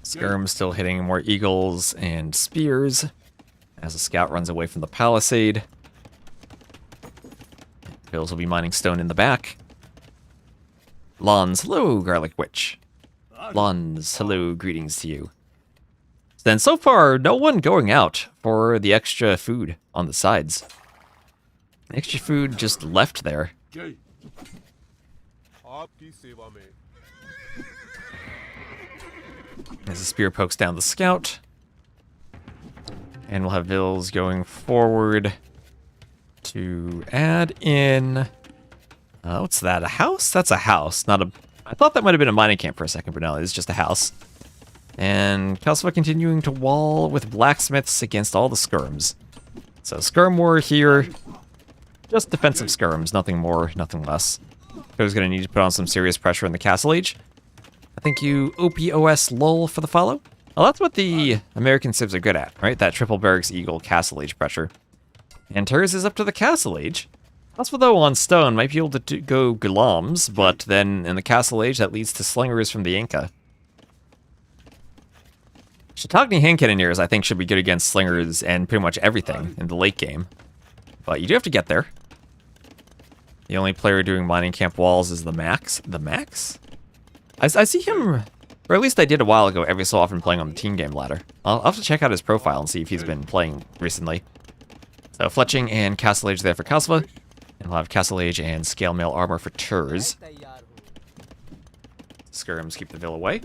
Skirm still hitting more eagles and spears as the scout runs away from the palisade. Bills will be mining stone in the back. Lons, hello, Garlic Witch. Lons, hello, greetings to you. Then so far, no one going out for the extra food on the sides. Extra food just left there. As the spear pokes down the scout. And we'll have vills going forward to add in... what's that, a house? That's a house, not a... I thought that might have been a mining camp for a second, but no, it's just a house. And Kasva continuing to wall with blacksmiths against all the skirms. So skirm war here. Just defensive skirms, nothing more, nothing less. Who's going to need to put on some serious pressure in the Castle Age. Thank you, OPOS LOL, for the follow. Well, that's what the American civs are good at, right? That triple barracks eagle Castle Age pressure. And Terz is up to the Castle Age. Kasva, though, on stone might be able to go Gulams, but then in the Castle Age, that leads to slingers from the Inca. Shiitake hand cannoneers, I think, should be good against slingers and pretty much everything in the late game. But you do have to get there. The only player doing mining camp walls is the Max. The Max? I see him, or at least I did a while ago, every so often playing on the team game ladder. I'll have to check out his profile and see if he's been playing recently. So fletching and Castle Age there for Kasva. And we'll have Castle Age and Scale Mail Armor for Terz. Skirms keep the Vill away.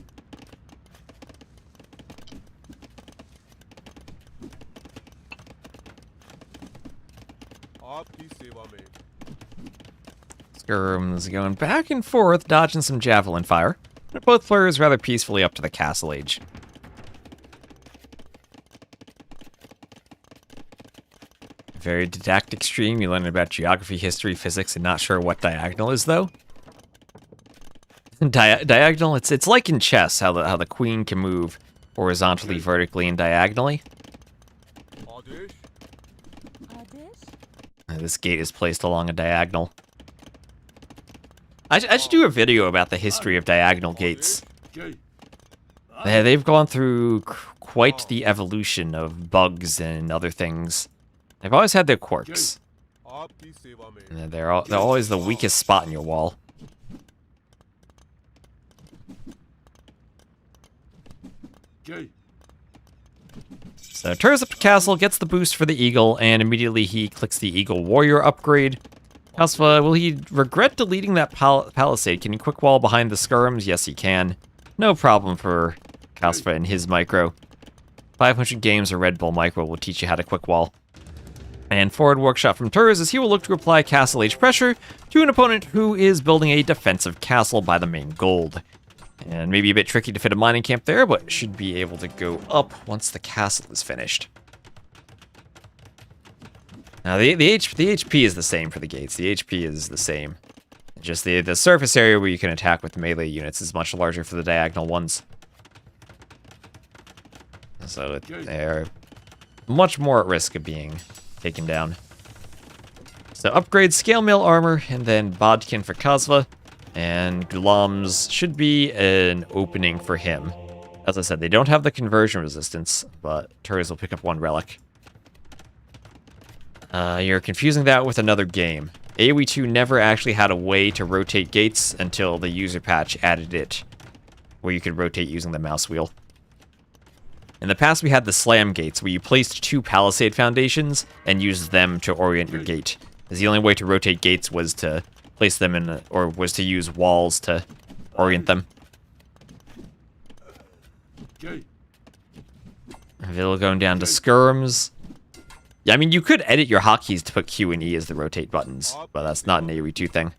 Skirms going back and forth, dodging some javelin fire. Both players rather peacefully up to the Castle Age. Very didactic stream. You learn about geography, history, physics, and not sure what diagonal is, though. Diagonal, it's like in chess, how the queen can move horizontally, vertically, and diagonally. This gate is placed along a diagonal. I should do a video about the history of diagonal gates. They've gone through quite the evolution of bugs and other things. They've always had their quirks. And they're always the weakest spot in your wall. So Terz up to Castle, gets the boost for the Eagle, and immediately he clicks the Eagle Warrior upgrade. Kasva, will he regret deleting that palisade? Can he quick wall behind the skirms? Yes, he can. No problem for Kasva and his micro. 500 games of Red Bull micro will teach you how to quick wall. And forward workshop from Terz as he will look to apply Castle Age pressure to an opponent who is building a defensive castle by the main gold. And maybe a bit tricky to fit a mining camp there, but should be able to go up once the castle is finished. The HP is the same for the gates. The HP is the same. Just the surface area where you can attack with melee units is much larger for the diagonal ones. So they're much more at risk of being taken down. So upgrade scale mail armor and then bodkin for Kasva. And Gulam's should be an opening for him. As I said, they don't have the conversion resistance, but Terz will pick up one relic. You're confusing that with another game. AoE 2 never actually had a way to rotate gates until the user patch added it, where you could rotate using the mouse wheel. In the past, we had the slam gates, where you placed 2 palisade foundations and used them to orient your gate. Because the only way to rotate gates was to place them in, or was to use walls to orient them. Vill going down to skirms. Yeah, I mean, you could edit your hotkeys to put Q and E as the rotate buttons, but that's not an AoE 2 thing.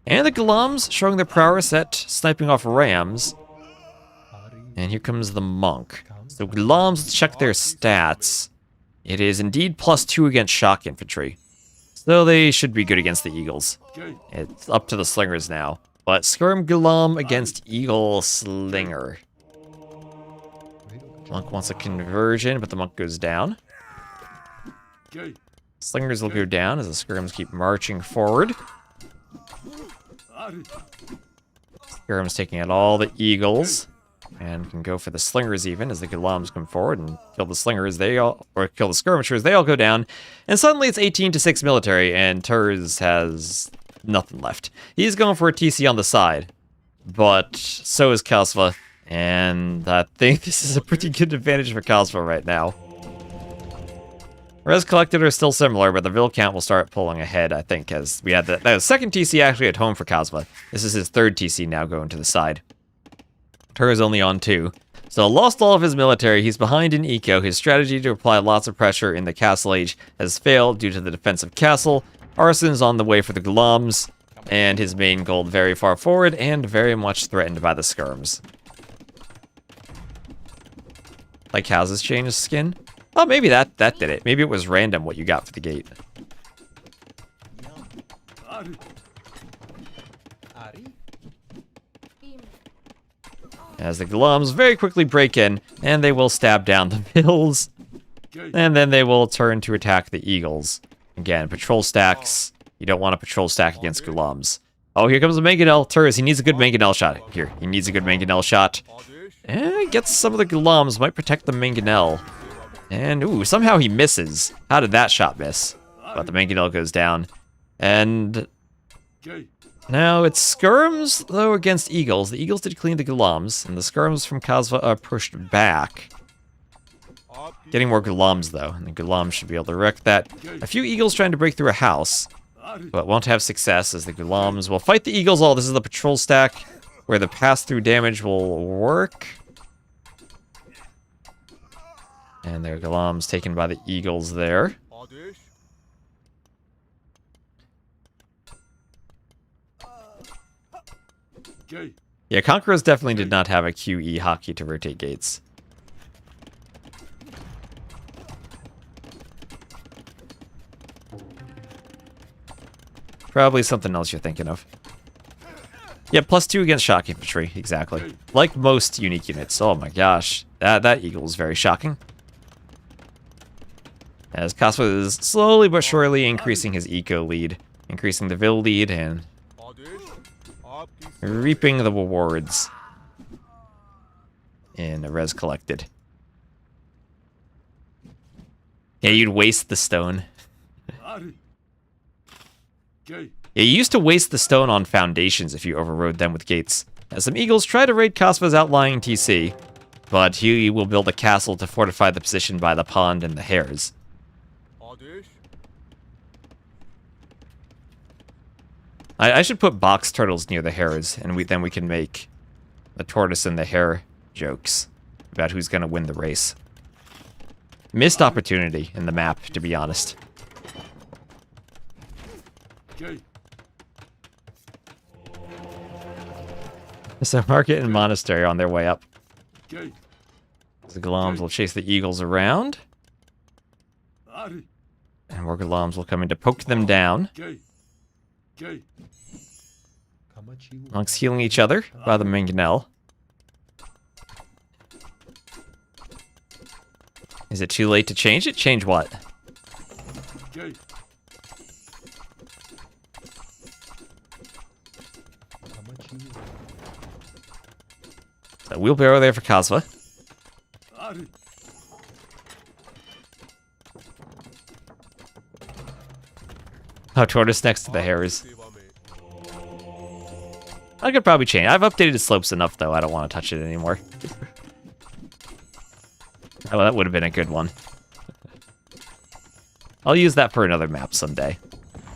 And the Gulams showing their prowess at sniping off rams. And here comes the monk. So Gulams, let's check their stats. It is indeed +2 against shock infantry. So they should be good against the eagles. It's up to the slingers now. But skirm Gulam against eagle slinger. Monk wants a conversion, but the monk goes down. Slingers will go down as the skirms keep marching forward. Skirms taking out all the eagles. And can go for the slingers even as the Gulams come forward and kill the slingers. Kill the skirmishers. They all go down. And suddenly it's 18-6 military, and Terz has nothing left. He's going for a TC on the side. But so is Kasva. And I think this is a pretty good advantage for Kasva right now. Res collected are still similar, but the Vill count will start pulling ahead, I think, as we had the second TC actually at home for Kasva. This is his third TC now going to the side. Terz only on 2. So lost all of his military, he's behind in eco, his strategy to apply lots of pressure in the castle age has failed due to the defensive castle, Arson's on the way for the Gulams, and his main goal very far forward and very much threatened by the skirms. Like houses change skin? Oh, maybe that did it. Maybe it was random what you got for the gate. As the Gulams very quickly break in, and they will stab down the Vills. And then they will turn to attack the Eagles. Again, patrol stacks. You don't want a patrol stack against Gulams. Oh, here comes the Mangonel. Terz, he needs a good Mangonel shot. Here, he needs a good Mangonel shot. And gets some of the Gulams. Might protect the Mangonel. And, ooh, somehow he misses. How did that shot miss? But the Mangonel goes down. And now it's skirms, though, against eagles. The eagles did clean the Gulams, and the skirms from Kasva are pushed back. Getting more Gulams, though, and the Gulams should be able to wreck that. A few eagles trying to break through a house, but won't have success as the Gulams will fight the eagles. Oh, this is the patrol stack where the pass-through damage will work. And their Gulams taken by the eagles there. Yeah, Conquerors definitely did not have a QE hotkey to rotate gates. Probably something else you're thinking of. Yeah, +2 against shock infantry, exactly. Like most unique units. Oh my gosh, that eagle is very shocking. As Kasva is slowly but surely increasing his eco lead, increasing the Vill lead, and reaping the rewards in the res collected. Yeah, you'd waste the stone. Yeah, you used to waste the stone on foundations if you overrode them with gates. As some eagles try to raid Kasva's outlying TC, but he will build a castle to fortify the position by the pond and the hares. I should put box turtles near the hares, and then we can make the tortoise and the hare jokes about who's going to win the race. Missed opportunity in the map, to be honest. So Market and Monastery are on their way up. The Gulams will chase the eagles around. And more Gulaams will come in to poke them down. Monks healing each other by the mangonel. Is it too late to change it? Change what? A wheelbarrow there for Kasva. Oh, tortoise next to the hares. I could probably change. I've updated slopes enough, though. I don't want to touch it anymore. Oh, that would have been a good one. I'll use that for another map someday.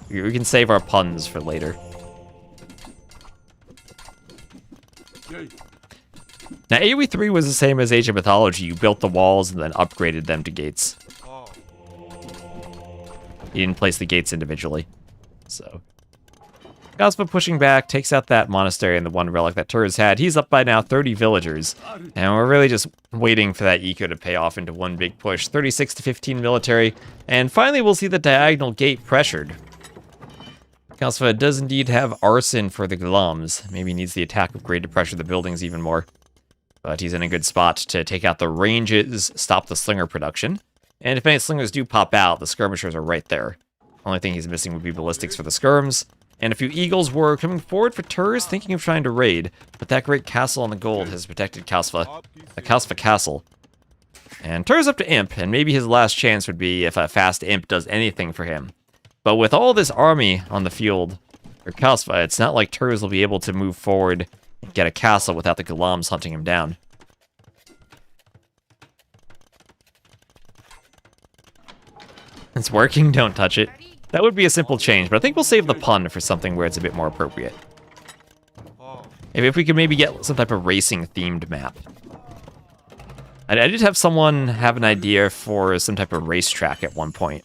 We can save our puns for later. Now, AoE 3 was the same as Age of Mythology. You built the walls and then upgraded them to gates. You didn't place the gates individually. So, Kasva pushing back, takes out that monastery and the one relic that Terz had. He's up by now 30 villagers. And we're really just waiting for that eco to pay off into one big push. 36 to 15 military. And finally, we'll see the diagonal gate pressured. Kasva does indeed have arson for the Gulaams. Maybe he needs the attack upgrade to pressure the buildings even more. But he's in a good spot to take out the ranges, stop the slinger production. And if any slingers do pop out, the skirmishers are right there. Only thing he's missing would be ballistics for the skirms. And a few eagles were coming forward for Terz, thinking of trying to raid. But that great castle on the gold has protected Kasva. The Kasva castle. And Terz up to imp, and maybe his last chance would be if a fast imp does anything for him. But with all this army on the field for Kasva, it's not like Terz will be able to move forward and get a castle without the Gulaams hunting him down. It's working, don't touch it. That would be a simple change, but I think we'll save the pun for something where it's a bit more appropriate. If we could maybe get some type of racing-themed map. I did have someone have an idea for some type of racetrack at one point.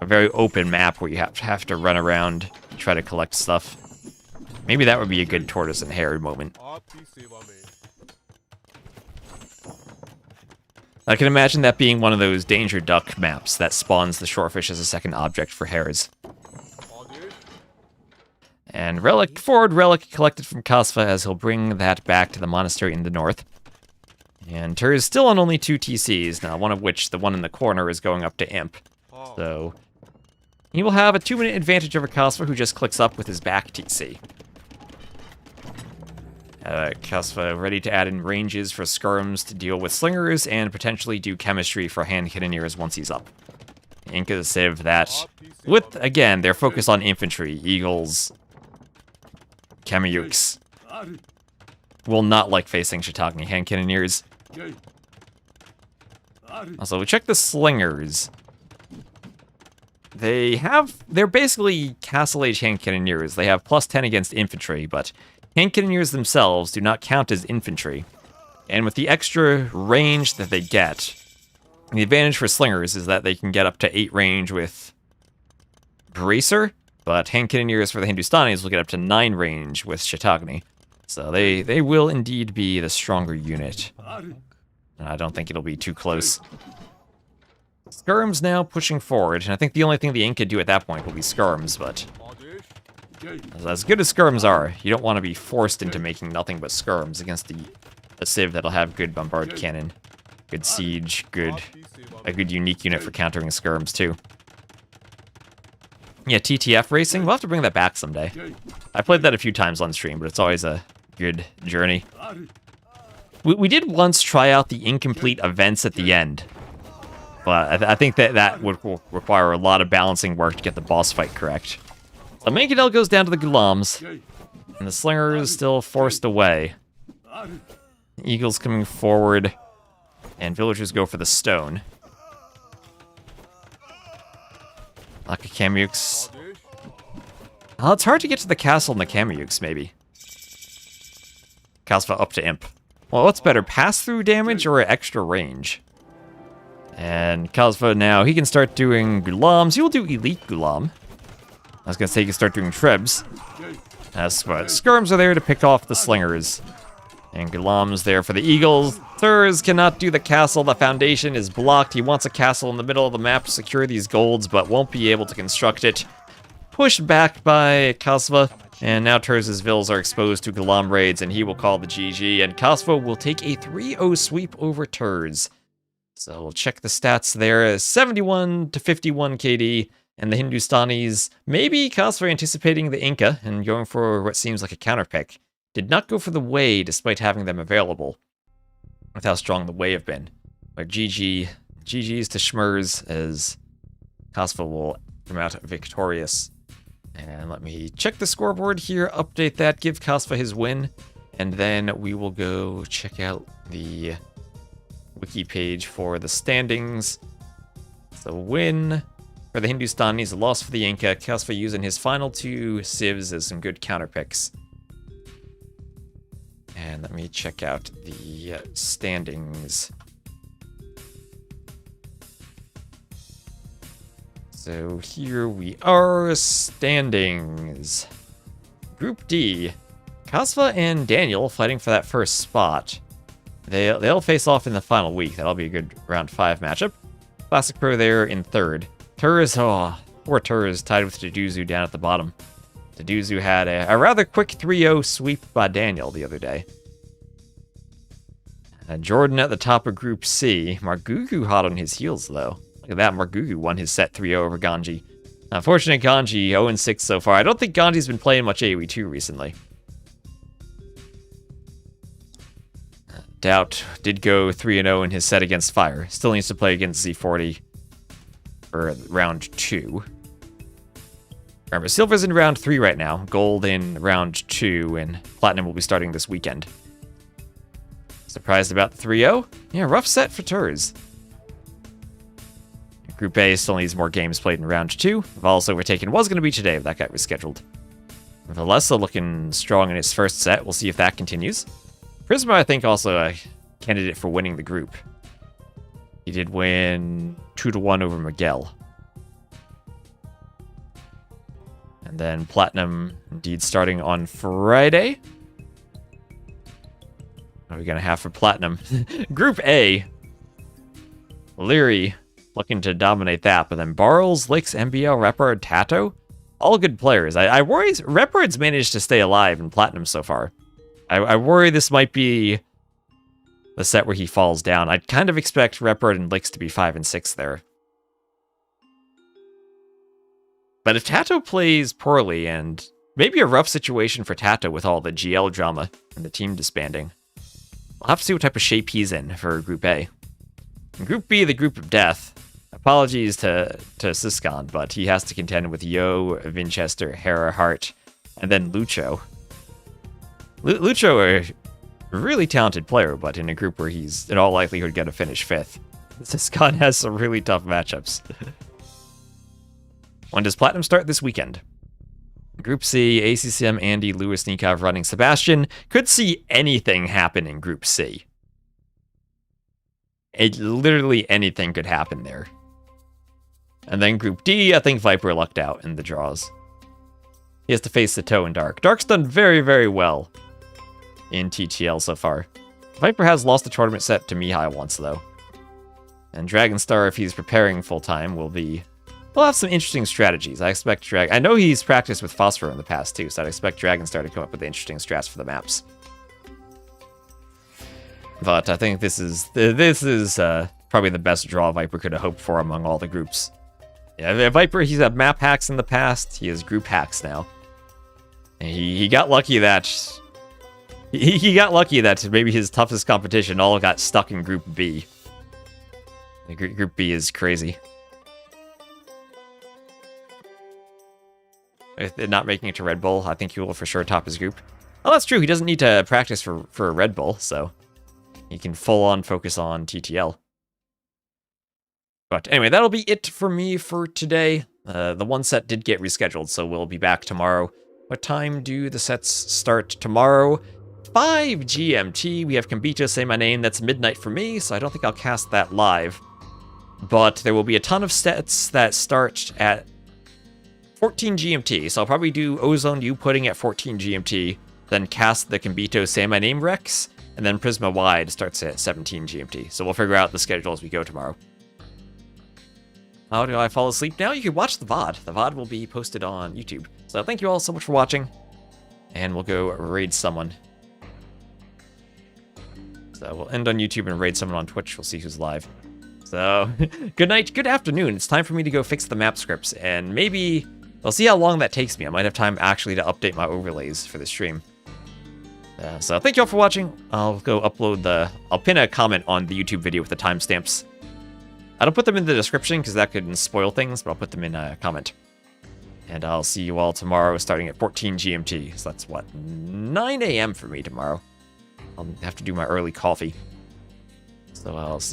A very open map where you have to run around and try to collect stuff. Maybe that would be a good tortoise and hare moment. I can imagine that being one of those danger duck maps that spawns the shorefish as a second object for hares. And forward relic collected from Kasva as he'll bring that back to the monastery in the north. And Terz is still on only 2 TCs, now one of which, the one in the corner, is going up to imp. So he will have a 2-minute advantage over Kasva, who just clicks up with his back TC. Kasva ready to add in ranges for skirms to deal with slingers and potentially do chemistry for hand cannoneers once he's up. Inca Civ that, with, again, their focus on infantry, eagles, Kamiyuks, will not like facing Shiitake hand cannoneers. Also, we check the slingers. They're basically Castle Age hand cannoneers. They have +10 against infantry, but hand cannoneers themselves do not count as infantry. And with the extra range that they get, the advantage for slingers is that they can get up to 8 range with Bracer, but hand cannoneers for the Hindustanis will get up to 9 range with Shiitake. So they will indeed be the stronger unit. I don't think it'll be too close. Skirms now pushing forward, and I think the only thing the Ink could do at that point will be skirms, but as good as skirms are, you don't want to be forced into making nothing but skirms against a civ that'll have good bombard cannon, good siege, a good unique unit for countering skirms too. Yeah, TTF racing, we'll have to bring that back someday. I played that a few times on stream, but it's always a good journey. We did once try out the incomplete events at the end, but I think that would require a lot of balancing work to get the boss fight correct. The Mangonel goes down to the Gulaams, and the Slinger is still forced away. Eagles coming forward, and villagers go for the stone. Like a Kamiyuks. Oh, it's hard to get to the castle in the Kamiyuks, maybe. Kasva up to imp. Well, what's better, pass-through damage or extra range? And Kasva now, he can start doing Gulaams. He will do Elite Gulaam. I was going to say he can start doing Trebs. But skirms are there to pick off the slingers. And Gulam's there for the Eagles. Terz cannot do the castle. The foundation is blocked. He wants a castle in the middle of the map to secure these golds, but won't be able to construct it. Pushed back by Kasva. And now Terz's villas are exposed to Gulam raids, and he will call the GG. And Kasva will take a 3-0 sweep over Terz. So we'll check the stats there. 71 to 51 KD. And the Hindustanis, maybe Kasva anticipating the Inca and going for what seems like a counterpick. Did not go for the Way despite having them available, with how strong the Way have been. But GG's to Schmers as Kasva will come out victorious. And let me check the scoreboard here, update that, give Kasva his win, and then we will go check out the wiki page for the standings. So win for the Hindustanis, a loss for the Inca. Kasva using his final 2 civs as some good counterpicks. And let me check out the standings. So here we are, standings. Group D, Kasva and Daniel fighting for that first spot. They'll face off in the final week. That'll be a good round 5 matchup. Classic Pro there in 3rd. Terz, poor Terz, tied with Deduzu down at the bottom. Deduzu had a rather quick 3-0 sweep by Daniel the other day. Jordan at the top of Group C. Margugu hot on his heels, though. Look at that, Margugu won his set 3-0 over Ganji. Unfortunate Ganji, 0-6 so far. I don't think Ganji's been playing much AoE 2 recently. Doubt did go 3-0 in his set against Fire. Still needs to play against Z40 for round 2. Remember, Silver's in round 3 right now, Gold in round 2, and Platinum will be starting this weekend. Surprised about the 3-0? Yeah, rough set for Terz. Group A still needs more games played in round 2. Val's overtaken was going to be today, but that got rescheduled. Valessa looking strong in his first set. We'll see if that continues. Prisma, I think, also a candidate for winning the group. He did win 2-1 over Miguel. And then Platinum, indeed, starting on Friday. What are we going to have for Platinum? Group A. Leary looking to dominate that, but then Barles, Licks, MBL, Repard, Tato. All good players. I worry Repard's managed to stay alive in Platinum so far. I worry this might be the set where he falls down. I'd kind of expect Repard and Licks to be 5 and 6 there. But if Tato plays poorly, and maybe a rough situation for Tato with all the GL drama and the team disbanding, we'll have to see what type of shape he's in for Group A. In Group B, the group of death. Apologies to Siscon, but he has to contend with Yo, Vinchester, Hera, Hart, and then Lucho. Lucho, a really talented player, but in a group where he's in all likelihood going to finish 5th. Siscon has some really tough matchups. When does Platinum start this weekend? Group C, ACCM, Andy, Lewis, Nikov running Sebastian. Could see anything happen in Group C. Literally anything could happen there. And then Group D, I think Viper lucked out in the draws. He has to face the Toe and Dark. Dark's done very, very well in TTL so far. Viper has lost the tournament set to Mihai once, though. And Dragonstar, if he's preparing full-time, will have some interesting strategies. I expect I know he's practiced with Phosphor in the past, too, so I'd expect Dragonstar to come up with interesting strats for the maps. But I think this is probably the best draw Viper could have hoped for among all the groups. Yeah, Viper, he's had map hacks in the past. He has group hacks now. And he got lucky that he got lucky that maybe his toughest competition all got stuck in Group B. Group B is crazy. If not making it to Red Bull, I think he will for sure top his group. Oh, that's true. He doesn't need to practice for a Red Bull, so he can full-on focus on TTL. But anyway, that'll be it for me for today. The one set did get rescheduled, so we'll be back tomorrow. What time do the sets start tomorrow? 5 GMT. We have Kambito Say My Name. That's midnight for me, so I don't think I'll cast that live. But there will be a ton of sets that start at 14 GMT, so I'll probably do Ozone You putting at 14 GMT, then cast the Kambito Say My Name Rex, And then Prisma Wide starts at 17 GMT. So we'll figure out the schedule as we go tomorrow. How do I fall asleep now? You can watch the VOD. The VOD will be posted on YouTube. So thank you all so much for watching. And we'll go raid someone. So we'll end on YouTube and raid someone on Twitch. We'll see who's live. So, good night, good afternoon. It's time for me to go fix the map scripts. And maybe, we'll see how long that takes me. I might have time actually to update my overlays for the stream. So thank you all for watching. I'll go upload I'll pin a comment on the YouTube video with the timestamps. I don't put them in the description because that could spoil things, but I'll put them in a comment. And I'll see you all tomorrow starting at 14 GMT. So that's what, 9 AM for me tomorrow. I'll have to do my early coffee. So I'll see